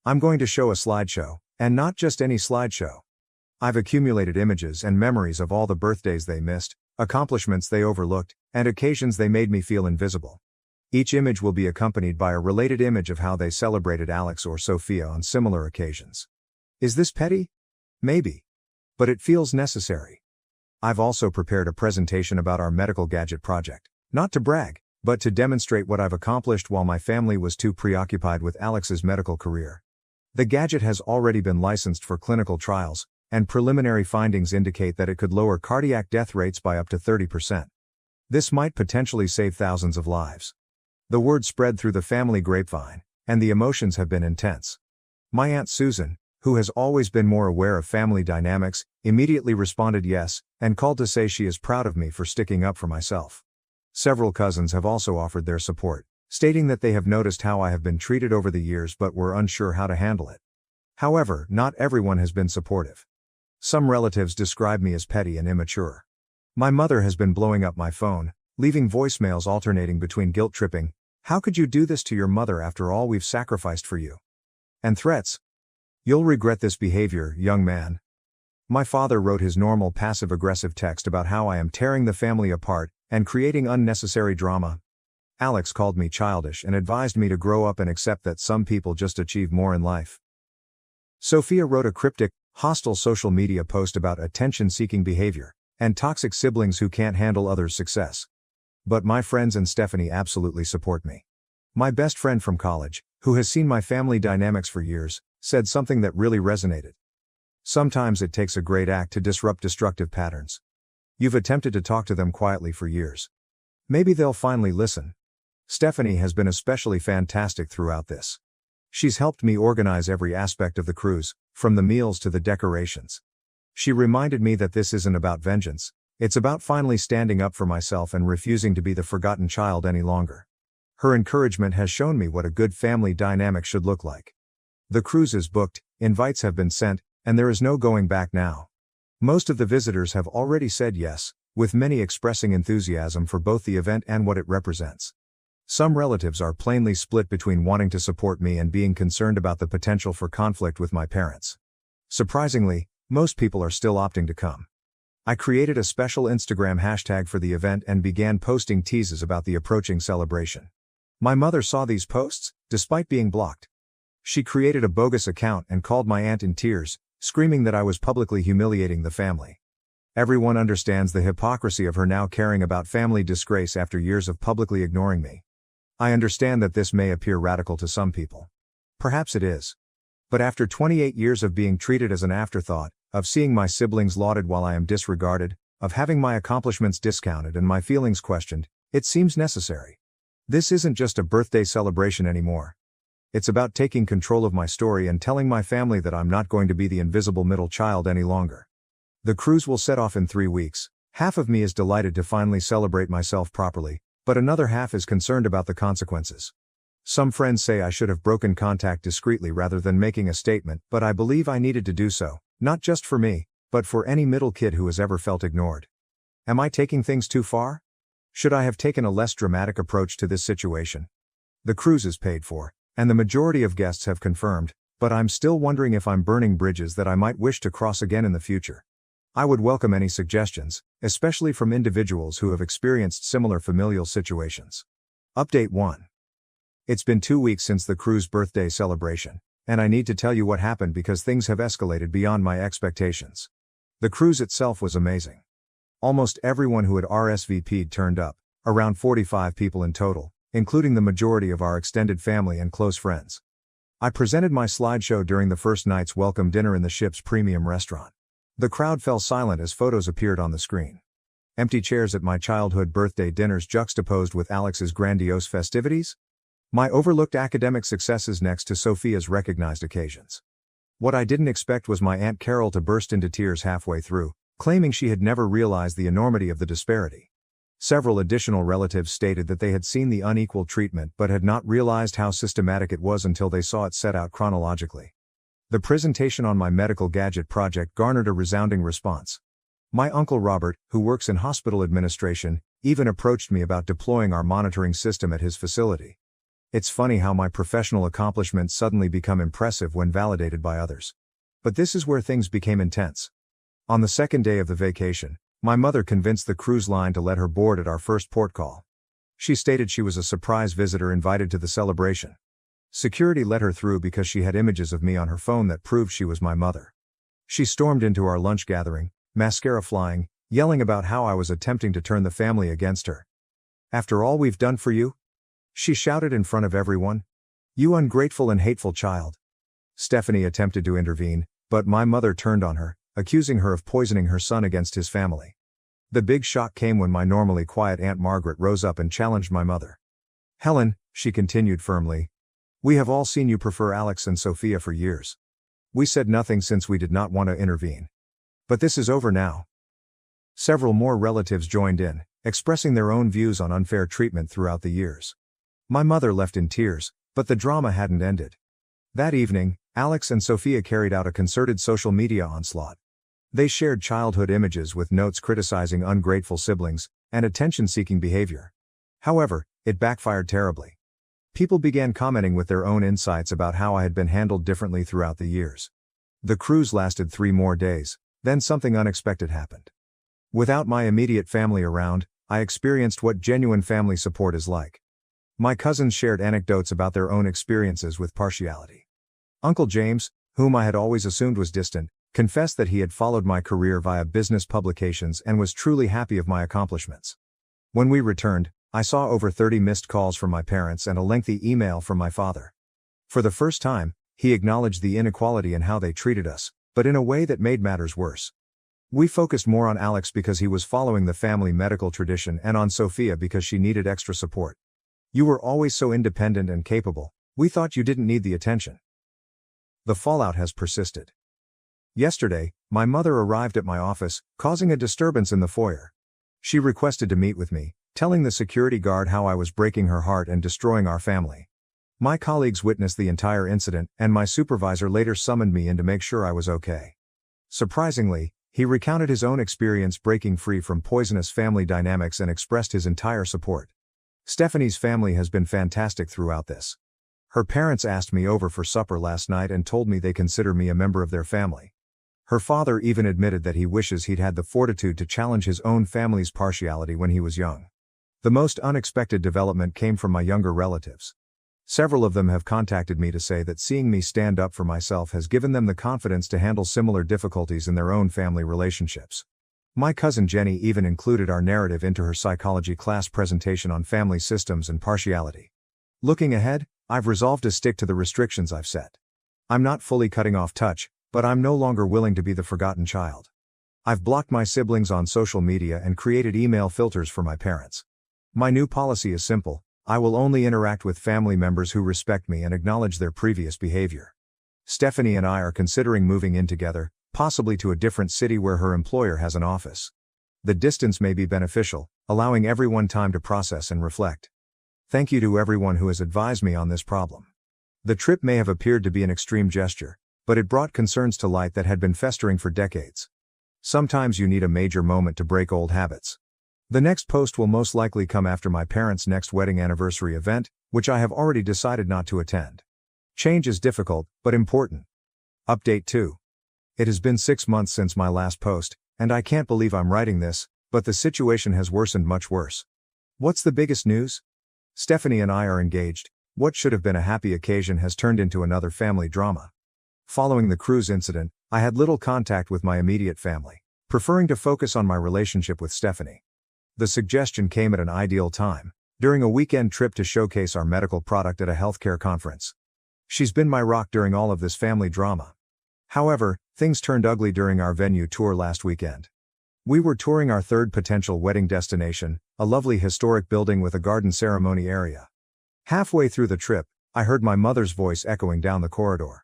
I'm going to show a slideshow, and not just any slideshow. I've accumulated images and memories of all the birthdays they missed, accomplishments they overlooked, and occasions they made me feel invisible. Each image will be accompanied by a related image of how they celebrated Alex or Sophia on similar occasions. Is this petty? Maybe. But it feels necessary. I've also prepared a presentation about our medical gadget project, not to brag, but to demonstrate what I've accomplished while my family was too preoccupied with Alex's medical career. The gadget has already been licensed for clinical trials, and preliminary findings indicate that it could lower cardiac death rates by up to 30%. This might potentially save thousands of lives. The word spread through the family grapevine, and the emotions have been intense. My Aunt Susan, who has always been more aware of family dynamics, immediately responded yes, and called to say she is proud of me for sticking up for myself. Several cousins have also offered their support, stating that they have noticed how I have been treated over the years but were unsure how to handle it. However, not everyone has been supportive. Some relatives describe me as petty and immature. My mother has been blowing up my phone, leaving voicemails alternating between guilt-tripping, "How could you do this to your mother after all we've sacrificed for you?" and threats. "You'll regret this behavior, young man." My father wrote his normal passive-aggressive text about how I am tearing the family apart and creating unnecessary drama. Alex called me childish and advised me to grow up and accept that some people just achieve more in life. Sophia wrote a cryptic, hostile social media post about attention-seeking behavior and toxic siblings who can't handle others' success. But my friends and Stephanie absolutely support me. My best friend from college, who has seen my family dynamics for years, said something that really resonated. "Sometimes it takes a great act to disrupt destructive patterns. You've attempted to talk to them quietly for years. Maybe they'll finally listen." Stephanie has been especially fantastic throughout this. She's helped me organize every aspect of the cruise, from the meals to the decorations. She reminded me that this isn't about vengeance, it's about finally standing up for myself and refusing to be the forgotten child any longer. Her encouragement has shown me what a good family dynamic should look like. The cruise is booked, invites have been sent, and there is no going back now. Most of the visitors have already said yes, with many expressing enthusiasm for both the event and what it represents. Some relatives are plainly split between wanting to support me and being concerned about the potential for conflict with my parents. Surprisingly, most people are still opting to come. I created a special Instagram hashtag for the event and began posting teases about the approaching celebration. My mother saw these posts, despite being blocked. She created a bogus account and called my aunt in tears, screaming that I was publicly humiliating the family. Everyone understands the hypocrisy of her now caring about family disgrace after years of publicly ignoring me. I understand that this may appear radical to some people. Perhaps it is. But after 28 years of being treated as an afterthought, of seeing my siblings lauded while I am disregarded, of having my accomplishments discounted and my feelings questioned, it seems necessary. This isn't just a birthday celebration anymore. It's about taking control of my story and telling my family that I'm not going to be the invisible middle child any longer. The cruise will set off in 3 weeks. Half of me is delighted to finally celebrate myself properly, but another half is concerned about the consequences. Some friends say I should have broken contact discreetly rather than making a statement, but I believe I needed to do so, not just for me, but for any middle kid who has ever felt ignored. Am I taking things too far? Should I have taken a less dramatic approach to this situation? The cruise is paid for, and the majority of guests have confirmed, but I'm still wondering if I'm burning bridges that I might wish to cross again in the future. I would welcome any suggestions, especially from individuals who have experienced similar familial situations. Update 1. It's been 2 weeks since the cruise birthday celebration, and I need to tell you what happened because things have escalated beyond my expectations. The cruise itself was amazing. Almost everyone who had RSVP'd turned up, around 45 people in total, including the majority of our extended family and close friends. I presented my slideshow during the first night's welcome dinner in the ship's premium restaurant. The crowd fell silent as photos appeared on the screen. Empty chairs at my childhood birthday dinners juxtaposed with Alex's grandiose festivities? My overlooked academic successes next to Sophia's recognized occasions. What I didn't expect was my Aunt Carol to burst into tears halfway through, claiming she had never realized the enormity of the disparity. Several additional relatives stated that they had seen the unequal treatment but had not realized how systematic it was until they saw it set out chronologically. The presentation on my medical gadget project garnered a resounding response. My uncle Robert, who works in hospital administration, even approached me about deploying our monitoring system at his facility. It's funny how my professional accomplishments suddenly become impressive when validated by others. But this is where things became intense. On the second day of the vacation, my mother convinced the cruise line to let her board at our first port call. She stated she was a surprise visitor invited to the celebration. Security let her through because she had images of me on her phone that proved she was my mother. She stormed into our lunch gathering, mascara flying, yelling about how I was attempting to turn the family against her. "After all we've done for you?" she shouted in front of everyone. "You ungrateful and hateful child." Stephanie attempted to intervene, but my mother turned on her, accusing her of poisoning her son against his family. The big shock came when my normally quiet Aunt Margaret rose up and challenged my mother. "Helen," she continued firmly, "we have all seen you prefer Alex and Sophia for years. We said nothing since we did not want to intervene. But this is over now." Several more relatives joined in, expressing their own views on unfair treatment throughout the years. My mother left in tears, but the drama hadn't ended. That evening, Alex and Sophia carried out a concerted social media onslaught. They shared childhood images with notes criticizing ungrateful siblings and attention-seeking behavior. However, it backfired terribly. People began commenting with their own insights about how I had been handled differently throughout the years. The cruise lasted 3 more days, then something unexpected happened. Without my immediate family around, I experienced what genuine family support is like. My cousins shared anecdotes about their own experiences with partiality. Uncle James, whom I had always assumed was distant, confessed that he had followed my career via business publications and was truly happy of my accomplishments. When we returned, I saw over 30 missed calls from my parents and a lengthy email from my father. For the first time, he acknowledged the inequality in how they treated us, but in a way that made matters worse. We focused more on Alex because he was following the family medical tradition and on Sophia because she needed extra support. "You were always so independent and capable, we thought you didn't need the attention." The fallout has persisted. Yesterday, my mother arrived at my office, causing a disturbance in the foyer. She requested to meet with me, telling the security guard how I was breaking her heart and destroying our family. My colleagues witnessed the entire incident, and my supervisor later summoned me in to make sure I was okay. Surprisingly, he recounted his own experience breaking free from poisonous family dynamics and expressed his entire support. Stephanie's family has been fantastic throughout this. Her parents asked me over for supper last night and told me they consider me a member of their family. Her father even admitted that he wishes he'd had the fortitude to challenge his own family's partiality when he was young. The most unexpected development came from my younger relatives. Several of them have contacted me to say that seeing me stand up for myself has given them the confidence to handle similar difficulties in their own family relationships. My cousin Jenny even included our narrative into her psychology class presentation on family systems and partiality. Looking ahead, I've resolved to stick to the restrictions I've set. I'm not fully cutting off touch, but I'm no longer willing to be the forgotten child. I've blocked my siblings on social media and created email filters for my parents. My new policy is simple: I will only interact with family members who respect me and acknowledge their previous behavior. Stephanie and I are considering moving in together, possibly to a different city where her employer has an office. The distance may be beneficial, allowing everyone time to process and reflect. Thank you to everyone who has advised me on this problem. The trip may have appeared to be an extreme gesture, but it brought concerns to light that had been festering for decades. Sometimes you need a major moment to break old habits. The next post will most likely come after my parents' next wedding anniversary event, which I have already decided not to attend. Change is difficult, but important. Update 2. It has been 6 months since my last post, and I can't believe I'm writing this, but the situation has worsened much worse. What's the biggest news? Stephanie and I are engaged. What should have been a happy occasion has turned into another family drama. Following the cruise incident, I had little contact with my immediate family, preferring to focus on my relationship with Stephanie. The suggestion came at an ideal time, during a weekend trip to showcase our medical product at a healthcare conference. She's been my rock during all of this family drama. However, things turned ugly during our venue tour last weekend. We were touring our third potential wedding destination, a lovely historic building with a garden ceremony area. Halfway through the trip, I heard my mother's voice echoing down the corridor.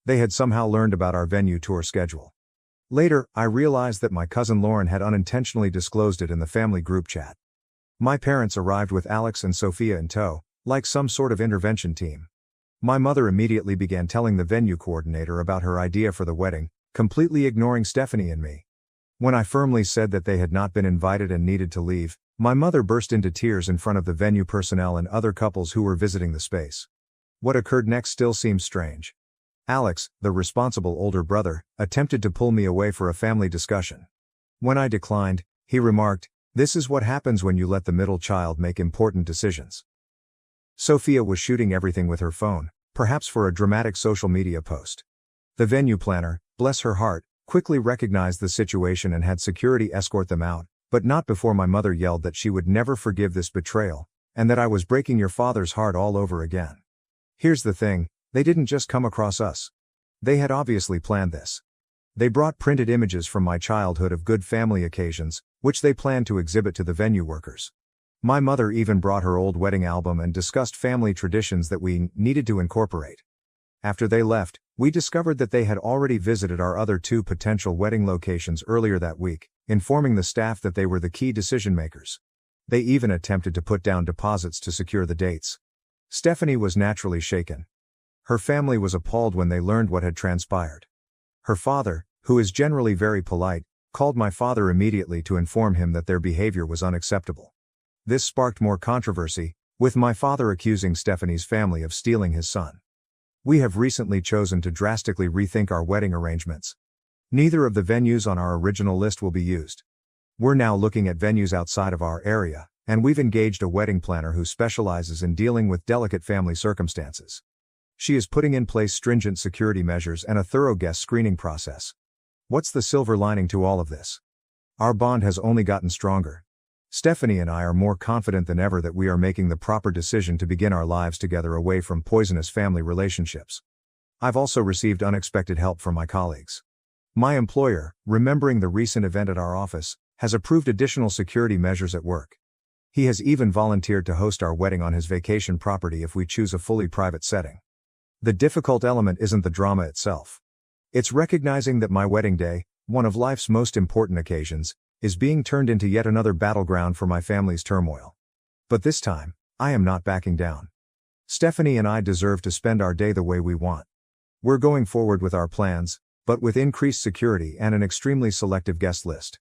They had somehow learned about our venue tour schedule. Later, I realized that my cousin Lauren had unintentionally disclosed it in the family group chat. My parents arrived with Alex and Sophia in tow, like some sort of intervention team. My mother immediately began telling the venue coordinator about her idea for the wedding, completely ignoring Stephanie and me. When I firmly said that they had not been invited and needed to leave, my mother burst into tears in front of the venue personnel and other couples who were visiting the space. What occurred next still seems strange. Alex, the responsible older brother, attempted to pull me away for a family discussion. When I declined, he remarked, "This is what happens when you let the middle child make important decisions." Sophia was shooting everything with her phone, perhaps for a dramatic social media post. The venue planner, bless her heart, quickly recognized the situation and had security escort them out, but not before my mother yelled that she would never forgive this betrayal, and that I was breaking your father's heart all over again. Here's the thing. They didn't just come across us. They had obviously planned this. They brought printed images from my childhood of good family occasions, which they planned to exhibit to the venue workers. My mother even brought her old wedding album and discussed family traditions that we needed to incorporate. After they left, we discovered that they had already visited our other 2 potential wedding locations earlier that week, informing the staff that they were the key decision makers. They even attempted to put down deposits to secure the dates. Stephanie was naturally shaken. Her family was appalled when they learned what had transpired. Her father, who is generally very polite, called my father immediately to inform him that their behavior was unacceptable. This sparked more controversy, with my father accusing Stephanie's family of stealing his son. We have recently chosen to drastically rethink our wedding arrangements. Neither of the venues on our original list will be used. We're now looking at venues outside of our area, and we've engaged a wedding planner who specializes in dealing with delicate family circumstances. She is putting in place stringent security measures and a thorough guest screening process. What's the silver lining to all of this? Our bond has only gotten stronger. Stephanie and I are more confident than ever that we are making the proper decision to begin our lives together away from poisonous family relationships. I've also received unexpected help from my colleagues. My employer, remembering the recent event at our office, has approved additional security measures at work. He has even volunteered to host our wedding on his vacation property if we choose a fully private setting. The difficult element isn't the drama itself. It's recognizing that my wedding day, one of life's most important occasions, is being turned into yet another battleground for my family's turmoil. But this time, I am not backing down. Stephanie and I deserve to spend our day the way we want. We're going forward with our plans, but with increased security and an extremely selective guest list.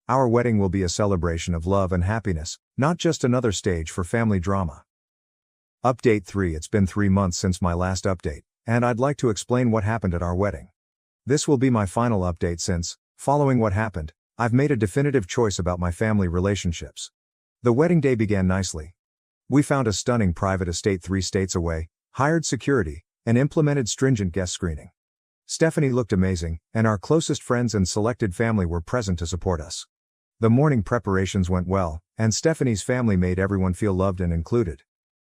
Our wedding will be a celebration of love and happiness, not just another stage for family drama. Update 3. It's been 3 months since my last update, and I'd like to explain what happened at our wedding. This will be my final update since, following what happened, I've made a definitive choice about my family relationships. The wedding day began nicely. We found a stunning private estate 3 states away, hired security, and implemented stringent guest screening. Stephanie looked amazing, and our closest friends and selected family were present to support us. The morning preparations went well, and Stephanie's family made everyone feel loved and included.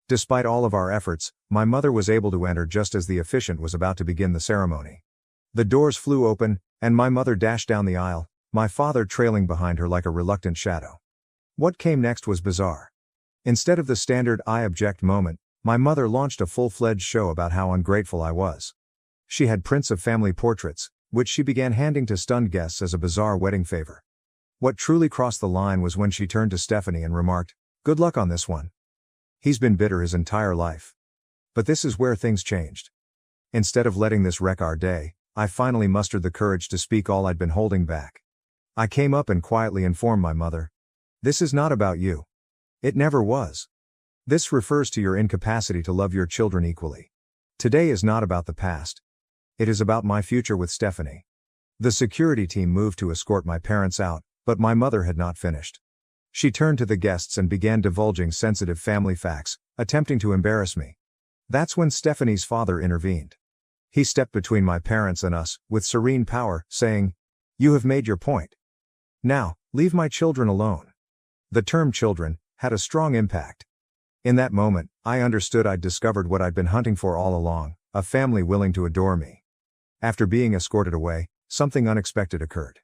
Despite all of our efforts, my mother was able to enter just as the officiant was about to begin the ceremony. The doors flew open, and my mother dashed down the aisle, my father trailing behind her like a reluctant shadow. What came next was bizarre. Instead of the standard "I object" moment, my mother launched a full-fledged show about how ungrateful I was. She had prints of family portraits, which she began handing to stunned guests as a bizarre wedding favor. What truly crossed the line was when she turned to Stephanie and remarked, "Good luck on this one. He's been bitter his entire life." But this is where things changed. Instead of letting this wreck our day, I finally mustered the courage to speak all I'd been holding back. I came up and quietly informed my mother, "This is not about you. It never was. This refers to your incapacity to love your children equally. Today is not about the past. It is about my future with Stephanie." The security team moved to escort my parents out, but my mother had not finished. She turned to the guests and began divulging sensitive family facts, attempting to embarrass me. That's when Stephanie's father intervened. He stepped between my parents and us, with serene power, saying, "You have made your point. Now, leave my children alone." The term "children" had a strong impact. In that moment, I understood I'd discovered what I'd been hunting for all along, a family willing to adore me. After being escorted away, something unexpected occurred.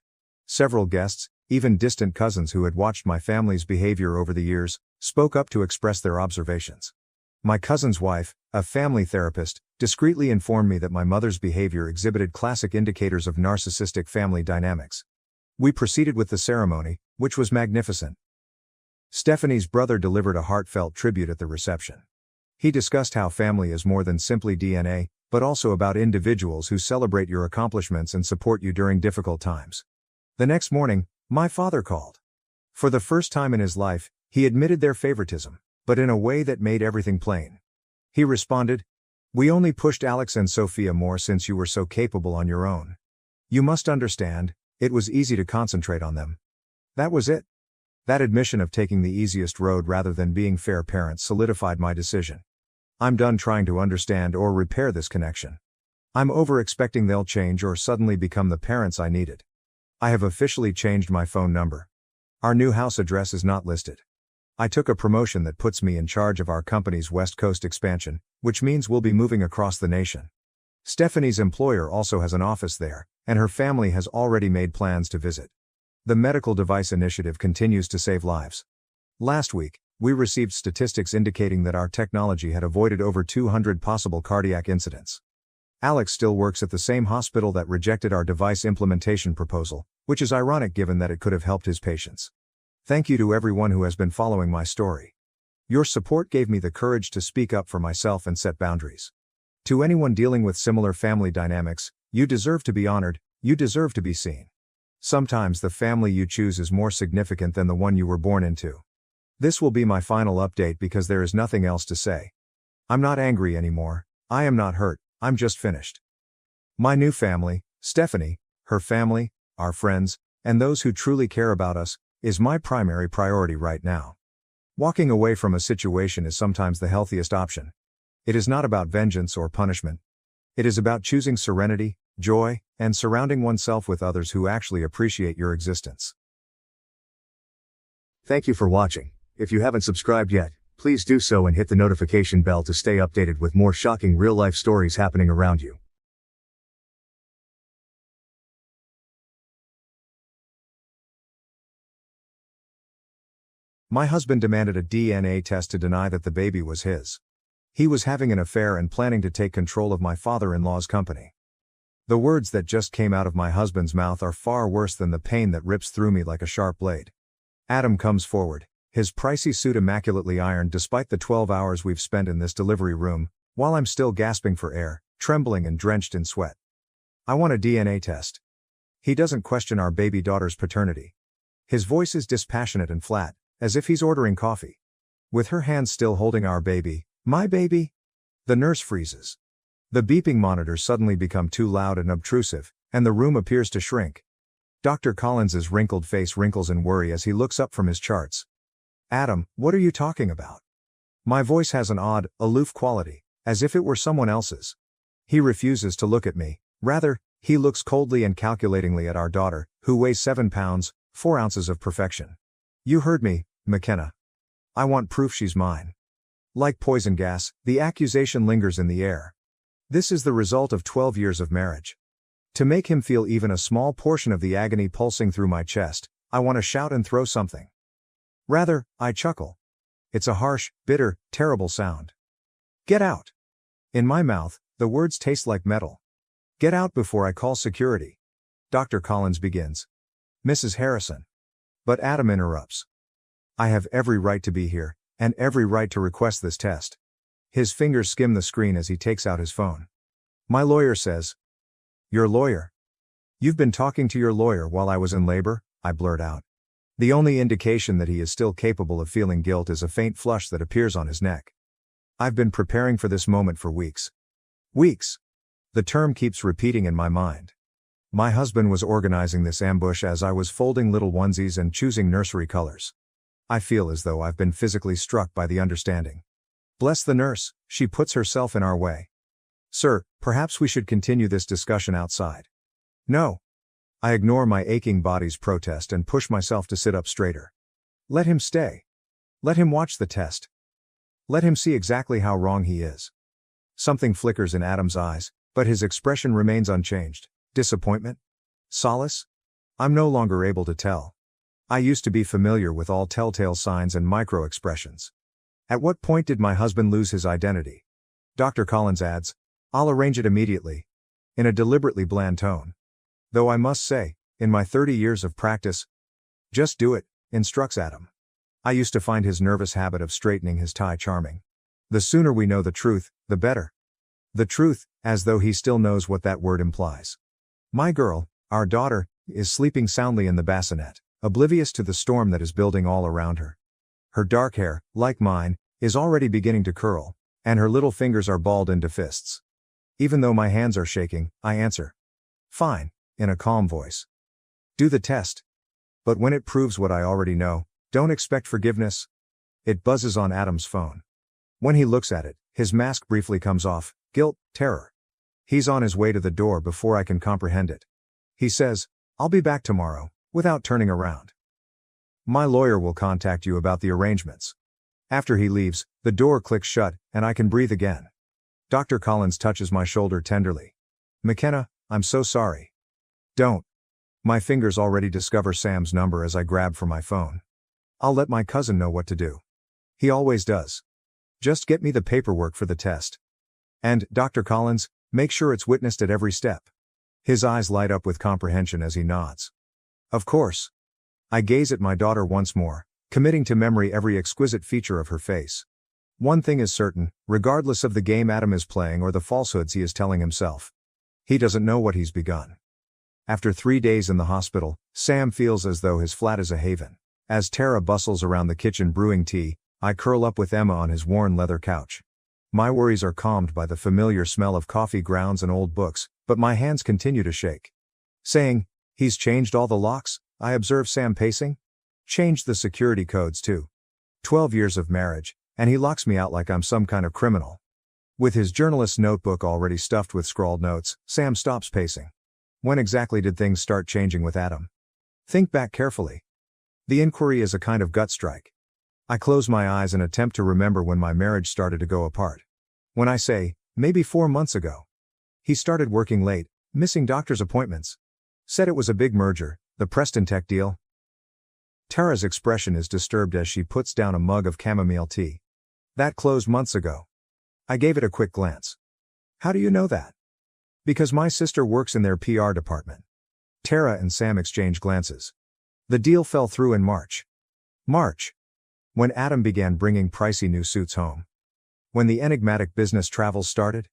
Several guests, even distant cousins who had watched my family's behavior over the years, spoke up to express their observations. My cousin's wife, a family therapist, discreetly informed me that my mother's behavior exhibited classic indicators of narcissistic family dynamics. We proceeded with the ceremony, which was magnificent. Stephanie's brother delivered a heartfelt tribute at the reception. He discussed how family is more than simply DNA, but also about individuals who celebrate your accomplishments and support you during difficult times. The next morning, my father called. For the first time in his life, he admitted their favoritism, but in a way that made everything plain. He responded, "We only pushed Alex and Sophia more since you were so capable on your own. You must understand, it was easy to concentrate on them." That was it. That admission of taking the easiest road rather than being fair parents solidified my decision. I'm done trying to understand or repair this connection. I'm over expecting they'll change or suddenly become the parents I needed. I have officially changed my phone number. Our new house address is not listed. I took a promotion that puts me in charge of our company's West Coast expansion, which means we'll be moving across the nation. Stephanie's employer also has an office there, and her family has already made plans to visit. The medical device initiative continues to save lives. Last week, we received statistics indicating that our technology had avoided over 200 possible cardiac incidents. Alex still works at the same hospital that rejected our device implementation proposal, which is ironic given that it could have helped his patients. Thank you to everyone who has been following my story. Your support gave me the courage to speak up for myself and set boundaries. To anyone dealing with similar family dynamics, you deserve to be honored, you deserve to be seen. Sometimes the family you choose is more significant than the one you were born into. This will be my final update because there is nothing else to say. I'm not angry anymore, I am not hurt, I'm just finished. My new family, Stephanie, her family, our friends, and those who truly care about us, is my primary priority right now. Walking away from a situation is sometimes the healthiest option. It is not about vengeance or punishment. It is about choosing serenity, joy, and surrounding oneself with others who actually appreciate your existence. Thank you for watching. If you haven't subscribed yet, please do so and hit the notification bell to stay updated with more shocking real-life stories happening around you. My husband demanded a DNA test to deny that the baby was his. He was having an affair and planning to take control of my father-in-law's company. The words that just came out of my husband's mouth are far worse than the pain that rips through me like a sharp blade. Adam comes forward, his pricey suit immaculately ironed despite the 12 hours we've spent in this delivery room, while I'm still gasping for air, trembling and drenched in sweat. I want a DNA test. He doesn't question our baby daughter's paternity. His voice is dispassionate and flat, as if he's ordering coffee. With her hands still holding our baby, my baby, the nurse freezes. The beeping monitors suddenly become too loud and obtrusive, and the room appears to shrink. Dr. Collins's wrinkled face wrinkles in worry as he looks up from his charts. Adam, what are you talking about? My voice has an odd, aloof quality, as if it were someone else's. He refuses to look at me, rather, he looks coldly and calculatingly at our daughter, who weighs 7 pounds, 4 ounces of perfection. You heard me, McKenna. I want proof she's mine. Like poison gas, the accusation lingers in the air. This is the result of 12 years of marriage. To make him feel even a small portion of the agony pulsing through my chest, I want to shout and throw something. Rather, I chuckle. It's a harsh, bitter, terrible sound. Get out. In my mouth, the words taste like metal. Get out before I call security. Dr. Collins begins. Mrs. Harrison. But Adam interrupts. I have every right to be here, and every right to request this test. His fingers skim the screen as he takes out his phone. My lawyer says. Your lawyer? You've been talking to your lawyer while I was in labor, I blurt out. The only indication that he is still capable of feeling guilt is a faint flush that appears on his neck. I've been preparing for this moment for weeks. Weeks. The term keeps repeating in my mind. My husband was organizing this ambush as I was folding little onesies and choosing nursery colors. I feel as though I've been physically struck by the understanding. Bless the nurse, she puts herself in our way. Sir, perhaps we should continue this discussion outside. No. I ignore my aching body's protest and push myself to sit up straighter. Let him stay. Let him watch the test. Let him see exactly how wrong he is. Something flickers in Adam's eyes, but his expression remains unchanged. Disappointment? Solace? I'm no longer able to tell. I used to be familiar with all telltale signs and micro-expressions. At what point did my husband lose his identity? Dr. Collins adds, I'll arrange it immediately. In a deliberately bland tone. Though I must say, in my 30 years of practice, just do it, instructs Adam. I used to find his nervous habit of straightening his tie charming. The sooner we know the truth, the better. The truth, as though he still knows what that word implies. My girl, our daughter, is sleeping soundly in the bassinet, oblivious to the storm that is building all around her. Her dark hair, like mine, is already beginning to curl, and her little fingers are balled into fists. Even though my hands are shaking, I answer. Fine, in a calm voice. Do the test. But when it proves what I already know, don't expect forgiveness. It buzzes on Adam's phone. When he looks at it, his mask briefly comes off, guilt, terror. He's on his way to the door before I can comprehend it. He says, I'll be back tomorrow, without turning around. My lawyer will contact you about the arrangements. After he leaves, the door clicks shut, and I can breathe again. Dr. Collins touches my shoulder tenderly. McKenna, I'm so sorry. Don't. My fingers already discover Sam's number as I grab for my phone. I'll let my cousin know what to do. He always does. Just get me the paperwork for the test. And, Dr. Collins, make sure it's witnessed at every step. His eyes light up with comprehension as he nods. Of course. I gaze at my daughter once more, committing to memory every exquisite feature of her face. One thing is certain, regardless of the game Adam is playing or the falsehoods he is telling himself. He doesn't know what he's begun. After 3 days in the hospital, Sam feels as though his flat is a haven. As Tara bustles around the kitchen brewing tea, I curl up with Emma on his worn leather couch. My worries are calmed by the familiar smell of coffee grounds and old books, but my hands continue to shake. Saying, he's changed all the locks, I observe Sam pacing. Changed the security codes too. 12 years of marriage, and he locks me out like I'm some kind of criminal. With his journalist's notebook already stuffed with scrawled notes, Sam stops pacing. When exactly did things start changing with Adam? Think back carefully. The inquiry is a kind of gut strike. I close my eyes and attempt to remember when my marriage started to go apart. When I say, maybe 4 months ago. He started working late, missing doctor's appointments. Said it was a big merger, the Preston Tech deal. Tara's expression is disturbed as she puts down a mug of chamomile tea. That closed months ago. I gave it a quick glance. How do you know that? Because my sister works in their PR department. Tara and Sam exchange glances. The deal fell through in March. March. When Adam began bringing pricey new suits home. When the enigmatic business travels started.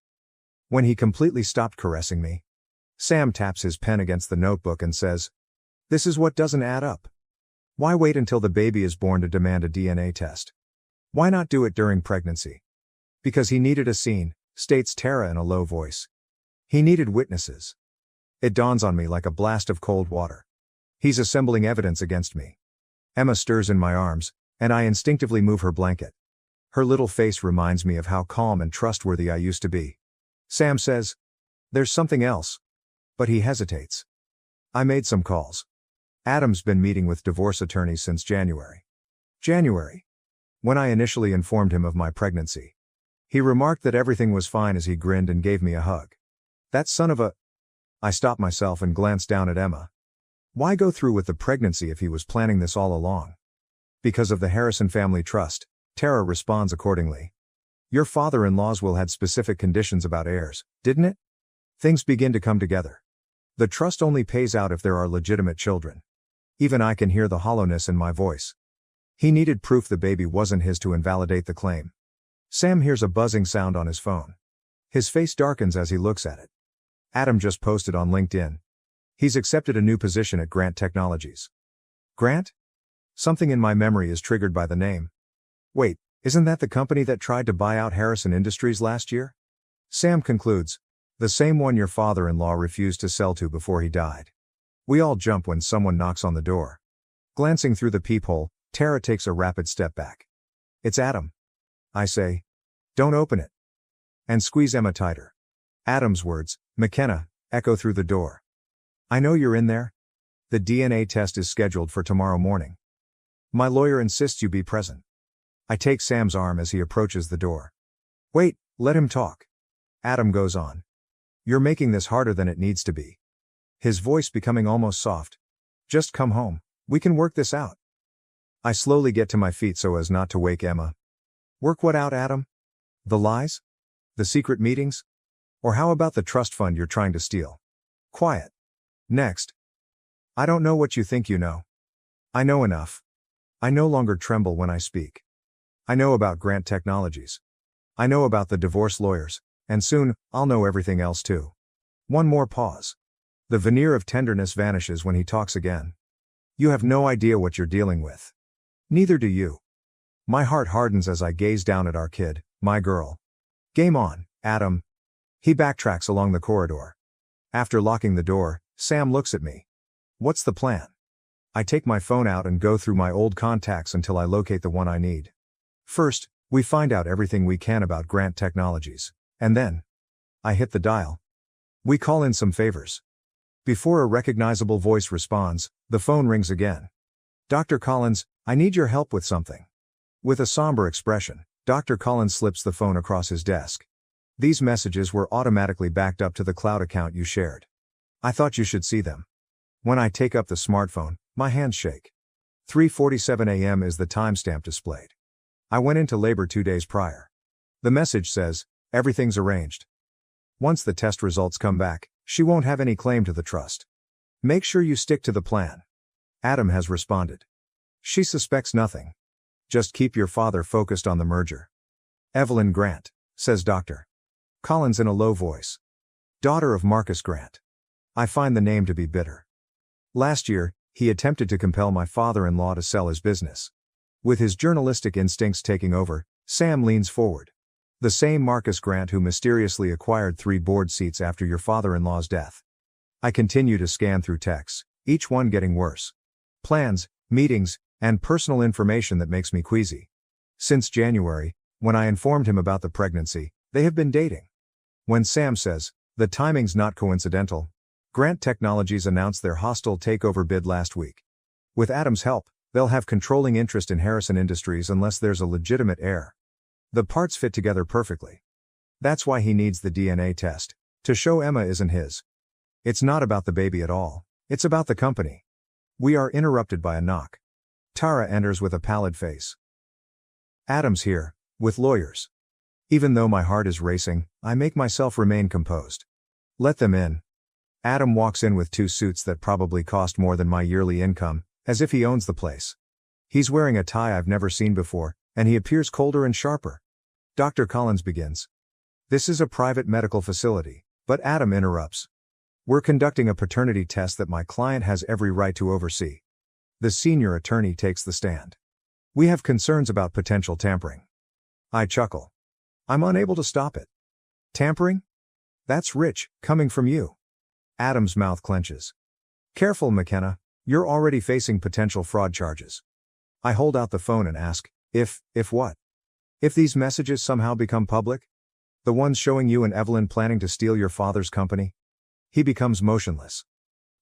When he completely stopped caressing me. Sam taps his pen against the notebook and says, this is what doesn't add up. Why wait until the baby is born to demand a DNA test? Why not do it during pregnancy? Because he needed a scene, states Tara in a low voice. He needed witnesses. It dawns on me like a blast of cold water. He's assembling evidence against me. Emma stirs in my arms, and I instinctively move her blanket. Her little face reminds me of how calm and trustworthy I used to be. Sam says, there's something else. But he hesitates. I made some calls. Adam's been meeting with divorce attorneys since January. January. when I initially informed him of my pregnancy. He remarked that everything was fine as he grinned and gave me a hug. That son of a... I stopped myself and glanced down at Emma. Why go through with the pregnancy if he was planning this all along? Because of the Harrison family trust, Tara responds accordingly. Your father-in-law's will had specific conditions about heirs, didn't it? Things begin to come together. The trust only pays out if there are legitimate children. Even I can hear the hollowness in my voice. He needed proof the baby wasn't his to invalidate the claim. Sam hears a buzzing sound on his phone. His face darkens as he looks at it. Adam just posted on LinkedIn. He's accepted a new position at Grant Technologies. Grant? Something in my memory is triggered by the name. Wait, isn't that the company that tried to buy out Harrison Industries last year? Sam concludes, the same one your father-in-law refused to sell to before he died. We all jump when someone knocks on the door. Glancing through the peephole, Tara takes a rapid step back. It's Adam. I say, don't open it. And squeeze Emma tighter. Adam's words, McKenna, echo through the door. I know you're in there. The DNA test is scheduled for tomorrow morning. My lawyer insists you be present. I take Sam's arm as he approaches the door. Wait, let him talk. Adam goes on. You're making this harder than it needs to be. His voice becoming almost soft. Just come home, we can work this out. I slowly get to my feet so as not to wake Emma. Work what out, Adam? The lies? The secret meetings? Or how about the trust fund you're trying to steal? Quiet. Next. I don't know what you think you know. I know enough. I no longer tremble when I speak. I know about Grant Technologies. I know about the divorce lawyers, and soon, I'll know everything else too. One more pause. The veneer of tenderness vanishes when he talks again. You have no idea what you're dealing with. Neither do you. My heart hardens as I gaze down at our kid, my girl. Game on, Adam. He backtracks along the corridor. After locking the door, Sam looks at me. What's the plan? I take my phone out and go through my old contacts until I locate the one I need. First, we find out everything we can about Grant Technologies, and then I hit the dial. We call in some favors. Before a recognizable voice responds, the phone rings again. Dr. Collins, I need your help with something. With a somber expression, Dr. Collins slips the phone across his desk. These messages were automatically backed up to the cloud account you shared. I thought you should see them. When I take up the smartphone, my hands shake. 3:47 a.m. is the timestamp displayed. I went into labor 2 days prior. The message says, everything's arranged. Once the test results come back, she won't have any claim to the trust. Make sure you stick to the plan. Adam has responded. She suspects nothing. Just keep your father focused on the merger. Evelyn Grant, says Dr. Collins in a low voice. Daughter of Marcus Grant. I find the name to be bitter. Last year, he attempted to compel my father-in-law to sell his business. With his journalistic instincts taking over, Sam leans forward. The same Marcus Grant who mysteriously acquired 3 board seats after your father-in-law's death. I continue to scan through texts, each one getting worse. Plans, meetings, and personal information that makes me queasy. Since January, when I informed him about the pregnancy, they have been dating. When Sam says, the timing's not coincidental, Grant Technologies announced their hostile takeover bid last week. With Adam's help, they'll have controlling interest in Harrison Industries unless there's a legitimate heir. The parts fit together perfectly. That's why he needs the DNA test, to show Emma isn't his. It's not about the baby at all, it's about the company. We are interrupted by a knock. Tara enters with a pallid face. Adam's here, with lawyers. Even though my heart is racing, I make myself remain composed. Let them in. Adam walks in with 2 suits that probably cost more than my yearly income, as if he owns the place. He's wearing a tie I've never seen before, and he appears colder and sharper. Dr. Collins begins. This is a private medical facility, but Adam interrupts. We're conducting a paternity test that my client has every right to oversee. The senior attorney takes the stand. We have concerns about potential tampering. I chuckle. I'm unable to stop it. Tampering? That's rich, coming from you. Adam's mouth clenches. Careful, McKenna, you're already facing potential fraud charges. I hold out the phone and ask, if what? If these messages somehow become public? The ones showing you and Evelyn planning to steal your father's company? He becomes motionless.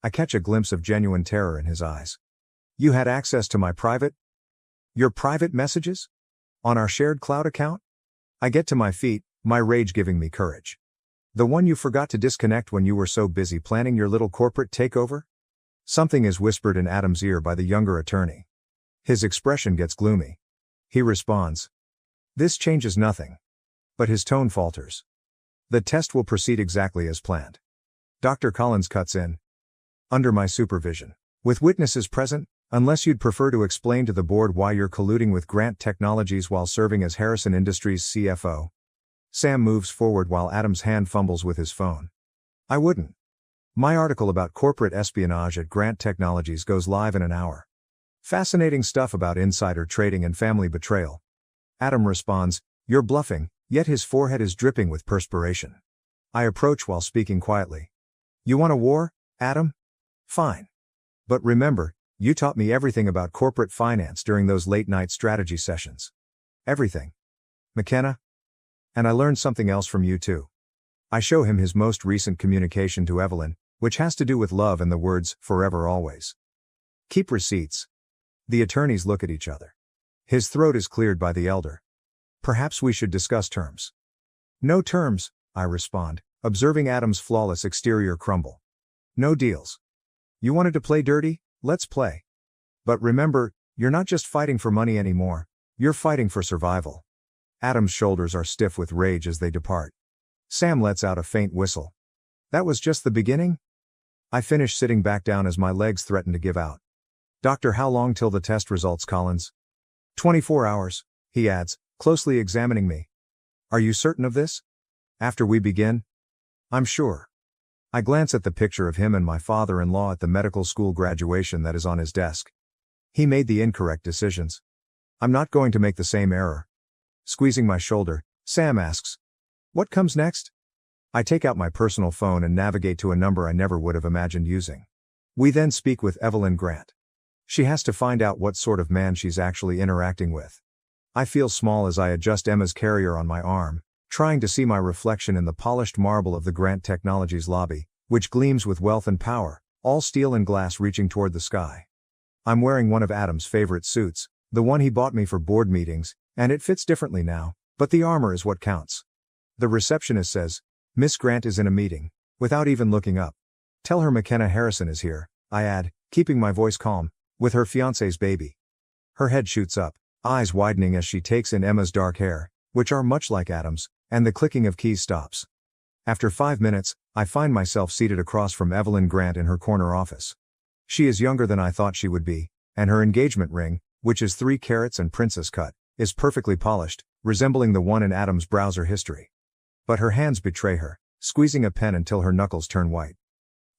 I catch a glimpse of genuine terror in his eyes. You had access to my your private messages? On our shared cloud account? I get to my feet, my rage giving me courage. The one you forgot to disconnect when you were so busy planning your little corporate takeover? Something is whispered in Adam's ear by the younger attorney. His expression gets gloomy. He responds. This changes nothing. But his tone falters. The test will proceed exactly as planned. Dr. Collins cuts in. Under my supervision. With witnesses present, unless you'd prefer to explain to the board why you're colluding with Grant Technologies while serving as Harrison Industries CFO. Sam moves forward while Adam's hand fumbles with his phone. I wouldn't. My article about corporate espionage at Grant Technologies goes live in an hour. Fascinating stuff about insider trading and family betrayal. Adam responds, you're bluffing, yet his forehead is dripping with perspiration. I approach while speaking quietly. You want a war, Adam? Fine. But remember, you taught me everything about corporate finance during those late-night strategy sessions. Everything. McKenna? And I learned something else from you too. I show him his most recent communication to Evelyn, which has to do with love and the words, forever always. Keep receipts. The attorneys look at each other. His throat is cleared by the elder. Perhaps we should discuss terms. No terms, I respond, observing Adam's flawless exterior crumble. No deals. You wanted to play dirty? Let's play. But remember, you're not just fighting for money anymore, you're fighting for survival. Adam's shoulders are stiff with rage as they depart. Sam lets out a faint whistle. That was just the beginning? I finish sitting back down as my legs threaten to give out. Doctor, how long till the test results, Collins? 24 hours, he adds, closely examining me. Are you certain of this? After we begin? I'm sure. I glance at the picture of him and my father-in-law at the medical school graduation that is on his desk. He made the incorrect decisions. I'm not going to make the same error. Squeezing my shoulder, Sam asks, what comes next? I take out my personal phone and navigate to a number I never would have imagined using. We then speak with Evelyn Grant. She has to find out what sort of man she's actually interacting with. I feel small as I adjust Emma's carrier on my arm, trying to see my reflection in the polished marble of the Grant Technologies lobby, which gleams with wealth and power, all steel and glass reaching toward the sky. I'm wearing one of Adam's favorite suits, the one he bought me for board meetings, and it fits differently now, but the armor is what counts. The receptionist says, Miss Grant is in a meeting, without even looking up. Tell her McKenna Harrison is here, I add, keeping my voice calm, with her fiancé's baby. Her head shoots up, eyes widening as she takes in Emma's dark hair, which are much like Adam's, and the clicking of keys stops. After 5 minutes, I find myself seated across from Evelyn Grant in her corner office. She is younger than I thought she would be, and her engagement ring, which is 3 carats and princess cut, is perfectly polished, resembling the one in Adam's browser history. But her hands betray her, squeezing a pen until her knuckles turn white.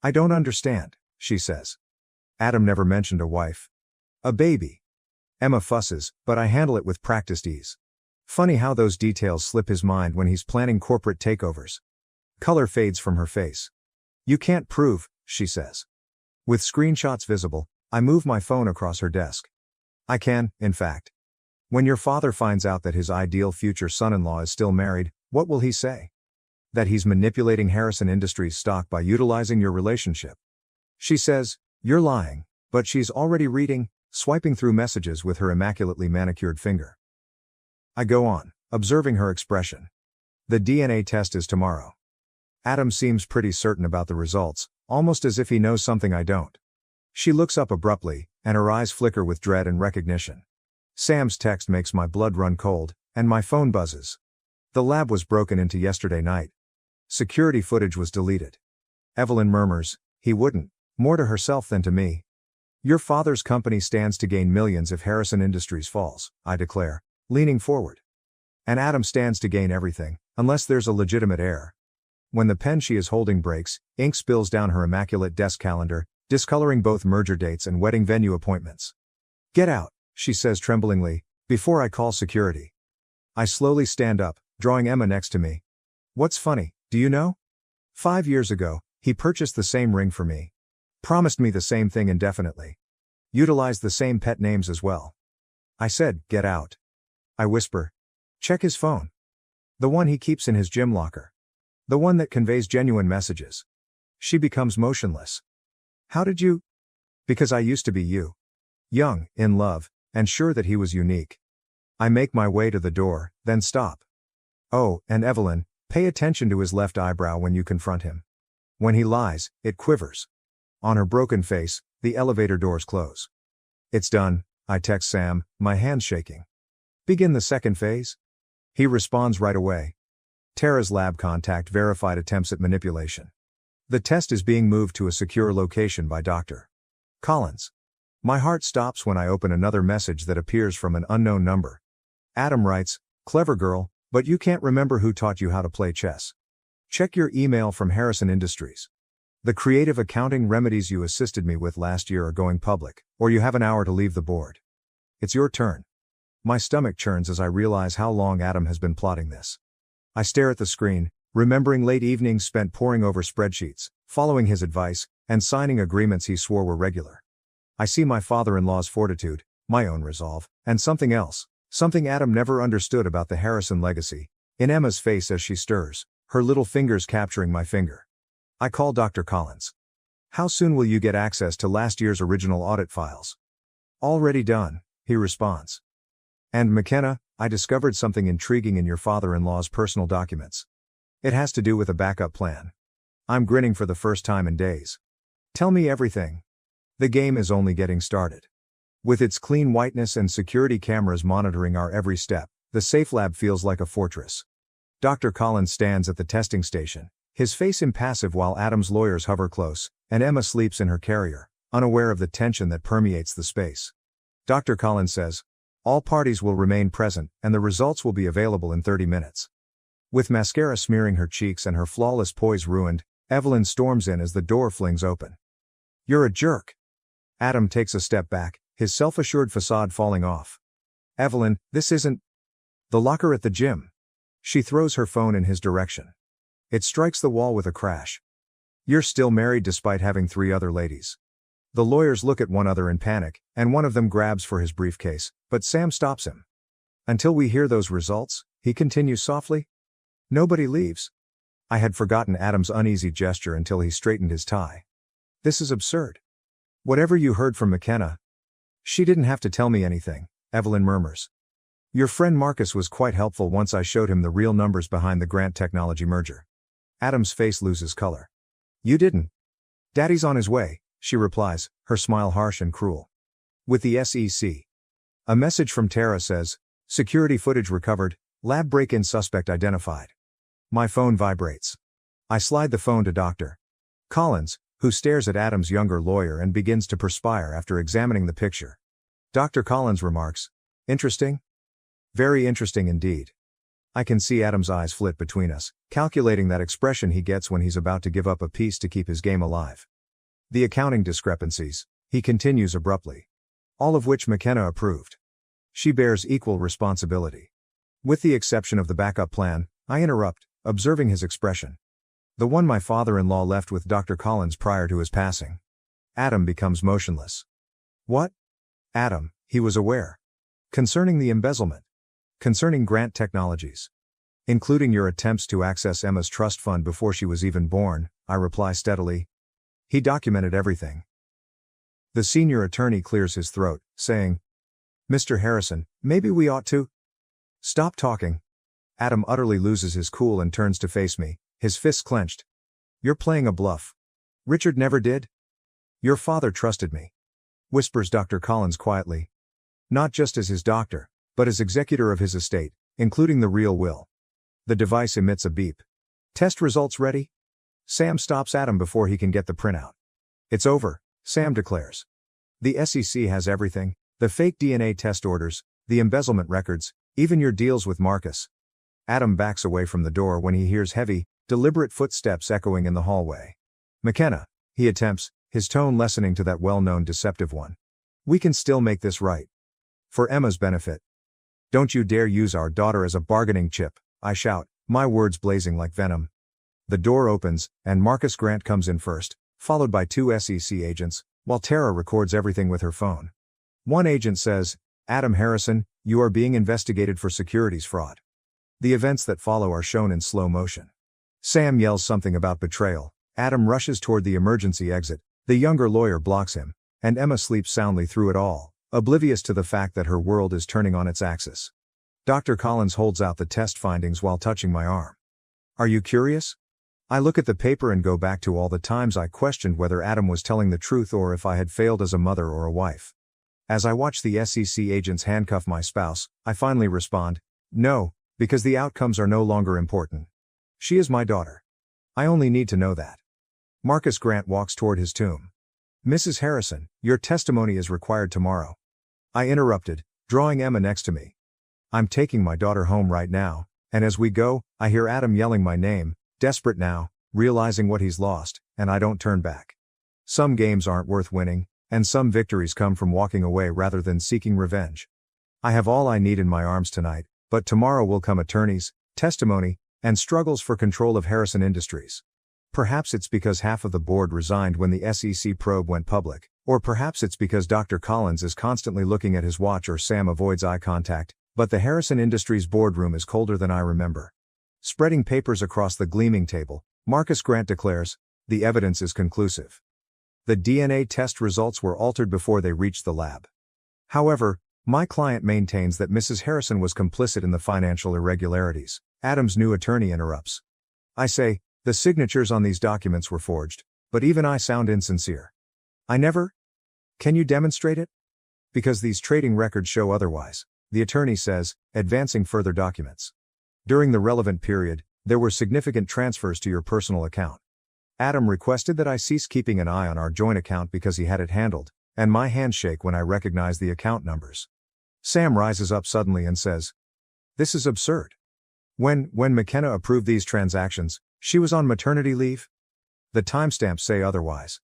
I don't understand, she says. Adam never mentioned a wife. A baby. Emma fusses, but I handle it with practiced ease. Funny how those details slip his mind when he's planning corporate takeovers. Color fades from her face. You can't prove, she says. With screenshots visible, I move my phone across her desk. I can, in fact. When your father finds out that his ideal future son-in-law is still married, what will he say? That he's manipulating Harrison Industries stock by utilizing your relationship. She says, you're lying, but she's already reading, swiping through messages with her immaculately manicured finger. I go on, observing her expression. The DNA test is tomorrow. Adam seems pretty certain about the results, almost as if he knows something I don't. She looks up abruptly, and her eyes flicker with dread and recognition. Sam's text makes my blood run cold, and my phone buzzes. The lab was broken into yesterday night. Security footage was deleted. Evelyn murmurs, he wouldn't, more to herself than to me. Your father's company stands to gain millions if Harrison Industries falls, I declare, leaning forward. And Adam stands to gain everything, unless there's a legitimate heir. When the pen she is holding breaks, ink spills down her immaculate desk calendar, discoloring both merger dates and wedding venue appointments. Get out, she says tremblingly, before I call security. I slowly stand up, drawing Emma next to me. What's funny, do you know? 5 years ago, he purchased the same ring for me. Promised me the same thing indefinitely. Utilized the same pet names as well. I said, get out. I whisper. Check his phone. The one he keeps in his gym locker. The one that conveys genuine messages. She becomes motionless. How did you? Because I used to be you. Young, in love, and sure that he was unique. I make my way to the door, then stop. Oh, and Evelyn, pay attention to his left eyebrow when you confront him. When he lies, it quivers. On her broken face, the elevator doors close. It's done, I text Sam, my hands shaking. Begin the second phase? He responds right away. Tara's lab contact verified attempts at manipulation. The test is being moved to a secure location by Dr. Collins. My heart stops when I open another message that appears from an unknown number. Adam writes, "Clever girl, but you can't remember who taught you how to play chess. Check your email from Harrison Industries. The creative accounting remedies you assisted me with last year are going public, or you have an hour to leave the board. It's your turn." My stomach churns as I realize how long Adam has been plotting this. I stare at the screen, remembering late evenings spent poring over spreadsheets, following his advice, and signing agreements he swore were regular. I see my father-in-law's fortitude, my own resolve, and something else, something Adam never understood about the Harrison legacy, in Emma's face as she stirs, her little fingers capturing my finger. I call Dr. Collins. "How soon will you get access to last year's original audit files?" "Already done," he responds. "And McKenna, I discovered something intriguing in your father-in-law's personal documents. It has to do with a backup plan." I'm grinning for the first time in days. "Tell me everything." The game is only getting started. With its clean whiteness and security cameras monitoring our every step, the safe lab feels like a fortress. Dr. Collins stands at the testing station, his face impassive while Adam's lawyers hover close, and Emma sleeps in her carrier, unaware of the tension that permeates the space. Dr. Collins says, "All parties will remain present, and the results will be available in 30 minutes. With mascara smearing her cheeks and her flawless poise ruined, Evelyn storms in as the door flings open. "You're a jerk." Adam takes a step back, his self-assured facade falling off. "Evelyn, this isn't the locker at the gym." She throws her phone in his direction. It strikes the wall with a crash. "You're still married despite having 3 other ladies." The lawyers look at one another in panic, and one of them grabs for his briefcase, but Sam stops him. "Until we hear those results," he continues softly, "nobody leaves." I had forgotten Adam's uneasy gesture until he straightened his tie. "This is absurd." "Whatever you heard from McKenna." "She didn't have to tell me anything," Evelyn murmurs. "Your friend Marcus was quite helpful once I showed him the real numbers behind the Grant Technology merger." Adam's face loses color. "You didn't." "Daddy's on his way," she replies, her smile harsh and cruel. "With the SEC. A message from Tara says, security footage recovered, lab break-in suspect identified." My phone vibrates. I slide the phone to Dr. Collins, who stares at Adam's younger lawyer and begins to perspire after examining the picture. Dr. Collins remarks, "Interesting?" "Very interesting indeed." I can see Adam's eyes flit between us, calculating that expression he gets when he's about to give up a piece to keep his game alive. "The accounting discrepancies," he continues abruptly. "All of which McKenna approved. She bears equal responsibility. With the exception of the backup plan," I interrupt, observing his expression. "The one my father-in-law left with Dr. Collins prior to his passing." Adam becomes motionless. "What?" "Adam, he was aware. Concerning the embezzlement. Concerning Grant Technologies. Including your attempts to access Emma's trust fund before she was even born," I reply steadily. "He documented everything." The senior attorney clears his throat, saying, "Mr. Harrison, maybe we ought to stop talking." Adam utterly loses his cool and turns to face me, his fists clenched. "You're playing a bluff. Richard never did." "Your father trusted me," whispers Dr. Collins quietly. "Not just as his doctor, but as executor of his estate, including the real will." The device emits a beep. "Test results ready?" Sam stops Adam before he can get the printout. "It's over," Sam declares. "The SEC has everything, the fake DNA test orders, the embezzlement records, even your deals with Marcus." Adam backs away from the door when he hears heavy, deliberate footsteps echoing in the hallway. "McKenna," he attempts, his tone lessening to that well-known deceptive one. "We can still make this right. For Emma's benefit. Don't you dare use our daughter as a bargaining chip," I shout, my words blazing like venom. The door opens, and Marcus Grant comes in first, followed by 2 SEC agents, while Tara records everything with her phone. One agent says, "Adam Harrison, you are being investigated for securities fraud." The events that follow are shown in slow motion. Sam yells something about betrayal, Adam rushes toward the emergency exit, the younger lawyer blocks him, and Emma sleeps soundly through it all, oblivious to the fact that her world is turning on its axis. Dr. Collins holds out the test findings while touching my arm. Are you curious? I look at the paper and go back to all the times I questioned whether Adam was telling the truth or if I had failed as a mother or a wife. As I watch the SEC agents handcuff my spouse, I finally respond, no, because the outcomes are no longer important. She is my daughter. I only need to know that. Marcus Grant walks toward his tomb. Mrs. Harrison, your testimony is required tomorrow. I interrupted, drawing Emma next to me. I'm taking my daughter home right now, and as we go, I hear Adam yelling my name, desperate now, realizing what he's lost, and I don't turn back. Some games aren't worth winning, and some victories come from walking away rather than seeking revenge. I have all I need in my arms tonight, but tomorrow will come attorneys, testimony, and struggles for control of Harrison Industries. Perhaps it's because half of the board resigned when the SEC probe went public, or perhaps it's because Dr. Collins is constantly looking at his watch or Sam avoids eye contact, but the Harrison Industries boardroom is colder than I remember. Spreading papers across the gleaming table, Marcus Grant declares, the evidence is conclusive. The DNA test results were altered before they reached the lab. However, my client maintains that Mrs. Harrison was complicit in the financial irregularities. Adam's new attorney interrupts. I say, the signatures on these documents were forged, but even I sound insincere. I never? Can you demonstrate it? Because these trading records show otherwise, the attorney says, advancing further documents. During the relevant period, there were significant transfers to your personal account. Adam requested that I cease keeping an eye on our joint account because he had it handled, and my hands shake when I recognize the account numbers. Sam rises up suddenly and says, this is absurd. When McKenna approved these transactions, she was on maternity leave? The timestamps say otherwise.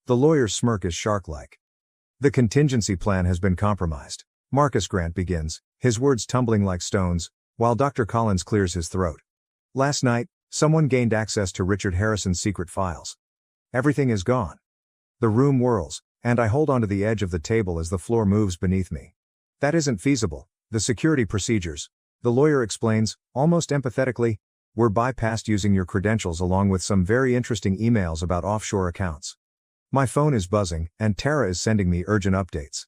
The lawyer's smirk is shark-like. The contingency plan has been compromised. Marcus Grant begins, his words tumbling like stones, while Dr. Collins clears his throat. Last night, someone gained access to Richard Harrison's secret files. Everything is gone. The room whirls, and I hold onto the edge of the table as the floor moves beneath me. That isn't feasible. The security procedures, the lawyer explains, almost empathetically, were bypassed using your credentials along with some very interesting emails about offshore accounts. My phone is buzzing, and Tara is sending me urgent updates.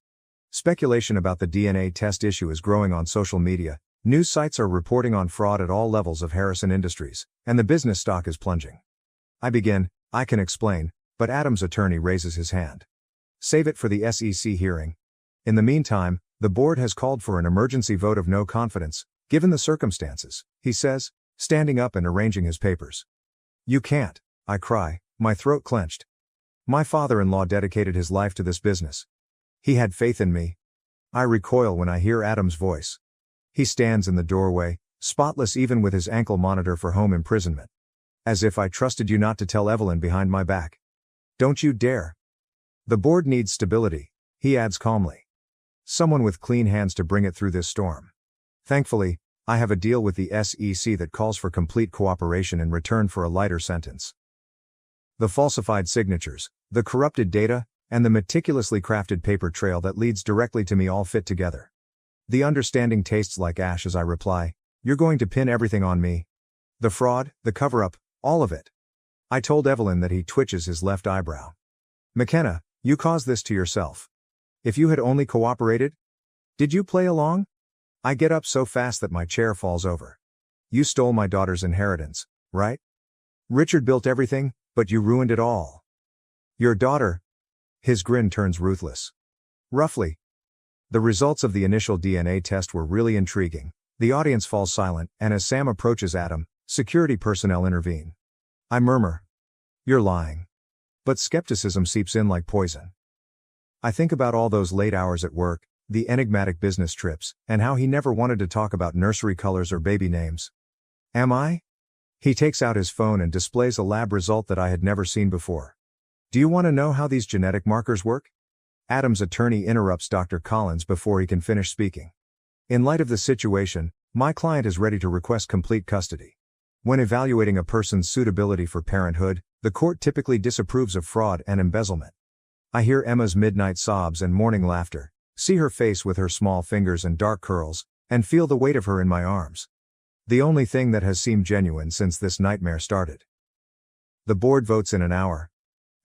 Speculation about the DNA test issue is growing on social media. News sites are reporting on fraud at all levels of Harrison Industries, and the business stock is plunging. I can explain, but Adam's attorney raises his hand. Save it for the SEC hearing. In the meantime, the board has called for an emergency vote of no confidence, given the circumstances, he says, standing up and arranging his papers. You can't, I cry, my throat clenched. My father-in-law dedicated his life to this business. He had faith in me. I recoil when I hear Adam's voice. He stands in the doorway, spotless even with his ankle monitor for home imprisonment. As if I trusted you not to tell Evelyn behind my back. Don't you dare. The board needs stability, he adds calmly. Someone with clean hands to bring it through this storm. Thankfully, I have a deal with the SEC that calls for complete cooperation in return for a lighter sentence. The falsified signatures, the corrupted data, and the meticulously crafted paper trail that leads directly to me all fit together. The understanding tastes like ash as I reply, you're going to pin everything on me. The fraud, the cover-up, all of it. I told Evelyn that. He twitches his left eyebrow. McKenna, you caused this to yourself. If you had only cooperated? Did you play along? I get up so fast that my chair falls over. You stole my daughter's inheritance, right? Richard built everything, but you ruined it all. Your daughter? His grin turns ruthless. Roughly. The results of the initial DNA test were really intriguing. The audience falls silent, and as Sam approaches Adam, security personnel intervene. I murmur. You're lying. But skepticism seeps in like poison. I think about all those late hours at work, the enigmatic business trips, and how he never wanted to talk about nursery colors or baby names. Am I? He takes out his phone and displays a lab result that I had never seen before. Do you want to know how these genetic markers work? Adam's attorney interrupts Dr. Collins before he can finish speaking. In light of the situation, my client is ready to request complete custody. When evaluating a person's suitability for parenthood, the court typically disapproves of fraud and embezzlement. I hear Emma's midnight sobs and morning laughter, see her face with her small fingers and dark curls, and feel the weight of her in my arms. The only thing that has seemed genuine since this nightmare started. The board votes in an hour.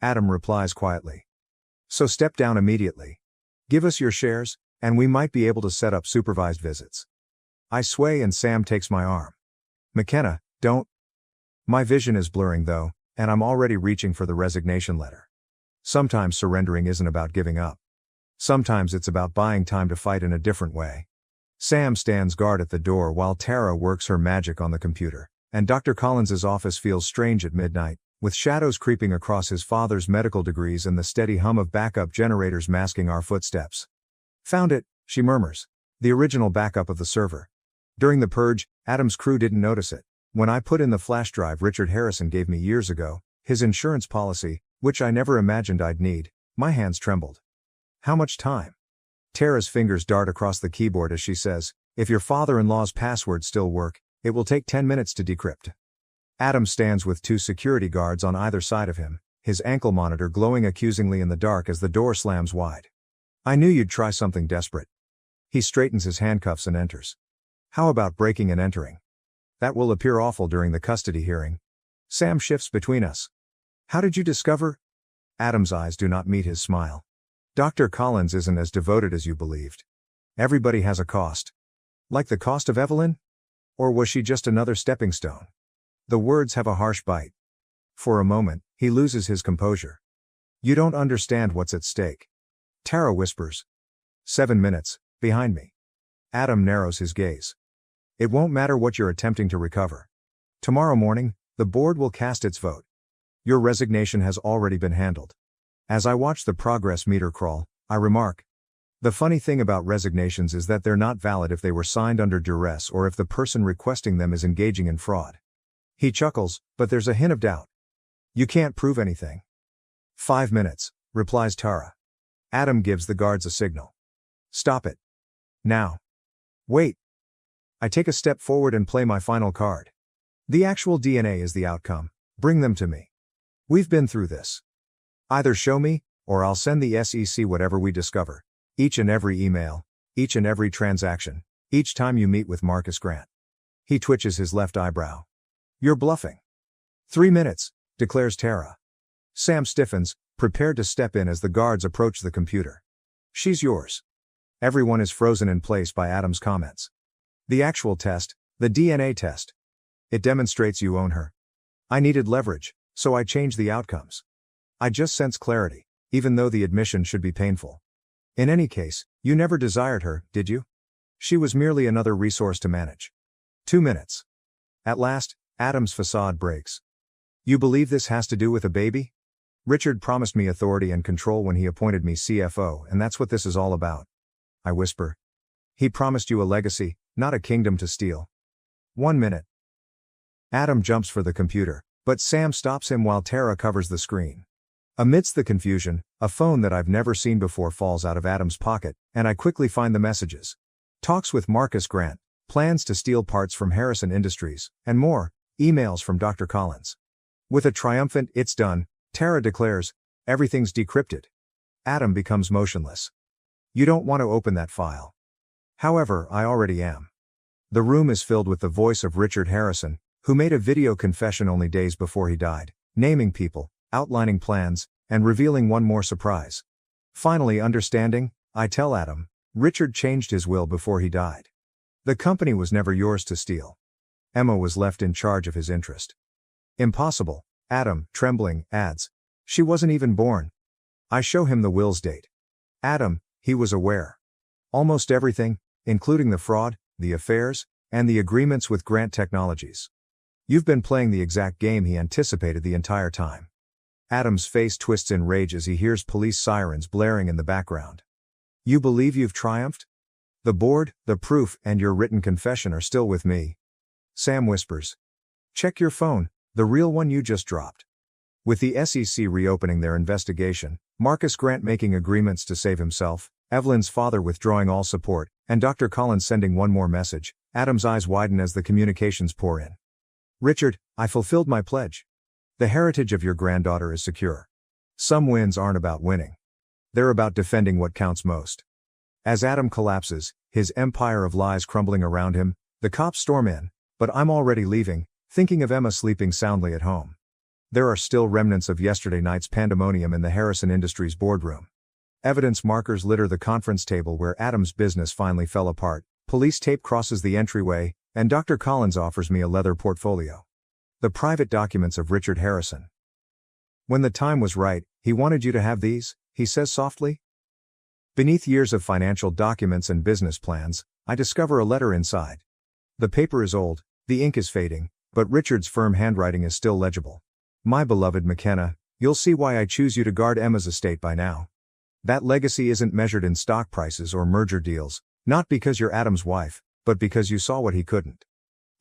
Adam replies quietly. So step down immediately. Give us your shares, and we might be able to set up supervised visits. I sway and Sam takes my arm. McKenna, don't. My vision is blurring though, and I'm already reaching for the resignation letter. Sometimes surrendering isn't about giving up. Sometimes it's about buying time to fight in a different way. Sam stands guard at the door while Tara works her magic on the computer, and Dr. Collins's office feels strange at midnight, with shadows creeping across his father's medical degrees and the steady hum of backup generators masking our footsteps. Found it, she murmurs. The original backup of the server. During the purge, Adam's crew didn't notice it. When I put in the flash drive Richard Harrison gave me years ago, his insurance policy, which I never imagined I'd need, my hands trembled. How much time? Tara's fingers dart across the keyboard as she says, if your father-in-law's passwords still work, it will take 10 minutes to decrypt. Adam stands with 2 security guards on either side of him, his ankle monitor glowing accusingly in the dark as the door slams wide. I knew you'd try something desperate. He straightens his handcuffs and enters. How about breaking and entering? That will appear awful during the custody hearing. Sam shifts between us. How did you discover? Adam's eyes do not meet his smile. Dr. Collins isn't as devoted as you believed. Everybody has a cost. Like the cost of Evelyn? Or was she just another stepping stone? The words have a harsh bite. For a moment, he loses his composure. You don't understand what's at stake. Tara whispers. 7 minutes, behind me. Adam narrows his gaze. It won't matter what you're attempting to recover. Tomorrow morning, the board will cast its vote. Your resignation has already been handled. As I watch the progress meter crawl, I remark. The funny thing about resignations is that they're not valid if they were signed under duress or if the person requesting them is engaging in fraud. He chuckles, but there's a hint of doubt. You can't prove anything. 5 minutes, replies Tara. Adam gives the guards a signal. Stop it. Now. Wait. I take a step forward and play my final card. The actual DNA is the outcome. Bring them to me. We've been through this. Either show me, or I'll send the SEC whatever we discover. Each and every email, each and every transaction, each time you meet with Marcus Grant. He twitches his left eyebrow. You're bluffing. 3 minutes, declares Tara. Sam stiffens, prepared to step in as the guards approach the computer. She's yours. Everyone is frozen in place by Adam's comments. The actual test, the DNA test. It demonstrates you own her. I needed leverage, so I changed the outcomes. I just sense clarity, even though the admission should be painful. In any case, you never desired her, did you? She was merely another resource to manage. 2 minutes. At last, Adam's facade breaks. You believe this has to do with a baby? Richard promised me authority and control when he appointed me CFO, and that's what this is all about. I whisper. He promised you a legacy, not a kingdom to steal. 1 minute. Adam jumps for the computer, but Sam stops him while Tara covers the screen. Amidst the confusion, a phone that I've never seen before falls out of Adam's pocket, and I quickly find the messages. Talks with Marcus Grant, plans to steal parts from Harrison Industries, and more, emails from Dr. Collins. With a triumphant "it's done," Tara declares, everything's decrypted. Adam becomes motionless. You don't want to open that file. However, I already am. The room is filled with the voice of Richard Harrison, who made a video confession only days before he died, naming people, outlining plans, and revealing one more surprise. Finally understanding, I tell Adam, Richard changed his will before he died. The company was never yours to steal. Emma was left in charge of his interest. Impossible, Adam, trembling, adds. She wasn't even born. I show him the will's date. Adam, he was aware. Almost everything, including the fraud, the affairs, and the agreements with Grant Technologies. You've been playing the exact game he anticipated the entire time. Adam's face twists in rage as he hears police sirens blaring in the background. You believe you've triumphed? The board, the proof, and your written confession are still with me. Sam whispers. Check your phone, the real one you just dropped. With the SEC reopening their investigation, Marcus Grant making agreements to save himself, Evelyn's father withdrawing all support, and Dr. Collins sending one more message, Adam's eyes widen as the communications pour in. Richard, I fulfilled my pledge. The heritage of your granddaughter is secure. Some wins aren't about winning. They're about defending what counts most. As Adam collapses, his empire of lies crumbling around him, the cops storm in, but I'm already leaving, thinking of Emma sleeping soundly at home. There are still remnants of yesterday night's pandemonium in the Harrison Industries boardroom. Evidence markers litter the conference table where Adam's business finally fell apart, Police tape crosses the entryway, and Dr. Collins offers me a leather portfolio. The private documents of Richard Harrison. When the time was right, he wanted you to have these, he says softly. Beneath years of financial documents and business plans, I discover a letter inside. The paper is old, the ink is fading, but Richard's firm handwriting is still legible. My beloved McKenna, you'll see why I choose you to guard Emma's estate by now. That legacy isn't measured in stock prices or merger deals, not because you're Adam's wife, but because you saw what he couldn't.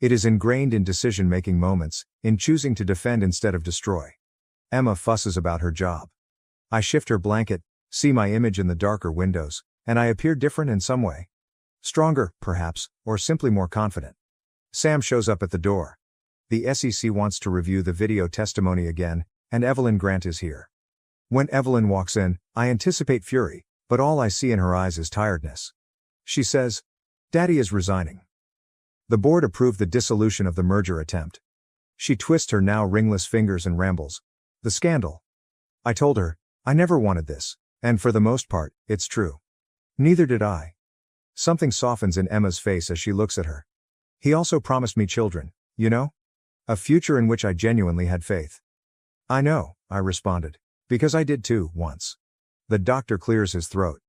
It is ingrained in decision-making moments, in choosing to defend instead of destroy. Emma fusses about her job. I shift her blanket, see my image in the darker windows, and I appear different in some way. Stronger, perhaps, or simply more confident. Sam shows up at the door. The SEC wants to review the video testimony again, and Evelyn Grant is here. When Evelyn walks in, I anticipate fury, but all I see in her eyes is tiredness. She says, "Daddy is resigning." The board approved the dissolution of the merger attempt. She twists her now ringless fingers and rambles. The scandal. I told her, I never wanted this, and for the most part, it's true. Neither did I. Something softens in Emma's face as she looks at her. He also promised me children, you know? A future in which I genuinely had faith. I know, I responded. Because I did too, once. The doctor clears his throat.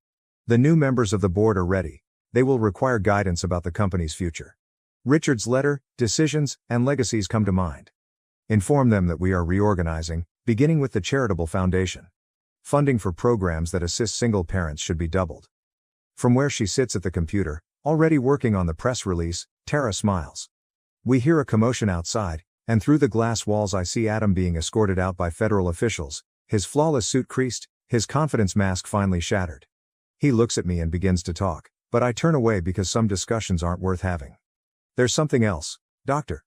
The new members of the board are ready. They will require guidance about the company's future. Richard's letter, decisions, and legacies come to mind. Inform them that we are reorganizing, beginning with the charitable foundation. Funding for programs that assist single parents should be doubled. From where she sits at the computer, already working on the press release, Tara smiles. We hear a commotion outside, and through the glass walls I see Adam being escorted out by federal officials, his flawless suit creased, his confidence mask finally shattered. He looks at me and begins to talk, but I turn away because some discussions aren't worth having. There's something else, Doctor.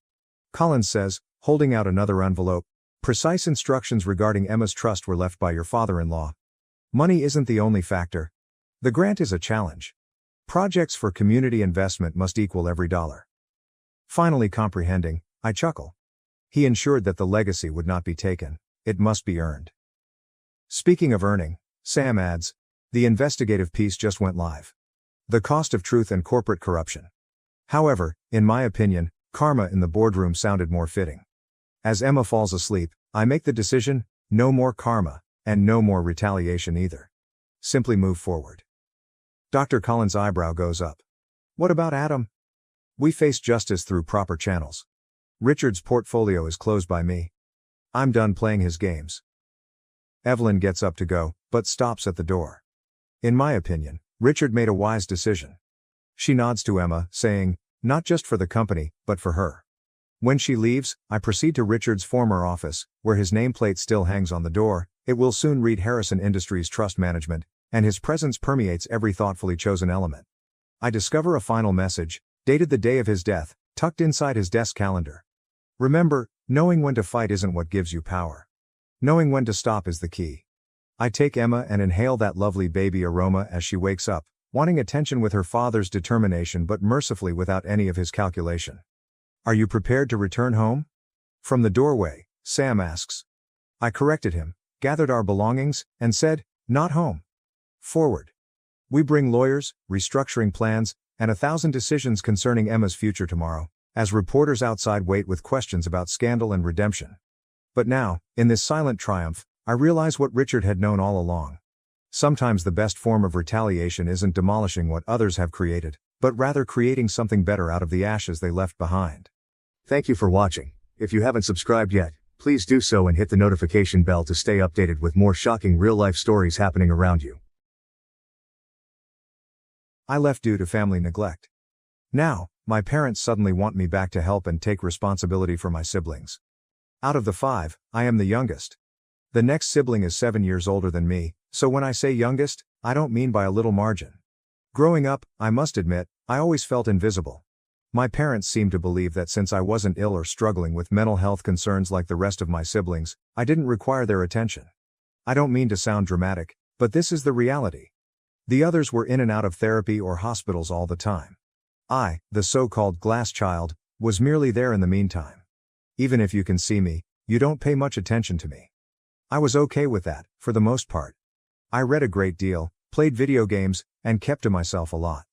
Collins says, holding out another envelope. Precise instructions regarding Emma's trust were left by your father-in-law. Money isn't the only factor. The grant is a challenge. Projects for community investment must equal every dollar. Finally comprehending, I chuckle. He ensured that the legacy would not be taken, it must be earned. Speaking of earning, Sam adds, the investigative piece just went live. The cost of truth and corporate corruption. However, in my opinion, karma in the boardroom sounded more fitting. As Emma falls asleep, I make the decision, no more karma, and no more retaliation either. Simply move forward. Dr. Collins' eyebrow goes up. What about Adam? We face justice through proper channels. Richard's portfolio is closed by me. I'm done playing his games. Evelyn gets up to go, but stops at the door. In my opinion, Richard made a wise decision. She nods to Emma, saying, not just for the company, but for her. When she leaves, I proceed to Richard's former office, where his nameplate still hangs on the door. It will soon read Harrison Industries Trust Management, and his presence permeates every thoughtfully chosen element. I discover a final message, dated the day of his death, tucked inside his desk calendar. Remember, knowing when to fight isn't what gives you power. Knowing when to stop is the key. I take Emma and inhale that lovely baby aroma as she wakes up, wanting attention with her father's determination but mercifully without any of his calculation. Are you prepared to return home? From the doorway, Sam asks. I corrected him, gathered our belongings, and said, not home. Forward. We bring lawyers, restructuring plans, and 1,000 decisions concerning Emma's future tomorrow, as reporters outside wait with questions about scandal and redemption. But now, in this silent triumph, I realize what Richard had known all along. Sometimes the best form of retaliation isn't demolishing what others have created, but rather creating something better out of the ashes they left behind. Thank you for watching. If you haven't subscribed yet, please do so and hit the notification bell to stay updated with more shocking real-life stories happening around you. I left due to family neglect. Now, my parents suddenly want me back to help and take responsibility for my siblings. Out of the 5, I am the youngest. The next sibling is 7 years older than me, so when I say youngest, I don't mean by a little margin. Growing up, I must admit, I always felt invisible. My parents seemed to believe that since I wasn't ill or struggling with mental health concerns like the rest of my siblings, I didn't require their attention. I don't mean to sound dramatic, but this is the reality. The others were in and out of therapy or hospitals all the time. I, the so-called glass child, was merely there in the meantime. Even if you can see me, you don't pay much attention to me. I was okay with that, for the most part. I read a great deal, played video games, and kept to myself a lot.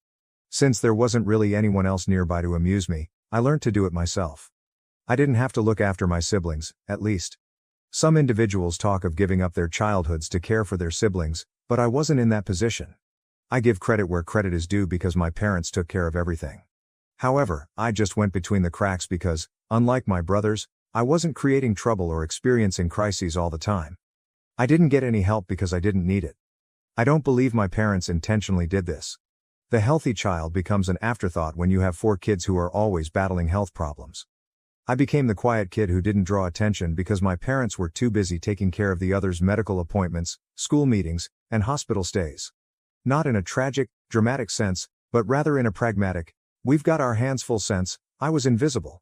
Since there wasn't really anyone else nearby to amuse me, I learned to do it myself. I didn't have to look after my siblings, at least. Some individuals talk of giving up their childhoods to care for their siblings, but I wasn't in that position. I give credit where credit is due because my parents took care of everything. However, I just went between the cracks because, unlike my brothers, I wasn't creating trouble or experiencing crises all the time. I didn't get any help because I didn't need it. I don't believe my parents intentionally did this. The healthy child becomes an afterthought when you have 4 kids who are always battling health problems. I became the quiet kid who didn't draw attention because my parents were too busy taking care of the others' medical appointments, school meetings, and hospital stays. Not in a tragic, dramatic sense, but rather in a pragmatic, we've got our hands full sense. I was invisible.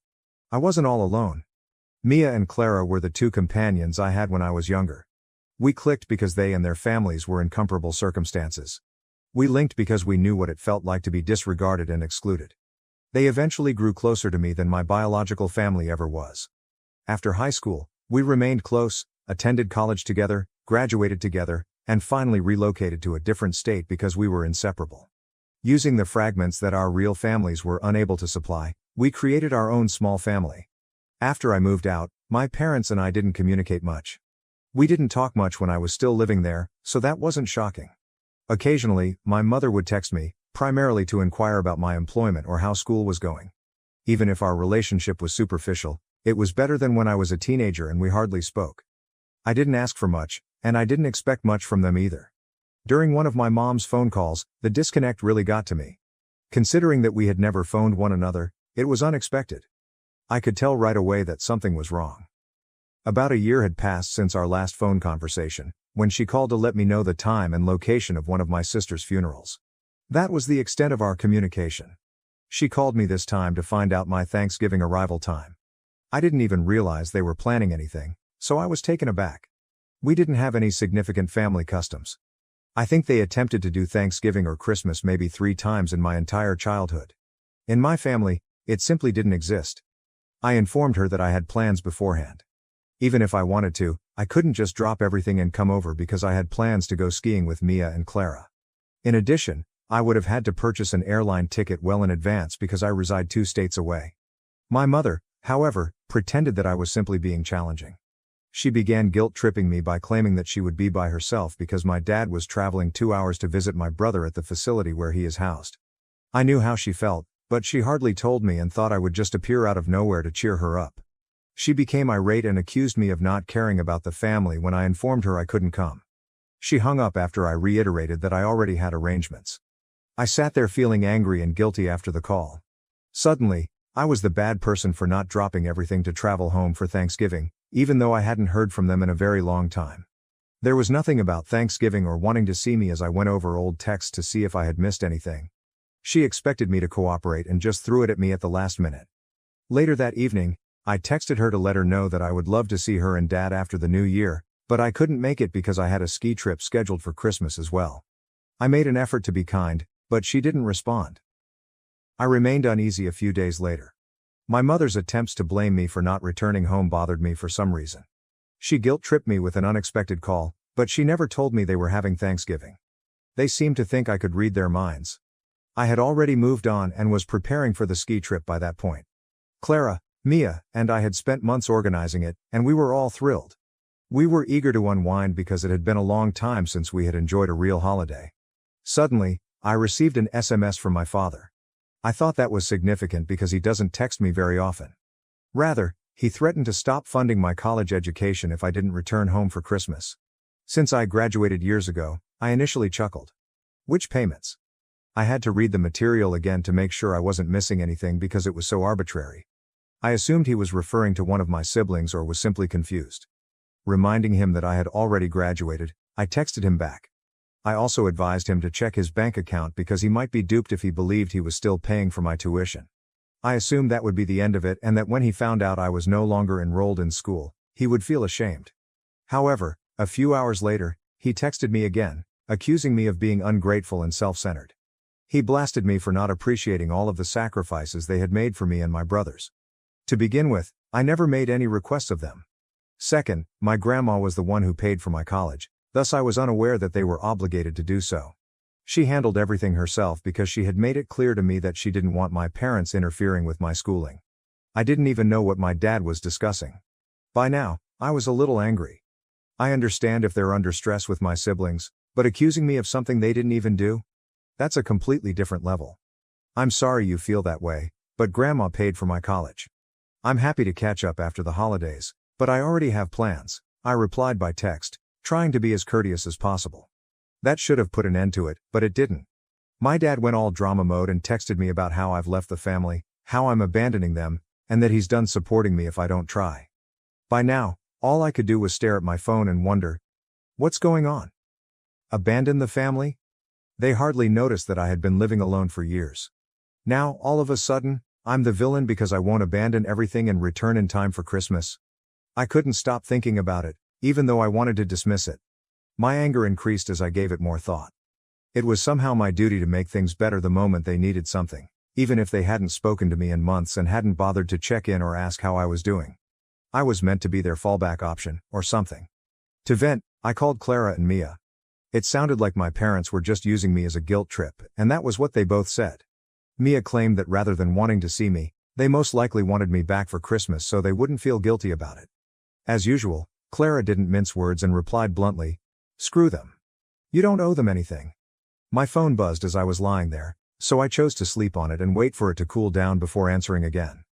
I wasn't all alone. Mia and Clara were the 2 companions I had when I was younger. We clicked because they and their families were in comparable circumstances. We linked because we knew what it felt like to be disregarded and excluded. They eventually grew closer to me than my biological family ever was. After high school, we remained close, attended college together, graduated together, and finally relocated to a different state because we were inseparable. Using the fragments that our real families were unable to supply, we created our own small family. After I moved out, my parents and I didn't communicate much. We didn't talk much when I was still living there, so that wasn't shocking. Occasionally, my mother would text me, primarily to inquire about my employment or how school was going. Even if our relationship was superficial, it was better than when I was a teenager and we hardly spoke. I didn't ask for much, and I didn't expect much from them either. During one of my mom's phone calls, the disconnect really got to me. Considering that we had never phoned one another, it was unexpected. I could tell right away that something was wrong. About a year had passed since our last phone conversation, when she called to let me know the time and location of one of my sister's funerals. That was the extent of our communication. She called me this time to find out my Thanksgiving arrival time. I didn't even realize they were planning anything, so I was taken aback. We didn't have any significant family customs. I think they attempted to do Thanksgiving or Christmas maybe 3 times in my entire childhood. In my family, it simply didn't exist. I informed her that I had plans beforehand. Even if I wanted to, I couldn't just drop everything and come over because I had plans to go skiing with Mia and Clara. In addition, I would have had to purchase an airline ticket well in advance because I reside 2 states away. My mother, however, pretended that I was simply being challenging. She began guilt-tripping me by claiming that she would be by herself because my dad was traveling 2 hours to visit my brother at the facility where he is housed. I knew how she felt, but she hardly told me and thought I would just appear out of nowhere to cheer her up. She became irate and accused me of not caring about the family when I informed her I couldn't come. She hung up after I reiterated that I already had arrangements. I sat there feeling angry and guilty after the call. Suddenly, I was the bad person for not dropping everything to travel home for Thanksgiving, even though I hadn't heard from them in a very long time. There was nothing about Thanksgiving or wanting to see me as I went over old texts to see if I had missed anything. She expected me to cooperate and just threw it at me at the last minute. Later that evening, I texted her to let her know that I would love to see her and Dad after the new year, but I couldn't make it because I had a ski trip scheduled for Christmas as well. I made an effort to be kind, but she didn't respond. I remained uneasy a few days later. My mother's attempts to blame me for not returning home bothered me for some reason. She guilt-tripped me with an unexpected call, but she never told me they were having Thanksgiving. They seemed to think I could read their minds. I had already moved on and was preparing for the ski trip by that point. Clara, Mia, and I had spent months organizing it, and we were all thrilled. We were eager to unwind because it had been a long time since we had enjoyed a real holiday. Suddenly, I received an SMS from my father. I thought that was significant because he doesn't text me very often. Rather, he threatened to stop funding my college education if I didn't return home for Christmas. Since I graduated years ago, I initially chuckled. Which payments? I had to read the material again to make sure I wasn't missing anything because it was so arbitrary. I assumed he was referring to one of my siblings or was simply confused. Reminding him that I had already graduated, I texted him back. I also advised him to check his bank account because he might be duped if he believed he was still paying for my tuition. I assumed that would be the end of it and that when he found out I was no longer enrolled in school, he would feel ashamed. However, a few hours later, he texted me again, accusing me of being ungrateful and self-centered. He blasted me for not appreciating all of the sacrifices they had made for me and my brothers. To begin with, I never made any requests of them. Second, my grandma was the one who paid for my college, thus I was unaware that they were obligated to do so. She handled everything herself because she had made it clear to me that she didn't want my parents interfering with my schooling. I didn't even know what my dad was discussing. By now, I was a little angry. I understand if they're under stress with my siblings, but accusing me of something they didn't even do? That's a completely different level. I'm sorry you feel that way, but Grandma paid for my college. I'm happy to catch up after the holidays, but I already have plans, I replied by text, trying to be as courteous as possible. That should have put an end to it, but it didn't. My dad went all drama mode and texted me about how I've left the family, how I'm abandoning them, and that he's done supporting me if I don't try. By now, all I could do was stare at my phone and wonder, what's going on? Abandon the family? They hardly noticed that I had been living alone for years. Now, all of a sudden, I'm the villain because I won't abandon everything and return in time for Christmas. I couldn't stop thinking about it, even though I wanted to dismiss it. My anger increased as I gave it more thought. It was somehow my duty to make things better the moment they needed something, even if they hadn't spoken to me in months and hadn't bothered to check in or ask how I was doing. I was meant to be their fallback option, or something. To vent, I called Clara and Mia. It sounded like my parents were just using me as a guilt trip, and that was what they both said. Mia claimed that rather than wanting to see me, they most likely wanted me back for Christmas so they wouldn't feel guilty about it. As usual, Clara didn't mince words and replied bluntly, "Screw them. You don't owe them anything." My phone buzzed as I was lying there, so I chose to sleep on it and wait for it to cool down before answering again.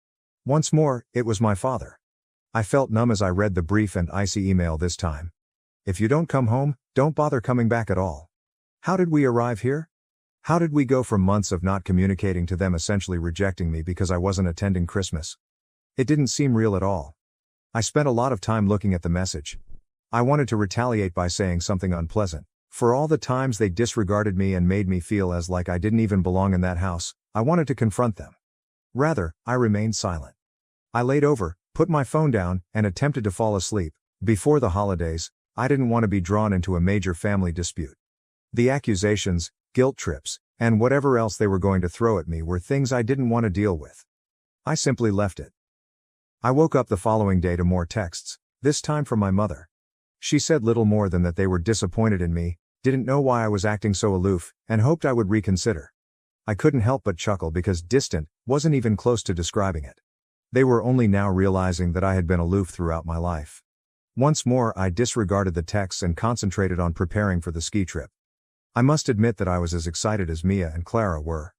Once more, it was my father. I felt numb as I read the brief and icy email this time. If you don't come home, don't bother coming back at all. How did we arrive here? How did we go from months of not communicating to them essentially rejecting me because I wasn't attending Christmas? It didn't seem real at all. I spent a lot of time looking at the message. I wanted to retaliate by saying something unpleasant. For all the times they disregarded me and made me feel as like I didn't even belong in that house, I wanted to confront them. Rather, I remained silent. I laid over, put my phone down, and attempted to fall asleep. Before the holidays, I didn't want to be drawn into a major family dispute. The accusations, guilt trips, and whatever else they were going to throw at me were things I didn't want to deal with. I simply left it. I woke up the following day to more texts, this time from my mother. She said little more than that they were disappointed in me, didn't know why I was acting so aloof, and hoped I would reconsider. I couldn't help but chuckle because distant wasn't even close to describing it. They were only now realizing that I had been aloof throughout my life. Once more, I disregarded the texts and concentrated on preparing for the ski trip. I must admit that I was as excited as Mia and Clara were.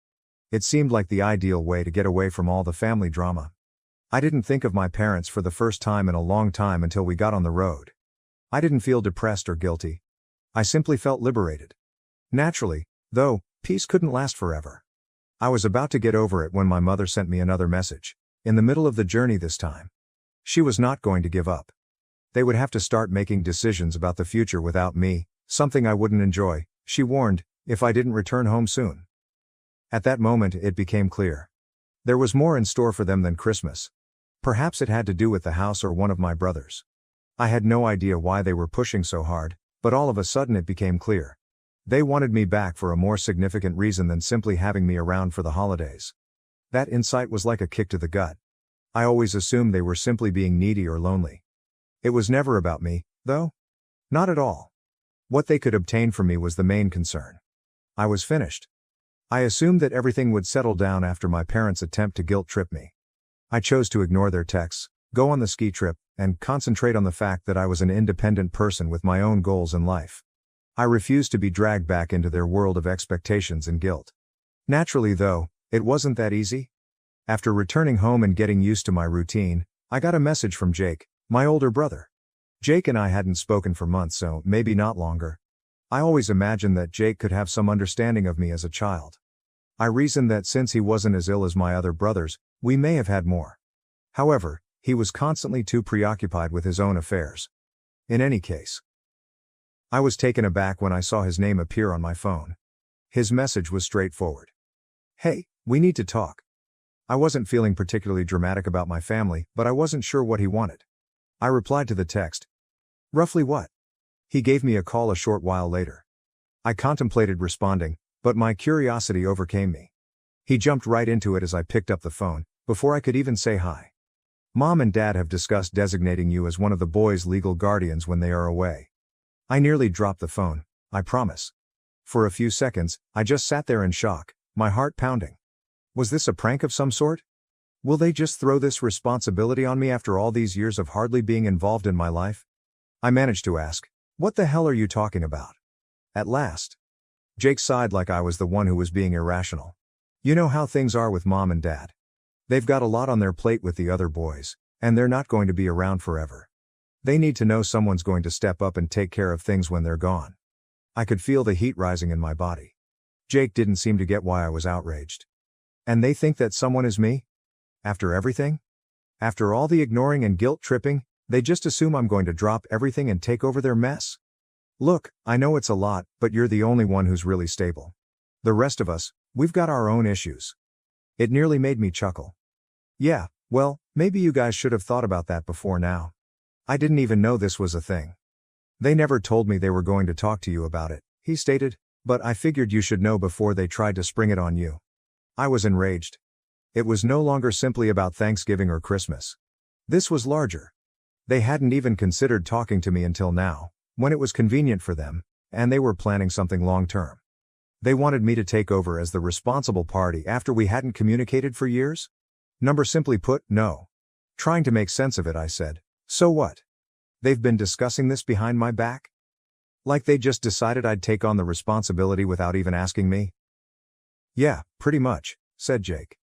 It seemed like the ideal way to get away from all the family drama. I didn't think of my parents for the first time in a long time until we got on the road. I didn't feel depressed or guilty. I simply felt liberated. Naturally, though, peace couldn't last forever. I was about to get over it when my mother sent me another message, in the middle of the journey this time. She was not going to give up. They would have to start making decisions about the future without me, something I wouldn't enjoy, she warned, if I didn't return home soon. At that moment it became clear. There was more in store for them than Christmas. Perhaps it had to do with the house or one of my brothers. I had no idea why they were pushing so hard, but all of a sudden it became clear. They wanted me back for a more significant reason than simply having me around for the holidays. That insight was like a kick to the gut. I always assumed they were simply being needy or lonely. It was never about me, though. Not at all. What they could obtain from me was the main concern. I was finished. I assumed that everything would settle down after my parents' attempt to guilt trip me. I chose to ignore their texts, go on the ski trip, and concentrate on the fact that I was an independent person with my own goals in life. I refused to be dragged back into their world of expectations and guilt. Naturally, though, it wasn't that easy. After returning home and getting used to my routine, I got a message from Jake, my older brother. Jake and I hadn't spoken for months, so maybe not longer. I always imagined that Jake could have some understanding of me as a child. I reasoned that since he wasn't as ill as my other brothers, we may have had more. However, he was constantly too preoccupied with his own affairs. In any case, I was taken aback when I saw his name appear on my phone. His message was straightforward. "Hey, we need to talk." I wasn't feeling particularly dramatic about my family, but I wasn't sure what he wanted. I replied to the text. "Roughly what?" He gave me a call a short while later. I contemplated responding, but my curiosity overcame me. He jumped right into it as I picked up the phone, before I could even say hi. "Mom and Dad have discussed designating you as one of the boys' legal guardians when they are away." I nearly dropped the phone, I promise. For a few seconds, I just sat there in shock, my heart pounding. Was this a prank of some sort? Will they just throw this responsibility on me after all these years of hardly being involved in my life? I managed to ask, "What the hell are you talking about?" At last. Jake sighed like I was the one who was being irrational. You know how things are with mom and dad. They've got a lot on their plate with the other boys, and they're not going to be around forever. They need to know someone's going to step up and take care of things when they're gone. I could feel the heat rising in my body. Jake didn't seem to get why I was outraged. And they think that someone is me? After everything? After all the ignoring and guilt tripping, they just assume I'm going to drop everything and take over their mess? Look, I know it's a lot, but you're the only one who's really stable. The rest of us, we've got our own issues. It nearly made me chuckle. Yeah, well, maybe you guys should have thought about that before now. I didn't even know this was a thing. They never told me they were going to talk to you about it, he stated, but I figured you should know before they tried to spring it on you. I was enraged. It was no longer simply about Thanksgiving or Christmas. This was larger. They hadn't even considered talking to me until now, when it was convenient for them, and they were planning something long-term. They wanted me to take over as the responsible party after we hadn't communicated for years? Simply put, no. Trying to make sense of it, I said, so what? They've been discussing this behind my back? Like they just decided I'd take on the responsibility without even asking me? Yeah, pretty much, said Jake.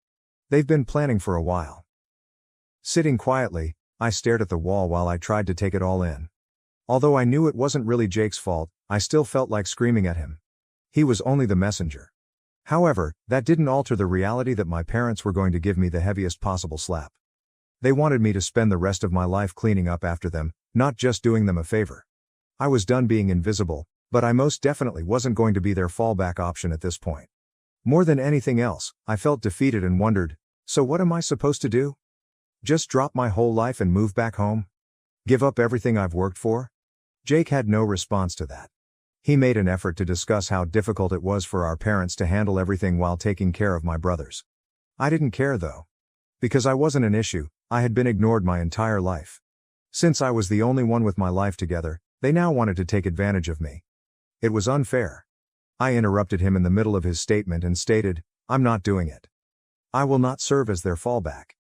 They've been planning for a while. Sitting quietly, I stared at the wall while I tried to take it all in. Although I knew it wasn't really Jake's fault, I still felt like screaming at him. He was only the messenger. However, that didn't alter the reality that my parents were going to give me the heaviest possible slap. They wanted me to spend the rest of my life cleaning up after them, not just doing them a favor. I was done being invisible, but I most definitely wasn't going to be their fallback option at this point. More than anything else, I felt defeated and wondered, so what am I supposed to do? Just drop my whole life and move back home? Give up everything I've worked for? Jake had no response to that. He made an effort to discuss how difficult it was for our parents to handle everything while taking care of my brothers. I didn't care though. Because I wasn't an issue, I had been ignored my entire life. Since I was the only one with my life together, they now wanted to take advantage of me. It was unfair. I interrupted him in the middle of his statement and stated, I'm not doing it. I will not serve as their fallback.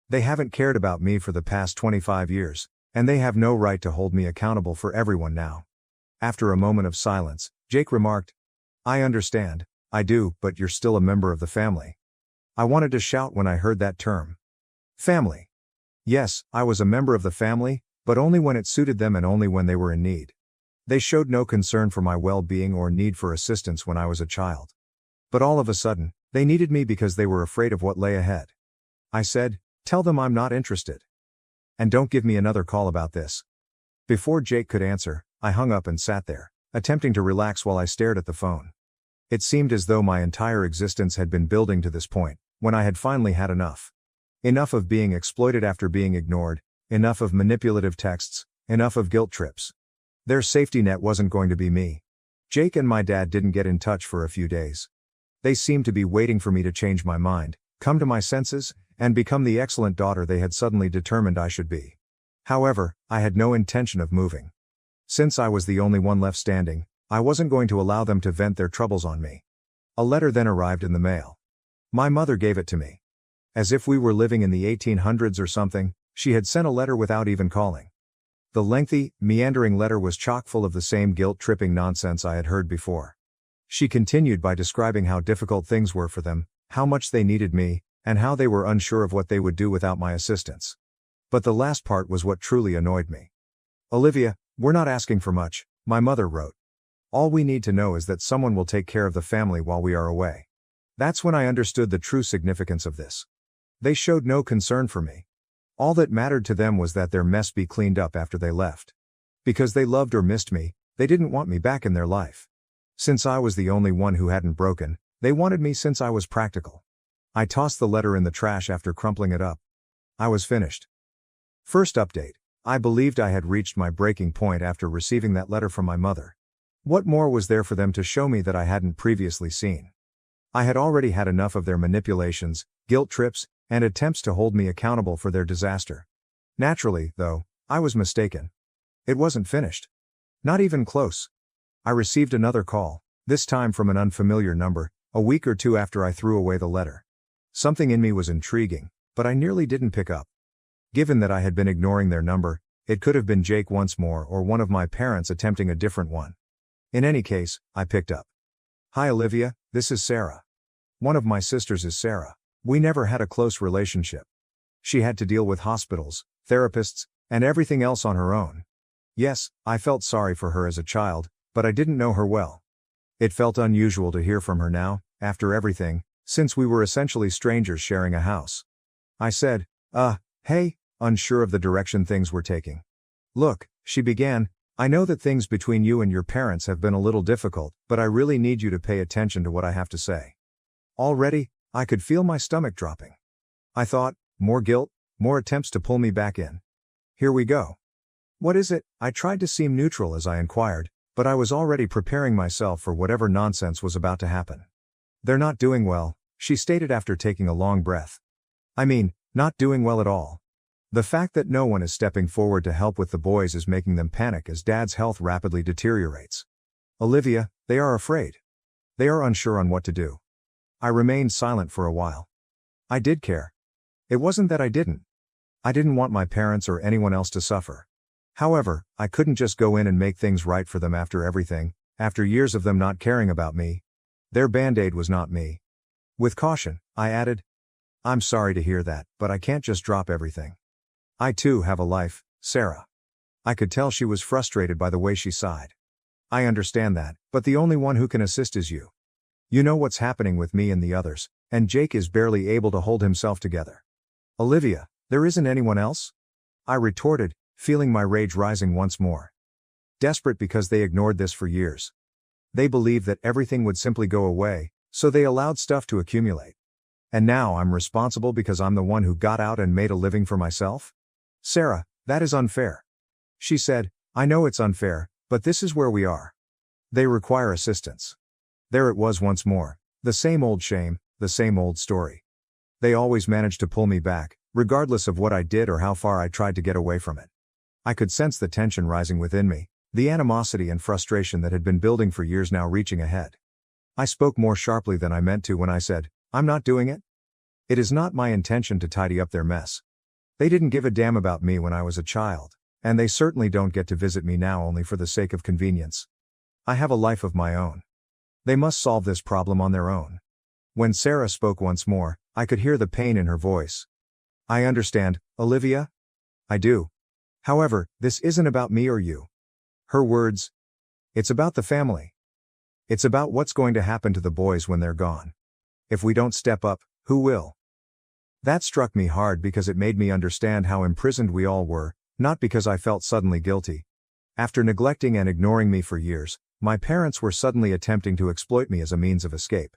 They haven't cared about me for the past 25 years, and they have no right to hold me accountable for everyone now. After a moment of silence, Jake remarked, I understand, I do, but you're still a member of the family. I wanted to shout when I heard that term. Family. Yes, I was a member of the family, but only when it suited them and only when they were in need. They showed no concern for my well-being or need for assistance when I was a child. But all of a sudden, they needed me because they were afraid of what lay ahead. I said, tell them I'm not interested. And don't give me another call about this. Before Jake could answer, I hung up and sat there, attempting to relax while I stared at the phone. It seemed as though my entire existence had been building to this point, when I had finally had enough. Enough of being exploited after being ignored, enough of manipulative texts, enough of guilt trips. Their safety net wasn't going to be me. Jake and my dad didn't get in touch for a few days. They seemed to be waiting for me to change my mind, come to my senses, and become the excellent daughter they had suddenly determined I should be. However, I had no intention of moving. Since I was the only one left standing, I wasn't going to allow them to vent their troubles on me. A letter then arrived in the mail. My mother gave it to me. As if we were living in the 1800s or something, she had sent a letter without even calling. The lengthy, meandering letter was chock full of the same guilt-tripping nonsense I had heard before. She continued by describing how difficult things were for them, how much they needed me, and how they were unsure of what they would do without my assistance. But the last part was what truly annoyed me. Olivia, we're not asking for much, my mother wrote. All we need to know is that someone will take care of the family while we are away. That's when I understood the true significance of this. They showed no concern for me. All that mattered to them was that their mess be cleaned up after they left. Because they loved or missed me, they didn't want me back in their life. Since I was the only one who hadn't broken, they wanted me since I was practical. I tossed the letter in the trash after crumpling it up. I was finished. First update. I believed I had reached my breaking point after receiving that letter from my mother. What more was there for them to show me that I hadn't previously seen? I had already had enough of their manipulations, guilt trips, and attempts to hold me accountable for their disaster. Naturally, though, I was mistaken. It wasn't finished. Not even close. I received another call, This time from an unfamiliar number, a week or two after I threw away the letter. Something in me was intriguing, but I nearly didn't pick up. Given that I had been ignoring their number, it could have been Jake once more or one of my parents attempting a different one. In any case, I picked up. "Hi Olivia, this is Sarah. One of my sisters is Sarah. We never had a close relationship. She had to deal with hospitals, therapists, and everything else on her own. Yes, I felt sorry for her as a child, but I didn't know her well. It felt unusual to hear from her now, after everything, since we were essentially strangers sharing a house." I said, hey," unsure of the direction things were taking. "Look," she began, "I know that things between you and your parents have been a little difficult, but I really need you to pay attention to what I have to say." Already, I could feel my stomach dropping. I thought, more guilt, more attempts to pull me back in. Here we go. "What is it?" I tried to seem neutral as I inquired, but I was already preparing myself for whatever nonsense was about to happen. "They're not doing well," she stated after taking a long breath. "I mean, not doing well at all. The fact that no one is stepping forward to help with the boys is making them panic as Dad's health rapidly deteriorates. Olivia, they are afraid. They are unsure on what to do." I remained silent for a while. I did care. It wasn't that I didn't. I didn't want my parents or anyone else to suffer. However, I couldn't just go in and make things right for them after everything, after years of them not caring about me. Their band-aid was not me. With caution, I added, "I'm sorry to hear that, but I can't just drop everything. I too have a life, Sarah." I could tell she was frustrated by the way she sighed. "I understand that, but the only one who can assist is you. You know what's happening with me and the others, and Jake is barely able to hold himself together." "Olivia, there isn't anyone else?" I retorted, feeling my rage rising once more. Desperate because they ignored this for years. They believed that everything would simply go away, so they allowed stuff to accumulate. And now I'm responsible because I'm the one who got out and made a living for myself? "Sarah, that is unfair." She said, "I know it's unfair, but this is where we are. They require assistance." There it was once more, the same old shame, the same old story. They always managed to pull me back, regardless of what I did or how far I tried to get away from it. I could sense the tension rising within me, the animosity and frustration that had been building for years now reaching a head. I spoke more sharply than I meant to when I said, "I'm not doing it. It is not my intention to tidy up their mess. They didn't give a damn about me when I was a child, and they certainly don't get to visit me now only for the sake of convenience. I have a life of my own. They must solve this problem on their own." When Sarah spoke once more, I could hear the pain in her voice. "I understand, Olivia. I do. However, this isn't about me or you." Her words. "It's about the family. It's about what's going to happen to the boys when they're gone. If we don't step up, who will?" That struck me hard because it made me understand how imprisoned we all were, not because I felt suddenly guilty. After neglecting and ignoring me for years, my parents were suddenly attempting to exploit me as a means of escape.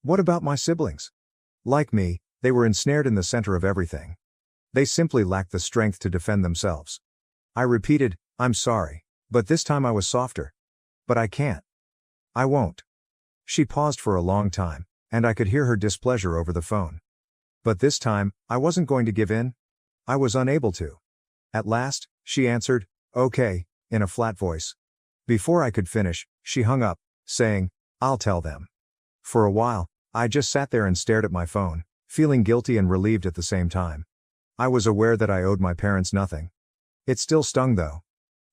What about my siblings? Like me, they were ensnared in the center of everything. They simply lacked the strength to defend themselves. I repeated, "I'm sorry, but this time I was softer. But I can't. I won't." She paused for a long time, and I could hear her displeasure over the phone. But this time, I wasn't going to give in. I was unable to. At last, she answered, "Okay," in a flat voice. Before I could finish, she hung up, saying, "I'll tell them." For a while, I just sat there and stared at my phone, feeling guilty and relieved at the same time. I was aware that I owed my parents nothing. It still stung though.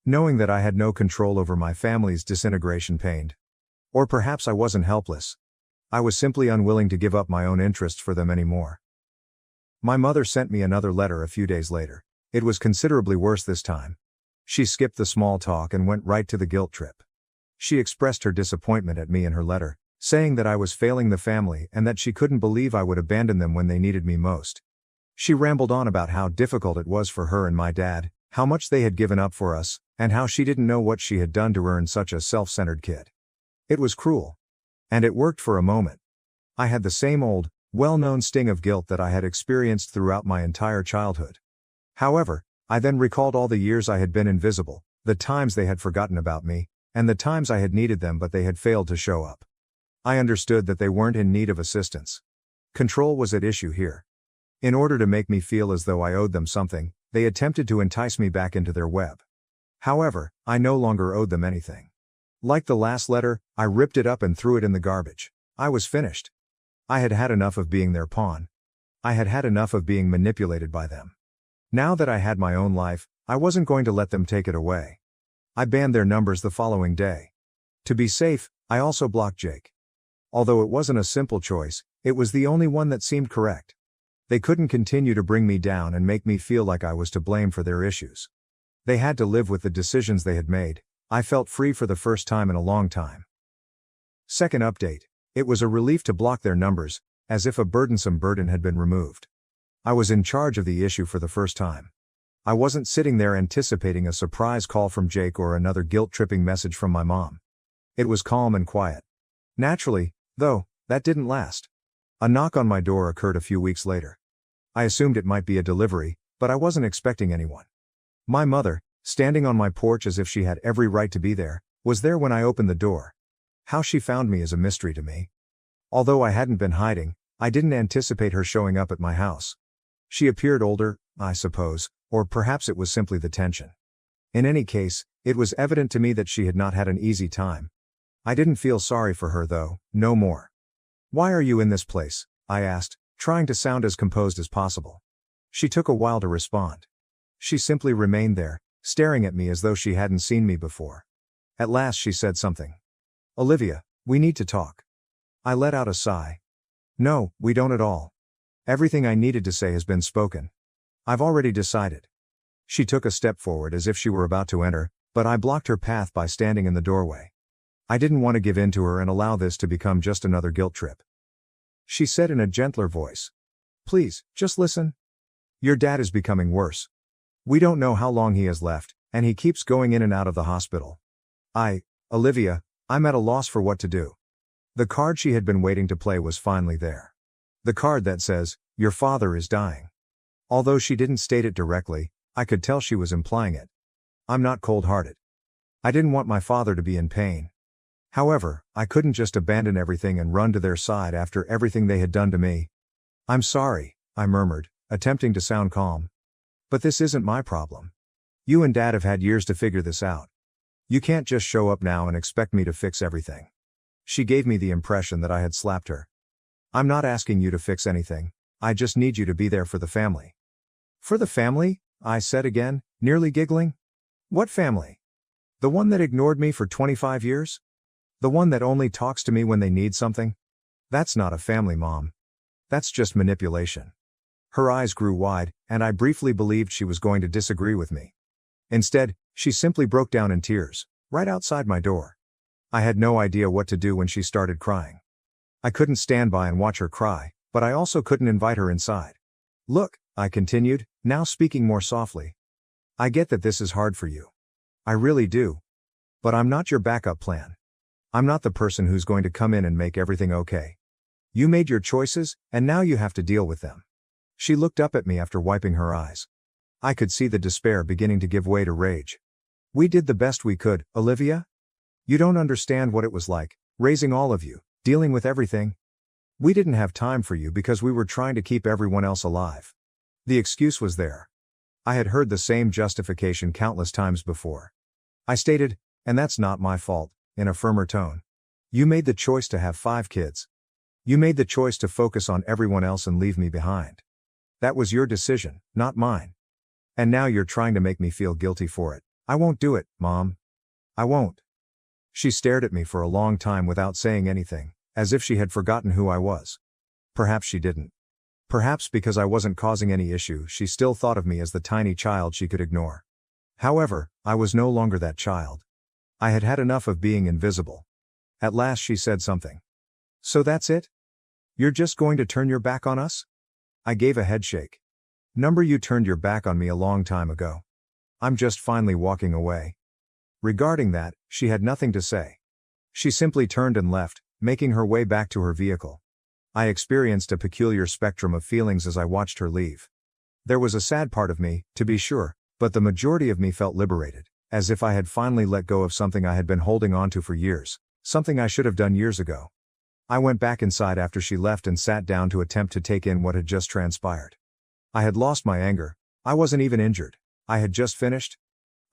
Knowing that I had no control over my family's disintegration pained. Or perhaps I wasn't helpless. I was simply unwilling to give up my own interests for them anymore. My mother sent me another letter a few days later. It was considerably worse this time. She skipped the small talk and went right to the guilt trip. She expressed her disappointment at me in her letter, saying that I was failing the family and that she couldn't believe I would abandon them when they needed me most. She rambled on about how difficult it was for her and my dad, how much they had given up for us, and how she didn't know what she had done to earn such a self-centered kid. It was cruel. And it worked for a moment. I had the same old, well-known sting of guilt that I had experienced throughout my entire childhood. However, I then recalled all the years I had been invisible, the times they had forgotten about me, and the times I had needed them but they had failed to show up. I understood that they weren't in need of assistance. Control was at issue here. In order to make me feel as though I owed them something, they attempted to entice me back into their web. However, I no longer owed them anything. Like the last letter, I ripped it up and threw it in the garbage. I was finished. I had had enough of being their pawn. I had had enough of being manipulated by them. Now that I had my own life, I wasn't going to let them take it away. I banned their numbers the following day. To be safe, I also blocked Jake. Although it wasn't a simple choice, it was the only one that seemed correct. They couldn't continue to bring me down and make me feel like I was to blame for their issues. They had to live with the decisions they had made. I felt free for the first time in a long time. Second update. It was a relief to block their numbers, as if a burdensome burden had been removed. I was in charge of the issue for the first time. I wasn't sitting there anticipating a surprise call from Jake or another guilt-tripping message from my mom. It was calm and quiet. Naturally, though, that didn't last. A knock on my door occurred a few weeks later. I assumed it might be a delivery, but I wasn't expecting anyone. My mother, standing on my porch as if she had every right to be there, was there when I opened the door. How she found me is a mystery to me. Although I hadn't been hiding, I didn't anticipate her showing up at my house. She appeared older, I suppose, or perhaps it was simply the tension. In any case, it was evident to me that she had not had an easy time. I didn't feel sorry for her though, no more. "Why are you in this place?" I asked, trying to sound as composed as possible. She took a while to respond. She simply remained there, staring at me as though she hadn't seen me before. At last she said something. "Olivia, we need to talk." I let out a sigh. "No, we don't at all. Everything I needed to say has been spoken. I've already decided." She took a step forward as if she were about to enter, but I blocked her path by standing in the doorway. I didn't want to give in to her and allow this to become just another guilt trip. She said in a gentler voice, "Please, just listen. Your dad is becoming worse. We don't know how long he has left, and he keeps going in and out of the hospital. Olivia, I'm at a loss for what to do." The card she had been waiting to play was finally there. The card that says, "Your father is dying." Although she didn't state it directly, I could tell she was implying it. I'm not cold-hearted. I didn't want my father to be in pain. However, I couldn't just abandon everything and run to their side after everything they had done to me. "I'm sorry," I murmured, attempting to sound calm. "But this isn't my problem. You and Dad have had years to figure this out. You can't just show up now and expect me to fix everything." She gave me the impression that I had slapped her. "I'm not asking you to fix anything, I just need you to be there for the family." "For the family?" I said again, nearly giggling. "What family? The one that ignored me for 25 years? The one that only talks to me when they need something? That's not a family, Mom. That's just manipulation." Her eyes grew wide, and I briefly believed she was going to disagree with me. Instead, she simply broke down in tears, right outside my door. I had no idea what to do when she started crying. I couldn't stand by and watch her cry, but I also couldn't invite her inside. "Look," I continued, now speaking more softly. "I get that this is hard for you. I really do. But I'm not your backup plan. I'm not the person who's going to come in and make everything okay. You made your choices, and now you have to deal with them." She looked up at me after wiping her eyes. I could see the despair beginning to give way to rage. "We did the best we could, Olivia. You don't understand what it was like, raising all of you, dealing with everything. We didn't have time for you because we were trying to keep everyone else alive." The excuse was there. I had heard the same justification countless times before. I stated, "And that's not my fault," in a firmer tone. "You made the choice to have 5 kids. You made the choice to focus on everyone else and leave me behind. That was your decision, not mine. And now you're trying to make me feel guilty for it. I won't do it, Mom. I won't." She stared at me for a long time without saying anything, as if she had forgotten who I was. Perhaps she didn't. Perhaps because I wasn't causing any issue, she still thought of me as the tiny child she could ignore. However, I was no longer that child. I had had enough of being invisible. At last she said something. "So that's it? You're just going to turn your back on us?" I gave a headshake. You turned your back on me a long time ago. I'm just finally walking away." Regarding that, she had nothing to say. She simply turned and left, making her way back to her vehicle. I experienced a peculiar spectrum of feelings as I watched her leave. There was a sad part of me, to be sure, but the majority of me felt liberated, as if I had finally let go of something I had been holding onto for years, something I should have done years ago. I went back inside after she left and sat down to attempt to take in what had just transpired. I had lost my anger. I wasn't even injured. I had just finished.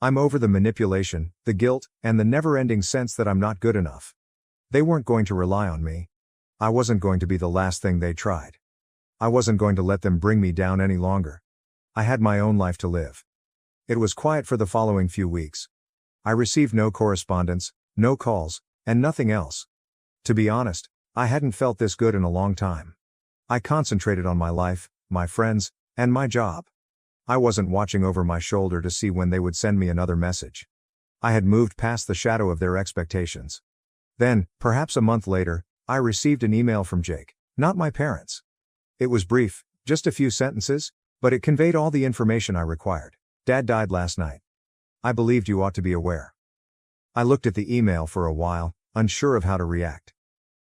I'm over the manipulation, the guilt, and the never-ending sense that I'm not good enough. They weren't going to rely on me. I wasn't going to be the last thing they tried. I wasn't going to let them bring me down any longer. I had my own life to live. It was quiet for the following few weeks. I received no correspondence, no calls, and nothing else. To be honest, I hadn't felt this good in a long time. I concentrated on my life, my friends, and my job. I wasn't watching over my shoulder to see when they would send me another message. I had moved past the shadow of their expectations. Then, perhaps a month later, I received an email from Jake, not my parents. It was brief, just a few sentences, but it conveyed all the information I required. Dad died last night. I believed you ought to be aware. I looked at the email for a while, unsure of how to react.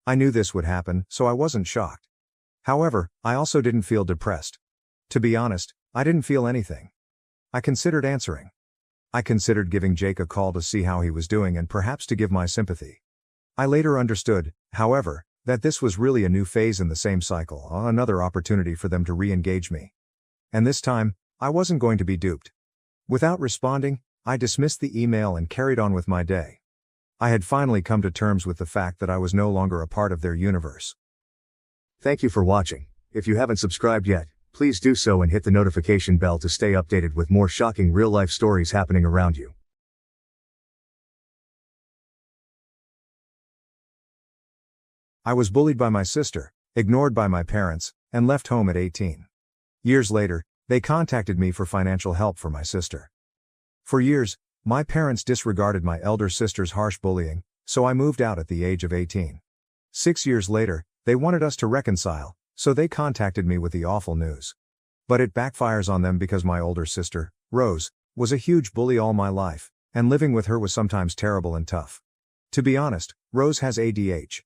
I knew this would happen, so I wasn't shocked. However, I also didn't feel depressed. To be honest, I didn't feel anything. I considered answering. I considered giving Jake a call to see how he was doing and perhaps to give my sympathy. I later understood, however, that this was really a new phase in the same cycle, another opportunity for them to re-engage me. And this time, I wasn't going to be duped. Without responding, I dismissed the email and carried on with my day. I had finally come to terms with the fact that I was no longer a part of their universe. Thank you for watching. If you haven't subscribed yet, please do so and hit the notification bell to stay updated with more shocking real-life stories happening around you. I was bullied by my sister, ignored by my parents, and left home at 18. Years later, they contacted me for financial help for my sister. For years, my parents disregarded my elder sister's harsh bullying, so I moved out at the age of 18. 6 years later, they wanted us to reconcile, so they contacted me with the awful news. But it backfires on them because my older sister, Rose, was a huge bully all my life, and living with her was sometimes terrible and tough. To be honest, Rose has ADHD.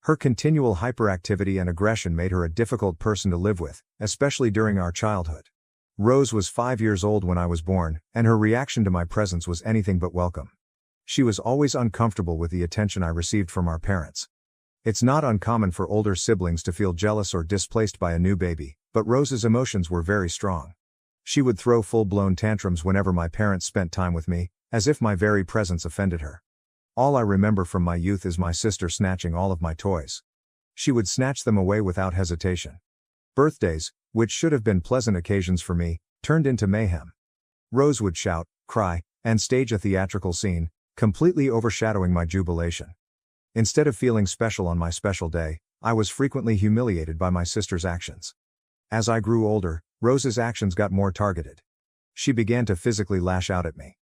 Her continual hyperactivity and aggression made her a difficult person to live with, especially during our childhood. Rose was 5 years old when I was born, and her reaction to my presence was anything but welcome. She was always uncomfortable with the attention I received from our parents. It's not uncommon for older siblings to feel jealous or displaced by a new baby, but Rose's emotions were very strong. She would throw full-blown tantrums whenever my parents spent time with me, as if my very presence offended her. All I remember from my youth is my sister snatching all of my toys. She would snatch them away without hesitation. Birthdays, which should have been pleasant occasions for me, turned into mayhem. Rose would shout, cry, and stage a theatrical scene, completely overshadowing my jubilation. Instead of feeling special on my special day, I was frequently humiliated by my sister's actions. As I grew older, Rose's actions got more targeted. She began to physically lash out at me.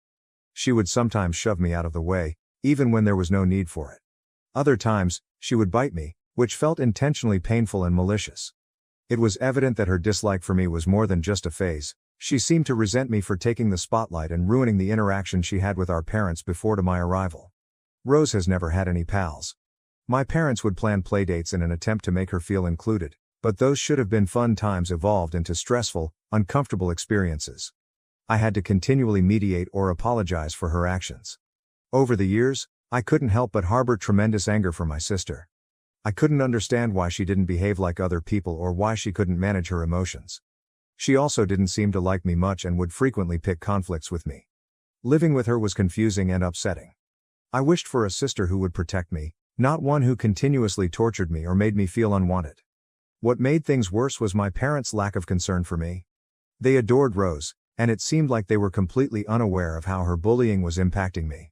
She would sometimes shove me out of the way, even when there was no need for it. Other times, she would bite me, which felt intentionally painful and malicious. It was evident that her dislike for me was more than just a phase. She seemed to resent me for taking the spotlight and ruining the interaction she had with our parents before my arrival. Rose has never had any pals. My parents would plan playdates in an attempt to make her feel included, but those should have been fun times evolved into stressful, uncomfortable experiences. I had to continually mediate or apologize for her actions. Over the years, I couldn't help but harbor tremendous anger for my sister. I couldn't understand why she didn't behave like other people or why she couldn't manage her emotions. She also didn't seem to like me much and would frequently pick conflicts with me. Living with her was confusing and upsetting. I wished for a sister who would protect me, not one who continuously tortured me or made me feel unwanted. What made things worse was my parents' lack of concern for me. They adored Rose, and it seemed like they were completely unaware of how her bullying was impacting me.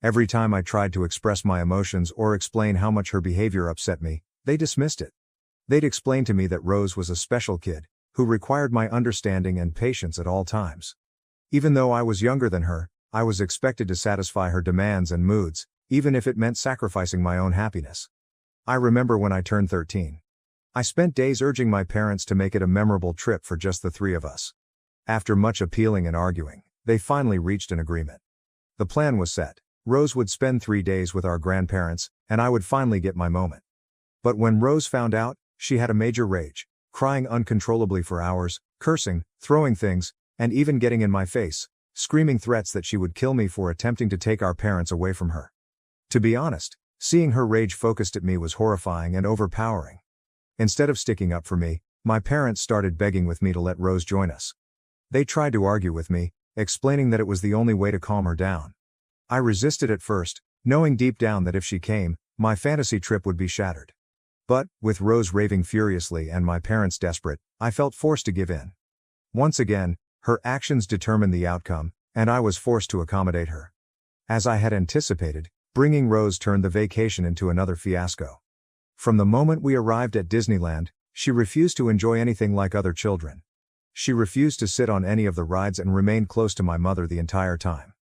Every time I tried to express my emotions or explain how much her behavior upset me, they dismissed it. They'd explain to me that Rose was a special kid, who required my understanding and patience at all times. Even though I was younger than her, I was expected to satisfy her demands and moods, even if it meant sacrificing my own happiness. I remember when I turned 13. I spent days urging my parents to make it a memorable trip for just the three of us. After much appealing and arguing, they finally reached an agreement. The plan was set. Rose would spend 3 days with our grandparents, and I would finally get my moment. But when Rose found out, she had a major rage, crying uncontrollably for hours, cursing, throwing things, and even getting in my face, screaming threats that she would kill me for attempting to take our parents away from her. To be honest, seeing her rage focused at me was horrifying and overpowering. Instead of sticking up for me, my parents started begging with me to let Rose join us. They tried to argue with me, explaining that it was the only way to calm her down. I resisted at first, knowing deep down that if she came, my fantasy trip would be shattered. But, with Rose raving furiously and my parents desperate, I felt forced to give in. Once again, her actions determined the outcome, and I was forced to accommodate her. As I had anticipated, bringing Rose turned the vacation into another fiasco. From the moment we arrived at Disneyland, she refused to enjoy anything like other children. She refused to sit on any of the rides and remained close to my mother the entire time.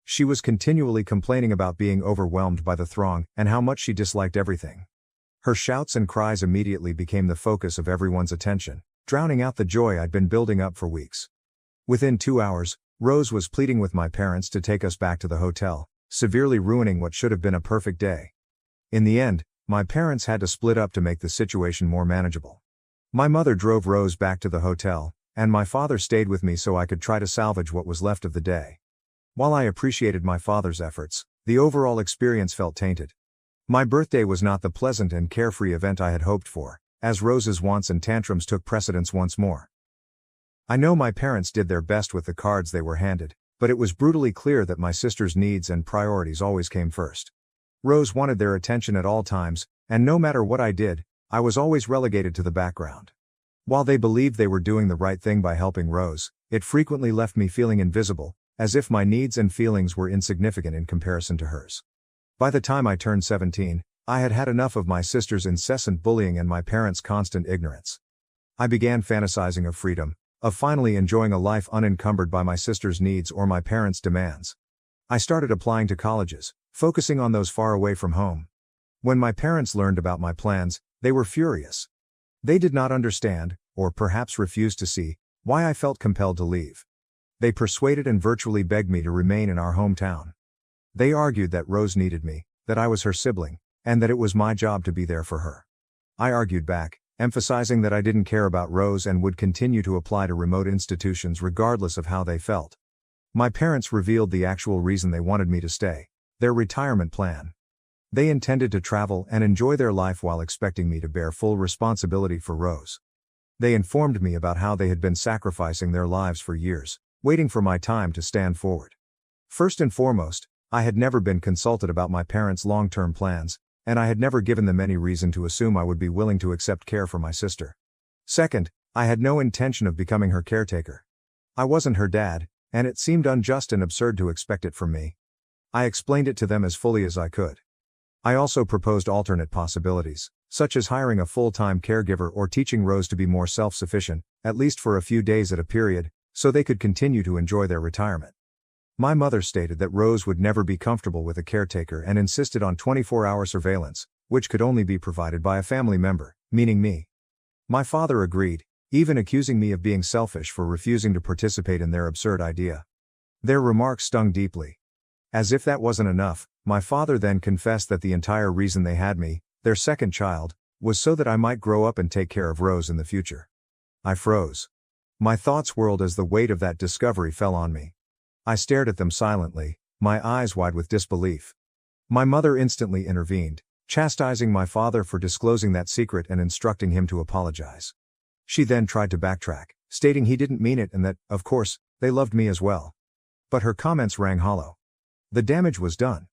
She was continually complaining about being overwhelmed by the throng and how much she disliked everything. Her shouts and cries immediately became the focus of everyone's attention, drowning out the joy I'd been building up for weeks. Within 2 hours, Rose was pleading with my parents to take us back to the hotel, severely ruining what should have been a perfect day. In the end, my parents had to split up to make the situation more manageable. My mother drove Rose back to the hotel, and my father stayed with me so I could try to salvage what was left of the day. While I appreciated my father's efforts, the overall experience felt tainted. My birthday was not the pleasant and carefree event I had hoped for, as Rose's wants and tantrums took precedence once more. I know my parents did their best with the cards they were handed, but it was brutally clear that my sister's needs and priorities always came first. Rose wanted their attention at all times, and no matter what I did, I was always relegated to the background. While they believed they were doing the right thing by helping Rose, it frequently left me feeling invisible, as if my needs and feelings were insignificant in comparison to hers. By the time I turned 17, I had had enough of my sister's incessant bullying and my parents' constant ignorance. I began fantasizing of freedom, of finally enjoying a life unencumbered by my sister's needs or my parents' demands. I started applying to colleges, focusing on those far away from home. When my parents learned about my plans, they were furious. They did not understand, or perhaps refused to see, why I felt compelled to leave. They persuaded and virtually begged me to remain in our hometown. They argued that Rose needed me, that I was her sibling, and that it was my job to be there for her. I argued back, emphasizing that I didn't care about Rose and would continue to apply to remote institutions regardless of how they felt. My parents revealed the actual reason they wanted me to stay: their retirement plan. They intended to travel and enjoy their life while expecting me to bear full responsibility for Rose. They informed me about how they had been sacrificing their lives for years, waiting for my time to stand forward. First and foremost, I had never been consulted about my parents' long-term plans, and I had never given them any reason to assume I would be willing to accept care for my sister. Second, I had no intention of becoming her caretaker. I wasn't her dad, and it seemed unjust and absurd to expect it from me. I explained it to them as fully as I could. I also proposed alternate possibilities, such as hiring a full-time caregiver or teaching Rose to be more self-sufficient, at least for a few days at a period, so they could continue to enjoy their retirement. My mother stated that Rose would never be comfortable with a caretaker and insisted on 24-hour surveillance, which could only be provided by a family member, meaning me. My father agreed, even accusing me of being selfish for refusing to participate in their absurd idea. Their remarks stung deeply. As if that wasn't enough, my father then confessed that the entire reason they had me, their second child, was so that I might grow up and take care of Rose in the future. I froze. My thoughts whirled as the weight of that discovery fell on me. I stared at them silently, my eyes wide with disbelief. My mother instantly intervened, chastising my father for disclosing that secret and instructing him to apologize. She then tried to backtrack, stating he didn't mean it and that, of course, they loved me as well. But her comments rang hollow. The damage was done.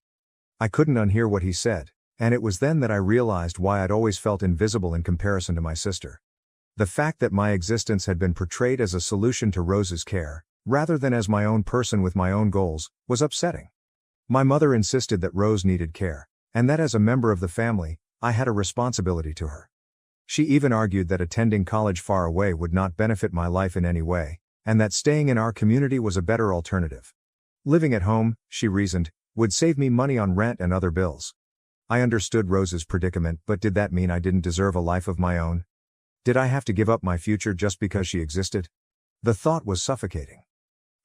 I couldn't unhear what he said, and it was then that I realized why I'd always felt invisible in comparison to my sister. The fact that my existence had been portrayed as a solution to Rose's care, rather than as my own person with my own goals, was upsetting. My mother insisted that Rose needed care, and that as a member of the family, I had a responsibility to her. She even argued that attending college far away would not benefit my life in any way, and that staying in our community was a better alternative. Living at home, she reasoned, would save me money on rent and other bills. I understood Rose's predicament, but did that mean I didn't deserve a life of my own? Did I have to give up my future just because she existed? The thought was suffocating.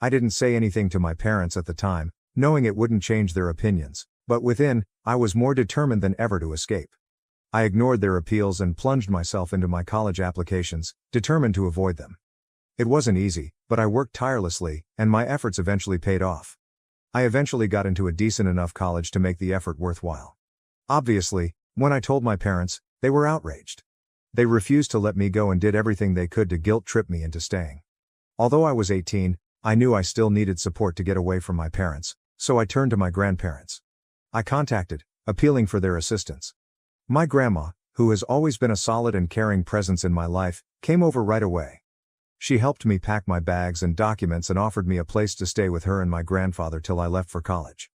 I didn't say anything to my parents at the time, knowing it wouldn't change their opinions, but within, I was more determined than ever to escape. I ignored their appeals and plunged myself into my college applications, determined to avoid them. It wasn't easy, but I worked tirelessly, and my efforts eventually paid off. I eventually got into a decent enough college to make the effort worthwhile. Obviously, when I told my parents, they were outraged. They refused to let me go and did everything they could to guilt-trip me into staying. Although I was 18, I knew I still needed support to get away from my parents, so I turned to my grandparents. I contacted, appealing for their assistance. My grandma, who has always been a solid and caring presence in my life, came over right away. She helped me pack my bags and documents and offered me a place to stay with her and my grandfather till I left for college.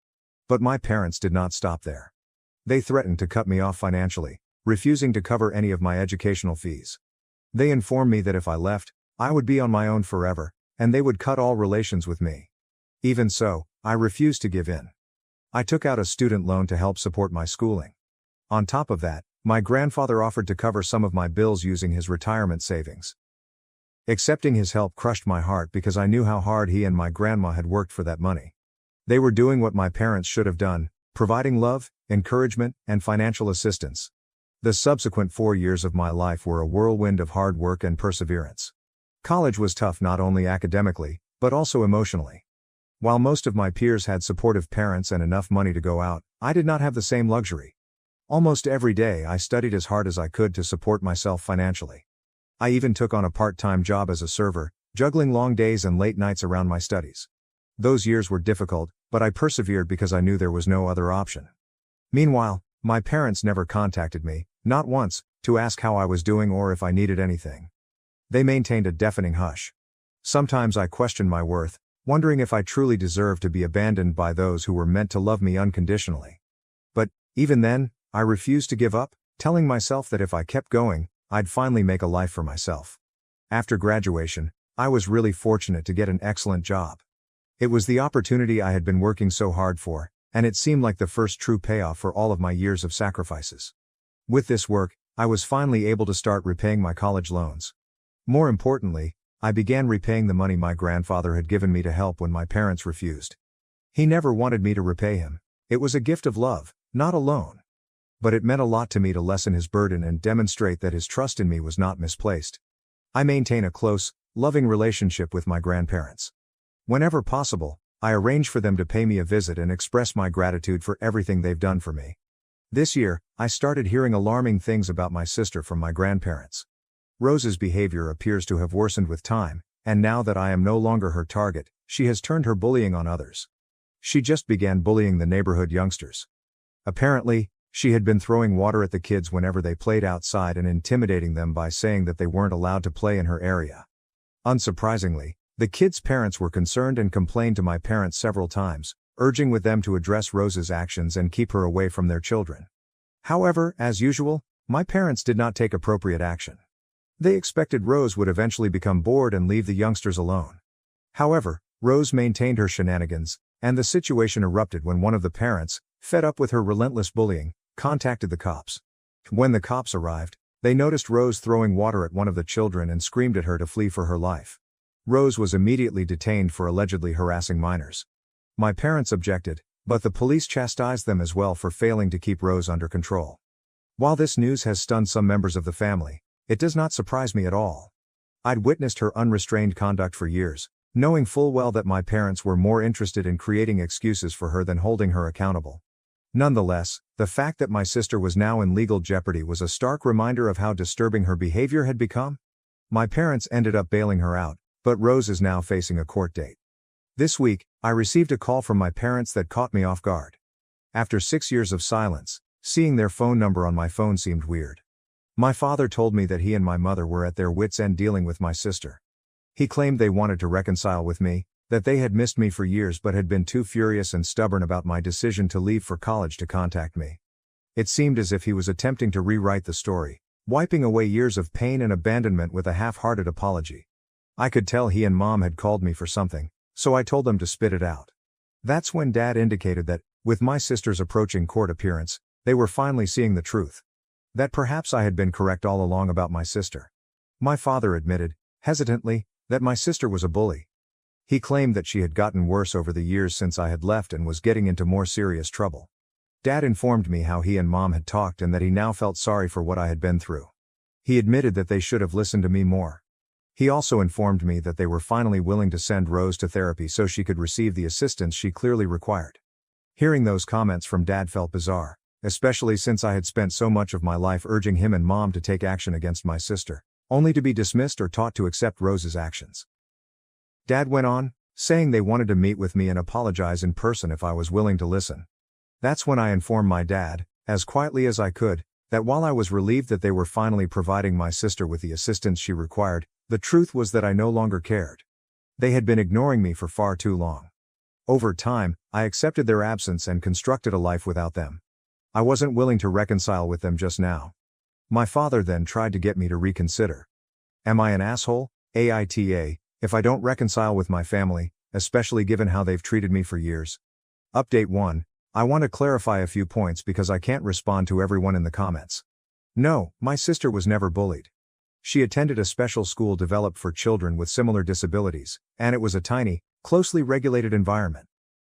But my parents did not stop there. They threatened to cut me off financially, refusing to cover any of my educational fees. They informed me that if I left, I would be on my own forever, and they would cut all relations with me. Even so, I refused to give in. I took out a student loan to help support my schooling. On top of that, my grandfather offered to cover some of my bills using his retirement savings. Accepting his help crushed my heart because I knew how hard he and my grandma had worked for that money. They were doing what my parents should have done, providing love, encouragement, and financial assistance. The subsequent 4 years of my life were a whirlwind of hard work and perseverance. College was tough not only academically, but also emotionally. While most of my peers had supportive parents and enough money to go out, I did not have the same luxury. Almost every day I studied as hard as I could to support myself financially. I even took on a part-time job as a server, juggling long days and late nights around my studies. Those years were difficult, but I persevered because I knew there was no other option. Meanwhile, my parents never contacted me, not once, to ask how I was doing or if I needed anything. They maintained a deafening hush. Sometimes I questioned my worth, wondering if I truly deserved to be abandoned by those who were meant to love me unconditionally. But, even then, I refused to give up, telling myself that if I kept going, I'd finally make a life for myself. After graduation, I was really fortunate to get an excellent job. It was the opportunity I had been working so hard for, and it seemed like the first true payoff for all of my years of sacrifices. With this work, I was finally able to start repaying my college loans. More importantly, I began repaying the money my grandfather had given me to help when my parents refused. He never wanted me to repay him. It was a gift of love, not a loan. But it meant a lot to me to lessen his burden and demonstrate that his trust in me was not misplaced. I maintain a close, loving relationship with my grandparents. Whenever possible, I arrange for them to pay me a visit and express my gratitude for everything they've done for me. This year, I started hearing alarming things about my sister from my grandparents. Rose's behavior appears to have worsened with time, and now that I am no longer her target, she has turned her bullying on others. She just began bullying the neighborhood youngsters. Apparently, she had been throwing water at the kids whenever they played outside and intimidating them by saying that they weren't allowed to play in her area. Unsurprisingly, the kids' parents were concerned and complained to my parents several times, urging with them to address Rose's actions and keep her away from their children. However, as usual, my parents did not take appropriate action. They expected Rose would eventually become bored and leave the youngsters alone. However, Rose maintained her shenanigans, and the situation erupted when one of the parents, fed up with her relentless bullying, contacted the cops. When the cops arrived, they noticed Rose throwing water at one of the children and screamed at her to flee for her life. Rose was immediately detained for allegedly harassing minors. My parents objected, but the police chastised them as well for failing to keep Rose under control. While this news has stunned some members of the family, it does not surprise me at all. I'd witnessed her unrestrained conduct for years, knowing full well that my parents were more interested in creating excuses for her than holding her accountable. Nonetheless, the fact that my sister was now in legal jeopardy was a stark reminder of how disturbing her behavior had become. My parents ended up bailing her out, but Rose is now facing a court date. This week, I received a call from my parents that caught me off guard. After 6 years of silence, seeing their phone number on my phone seemed weird. My father told me that he and my mother were at their wits' end dealing with my sister. He claimed they wanted to reconcile with me, that they had missed me for years but had been too furious and stubborn about my decision to leave for college to contact me. It seemed as if he was attempting to rewrite the story, wiping away years of pain and abandonment with a half-hearted apology. I could tell he and Mom had called me for something, so I told them to spit it out. That's when Dad indicated that, with my sister's approaching court appearance, they were finally seeing the truth. That perhaps I had been correct all along about my sister. My father admitted, hesitantly, that my sister was a bully. He claimed that she had gotten worse over the years since I had left and was getting into more serious trouble. Dad informed me how he and Mom had talked and that he now felt sorry for what I had been through. He admitted that they should have listened to me more. He also informed me that they were finally willing to send Rose to therapy so she could receive the assistance she clearly required. Hearing those comments from Dad felt bizarre, especially since I had spent so much of my life urging him and Mom to take action against my sister, only to be dismissed or taught to accept Rose's actions. Dad went on, saying they wanted to meet with me and apologize in person if I was willing to listen. That's when I informed my dad, as quietly as I could, that while I was relieved that they were finally providing my sister with the assistance she required, the truth was that I no longer cared. They had been ignoring me for far too long. Over time, I accepted their absence and constructed a life without them. I wasn't willing to reconcile with them just now. My father then tried to get me to reconsider. Am I an asshole, AITA, if I don't reconcile with my family, especially given how they've treated me for years? Update 1. I want to clarify a few points because I can't respond to everyone in the comments. No, my sister was never bullied. She attended a special school developed for children with similar disabilities, and it was a tiny, closely regulated environment.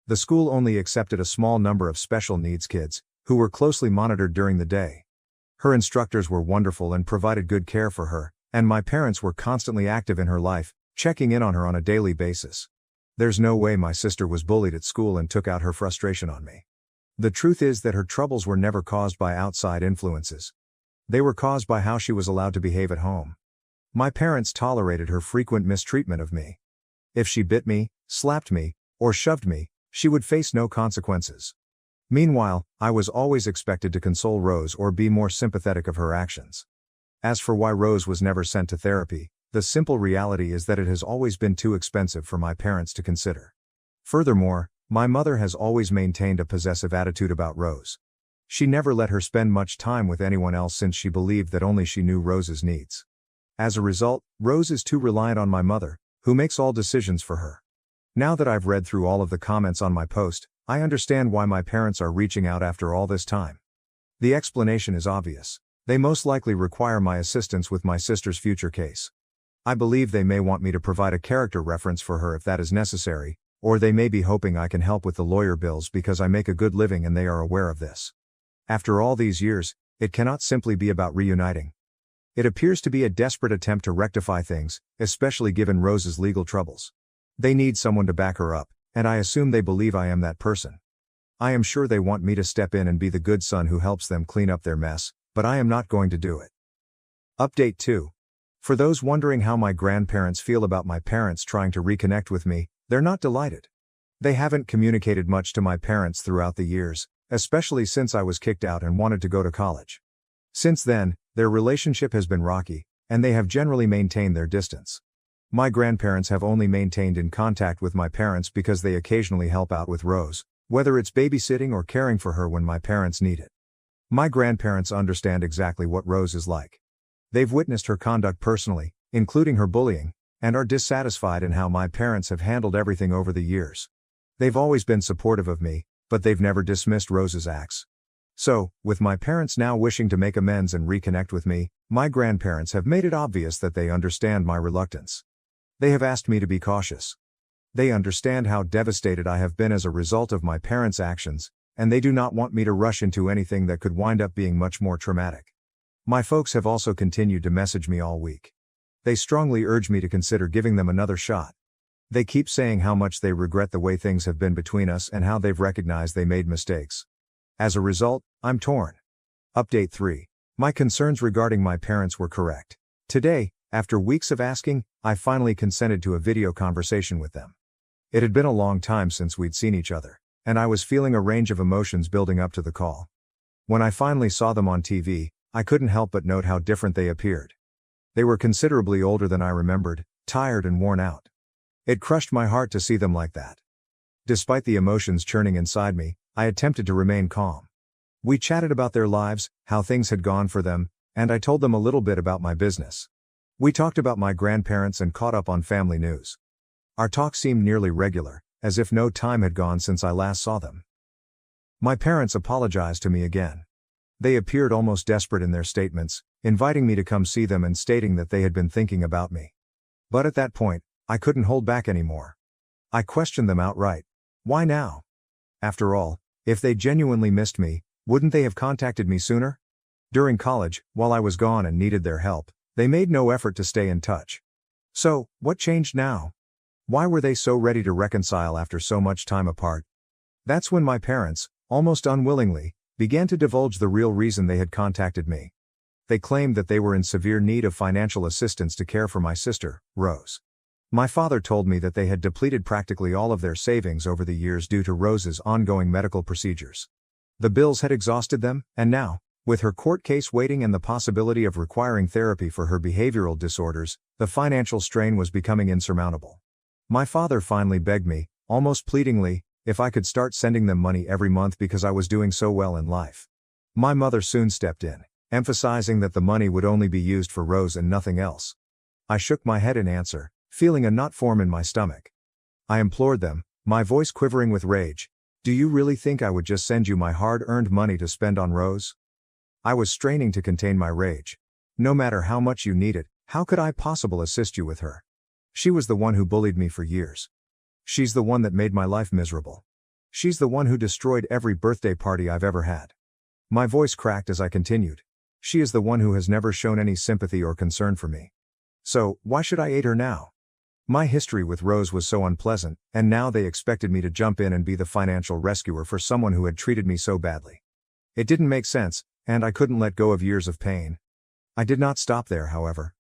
The school only accepted a small number of special needs kids, who were closely monitored during the day. Her instructors were wonderful and provided good care for her, and my parents were constantly active in her life, checking in on her on a daily basis. There's no way my sister was bullied at school and took out her frustration on me. The truth is that her troubles were never caused by outside influences. They were caused by how she was allowed to behave at home. My parents tolerated her frequent mistreatment of me. If she bit me, slapped me, or shoved me, she would face no consequences. Meanwhile, I was always expected to console Rose or be more sympathetic of her actions. As for why Rose was never sent to therapy, the simple reality is that it has always been too expensive for my parents to consider. Furthermore, my mother has always maintained a possessive attitude about Rose. She never let her spend much time with anyone else since she believed that only she knew Rose's needs. As a result, Rose is too reliant on my mother, who makes all decisions for her. Now that I've read through all of the comments on my post, I understand why my parents are reaching out after all this time. The explanation is obvious. They most likely require my assistance with my sister's future case. I believe they may want me to provide a character reference for her if that is necessary, or they may be hoping I can help with the lawyer bills because I make a good living and they are aware of this. After all these years, it cannot simply be about reuniting. It appears to be a desperate attempt to rectify things, especially given Rose's legal troubles. They need someone to back her up, and I assume they believe I am that person. I am sure they want me to step in and be the good son who helps them clean up their mess, but I am not going to do it. Update 2. For those wondering how my grandparents feel about my parents trying to reconnect with me, they're not delighted. They haven't communicated much to my parents throughout the years, especially since I was kicked out and wanted to go to college. Since then, their relationship has been rocky, and they have generally maintained their distance. My grandparents have only maintained in contact with my parents because they occasionally help out with Rose, whether it's babysitting or caring for her when my parents need it. My grandparents understand exactly what Rose is like. They've witnessed her conduct personally, including her bullying, and are dissatisfied in how my parents have handled everything over the years. They've always been supportive of me, but they've never dismissed Rose's acts. So, with my parents now wishing to make amends and reconnect with me, my grandparents have made it obvious that they understand my reluctance. They have asked me to be cautious. They understand how devastated I have been as a result of my parents' actions, and they do not want me to rush into anything that could wind up being much more traumatic. My folks have also continued to message me all week. They strongly urge me to consider giving them another shot. They keep saying how much they regret the way things have been between us and how they've recognized they made mistakes. As a result, I'm torn. Update 3. My concerns regarding my parents were correct. Today, after weeks of asking, I finally consented to a video conversation with them. It had been a long time since we'd seen each other, and I was feeling a range of emotions building up to the call. When I finally saw them on TV, I couldn't help but note how different they appeared. They were considerably older than I remembered, tired and worn out. It crushed my heart to see them like that. Despite the emotions churning inside me, I attempted to remain calm. We chatted about their lives, how things had gone for them, and I told them a little bit about my business. We talked about my grandparents and caught up on family news. Our talk seemed nearly regular, as if no time had gone since I last saw them. My parents apologized to me again. They appeared almost desperate in their statements, inviting me to come see them and stating that they had been thinking about me. But at that point, I couldn't hold back anymore. I questioned them outright. Why now? After all, if they genuinely missed me, wouldn't they have contacted me sooner? During college, while I was gone and needed their help, they made no effort to stay in touch. So, what changed now? Why were they so ready to reconcile after so much time apart? That's when my parents, almost unwillingly, began to divulge the real reason they had contacted me. They claimed that they were in severe need of financial assistance to care for my sister, Rose. My father told me that they had depleted practically all of their savings over the years due to Rose's ongoing medical procedures. The bills had exhausted them, and now, with her court case waiting and the possibility of requiring therapy for her behavioral disorders, the financial strain was becoming insurmountable. My father finally begged me, almost pleadingly, if I could start sending them money every month because I was doing so well in life. My mother soon stepped in, emphasizing that the money would only be used for Rose and nothing else. I shook my head in answer, feeling a knot form in my stomach. I implored them, my voice quivering with rage, "Do you really think I would just send you my hard-earned money to spend on Rose?" I was straining to contain my rage. No matter how much you need it, how could I possibly assist you with her? She was the one who bullied me for years. She's the one that made my life miserable. She's the one who destroyed every birthday party I've ever had. My voice cracked as I continued. She is the one who has never shown any sympathy or concern for me. So, why should I aid her now? My history with Rose was so unpleasant, and now they expected me to jump in and be the financial rescuer for someone who had treated me so badly. It didn't make sense, and I couldn't let go of years of pain. I did not stop there, however.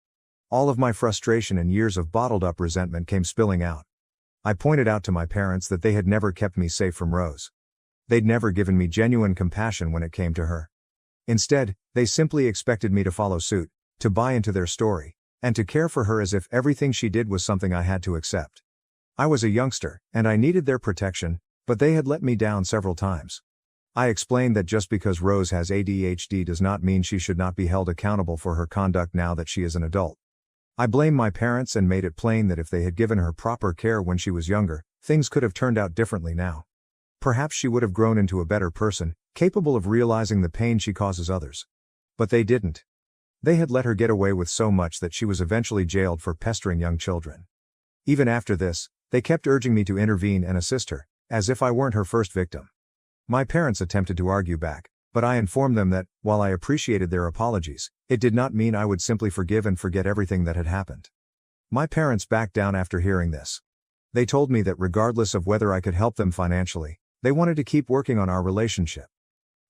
All of my frustration and years of bottled-up resentment came spilling out. I pointed out to my parents that they had never kept me safe from Rose. They'd never given me genuine compassion when it came to her. Instead, they simply expected me to follow suit, to buy into their story, and to care for her as if everything she did was something I had to accept. I was a youngster, and I needed their protection, but they had let me down several times. I explained that just because Rose has ADHD does not mean she should not be held accountable for her conduct now that she is an adult. I blamed my parents and made it plain that if they had given her proper care when she was younger, things could have turned out differently now. Perhaps she would have grown into a better person, capable of realizing the pain she causes others. But they didn't. They had let her get away with so much that she was eventually jailed for pestering young children. Even after this, they kept urging me to intervene and assist her, as if I weren't her first victim. My parents attempted to argue back, but I informed them that, while I appreciated their apologies, it did not mean I would simply forgive and forget everything that had happened. My parents backed down after hearing this. They told me that regardless of whether I could help them financially, they wanted to keep working on our relationship.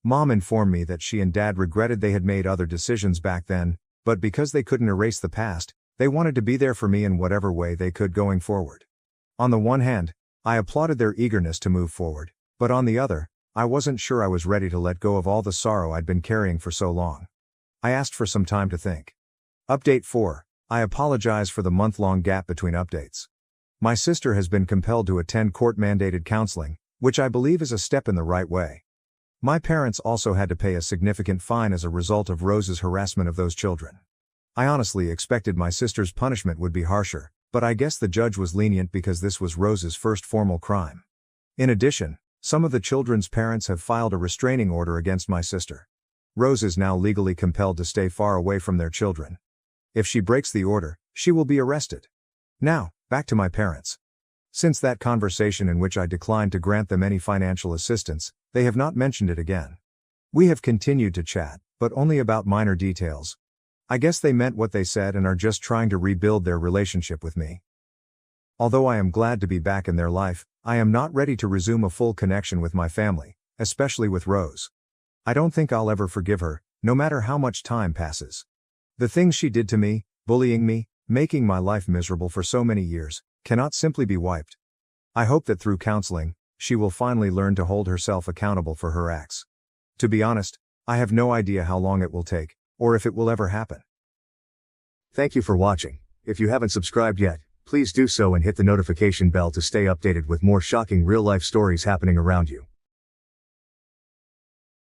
Mom informed me that she and Dad regretted they had made other decisions back then, but because they couldn't erase the past, they wanted to be there for me in whatever way they could going forward. On the one hand, I applauded their eagerness to move forward, but on the other, I wasn't sure I was ready to let go of all the sorrow I'd been carrying for so long. I asked for some time to think. Update 4. I apologize for the month-long gap between updates. My sister has been compelled to attend court-mandated counseling, which I believe is a step in the right way. My parents also had to pay a significant fine as a result of Rose's harassment of those children. I honestly expected my sister's punishment would be harsher, but I guess the judge was lenient because this was Rose's first formal crime. In addition, some of the children's parents have filed a restraining order against my sister. Rose is now legally compelled to stay far away from their children. If she breaks the order, she will be arrested. Now, back to my parents. Since that conversation in which I declined to grant them any financial assistance, they have not mentioned it again. We have continued to chat, but only about minor details. I guess they meant what they said and are just trying to rebuild their relationship with me. Although I am glad to be back in their life, I am not ready to resume a full connection with my family, especially with Rose. I don't think I'll ever forgive her, no matter how much time passes. The things she did to me, bullying me, making my life miserable for so many years, cannot simply be wiped. I hope that through counseling, she will finally learn to hold herself accountable for her acts. To be honest, I have no idea how long it will take, or if it will ever happen. Thank you for watching. If you haven't subscribed yet, please do so and hit the notification bell to stay updated with more shocking real-life stories happening around you.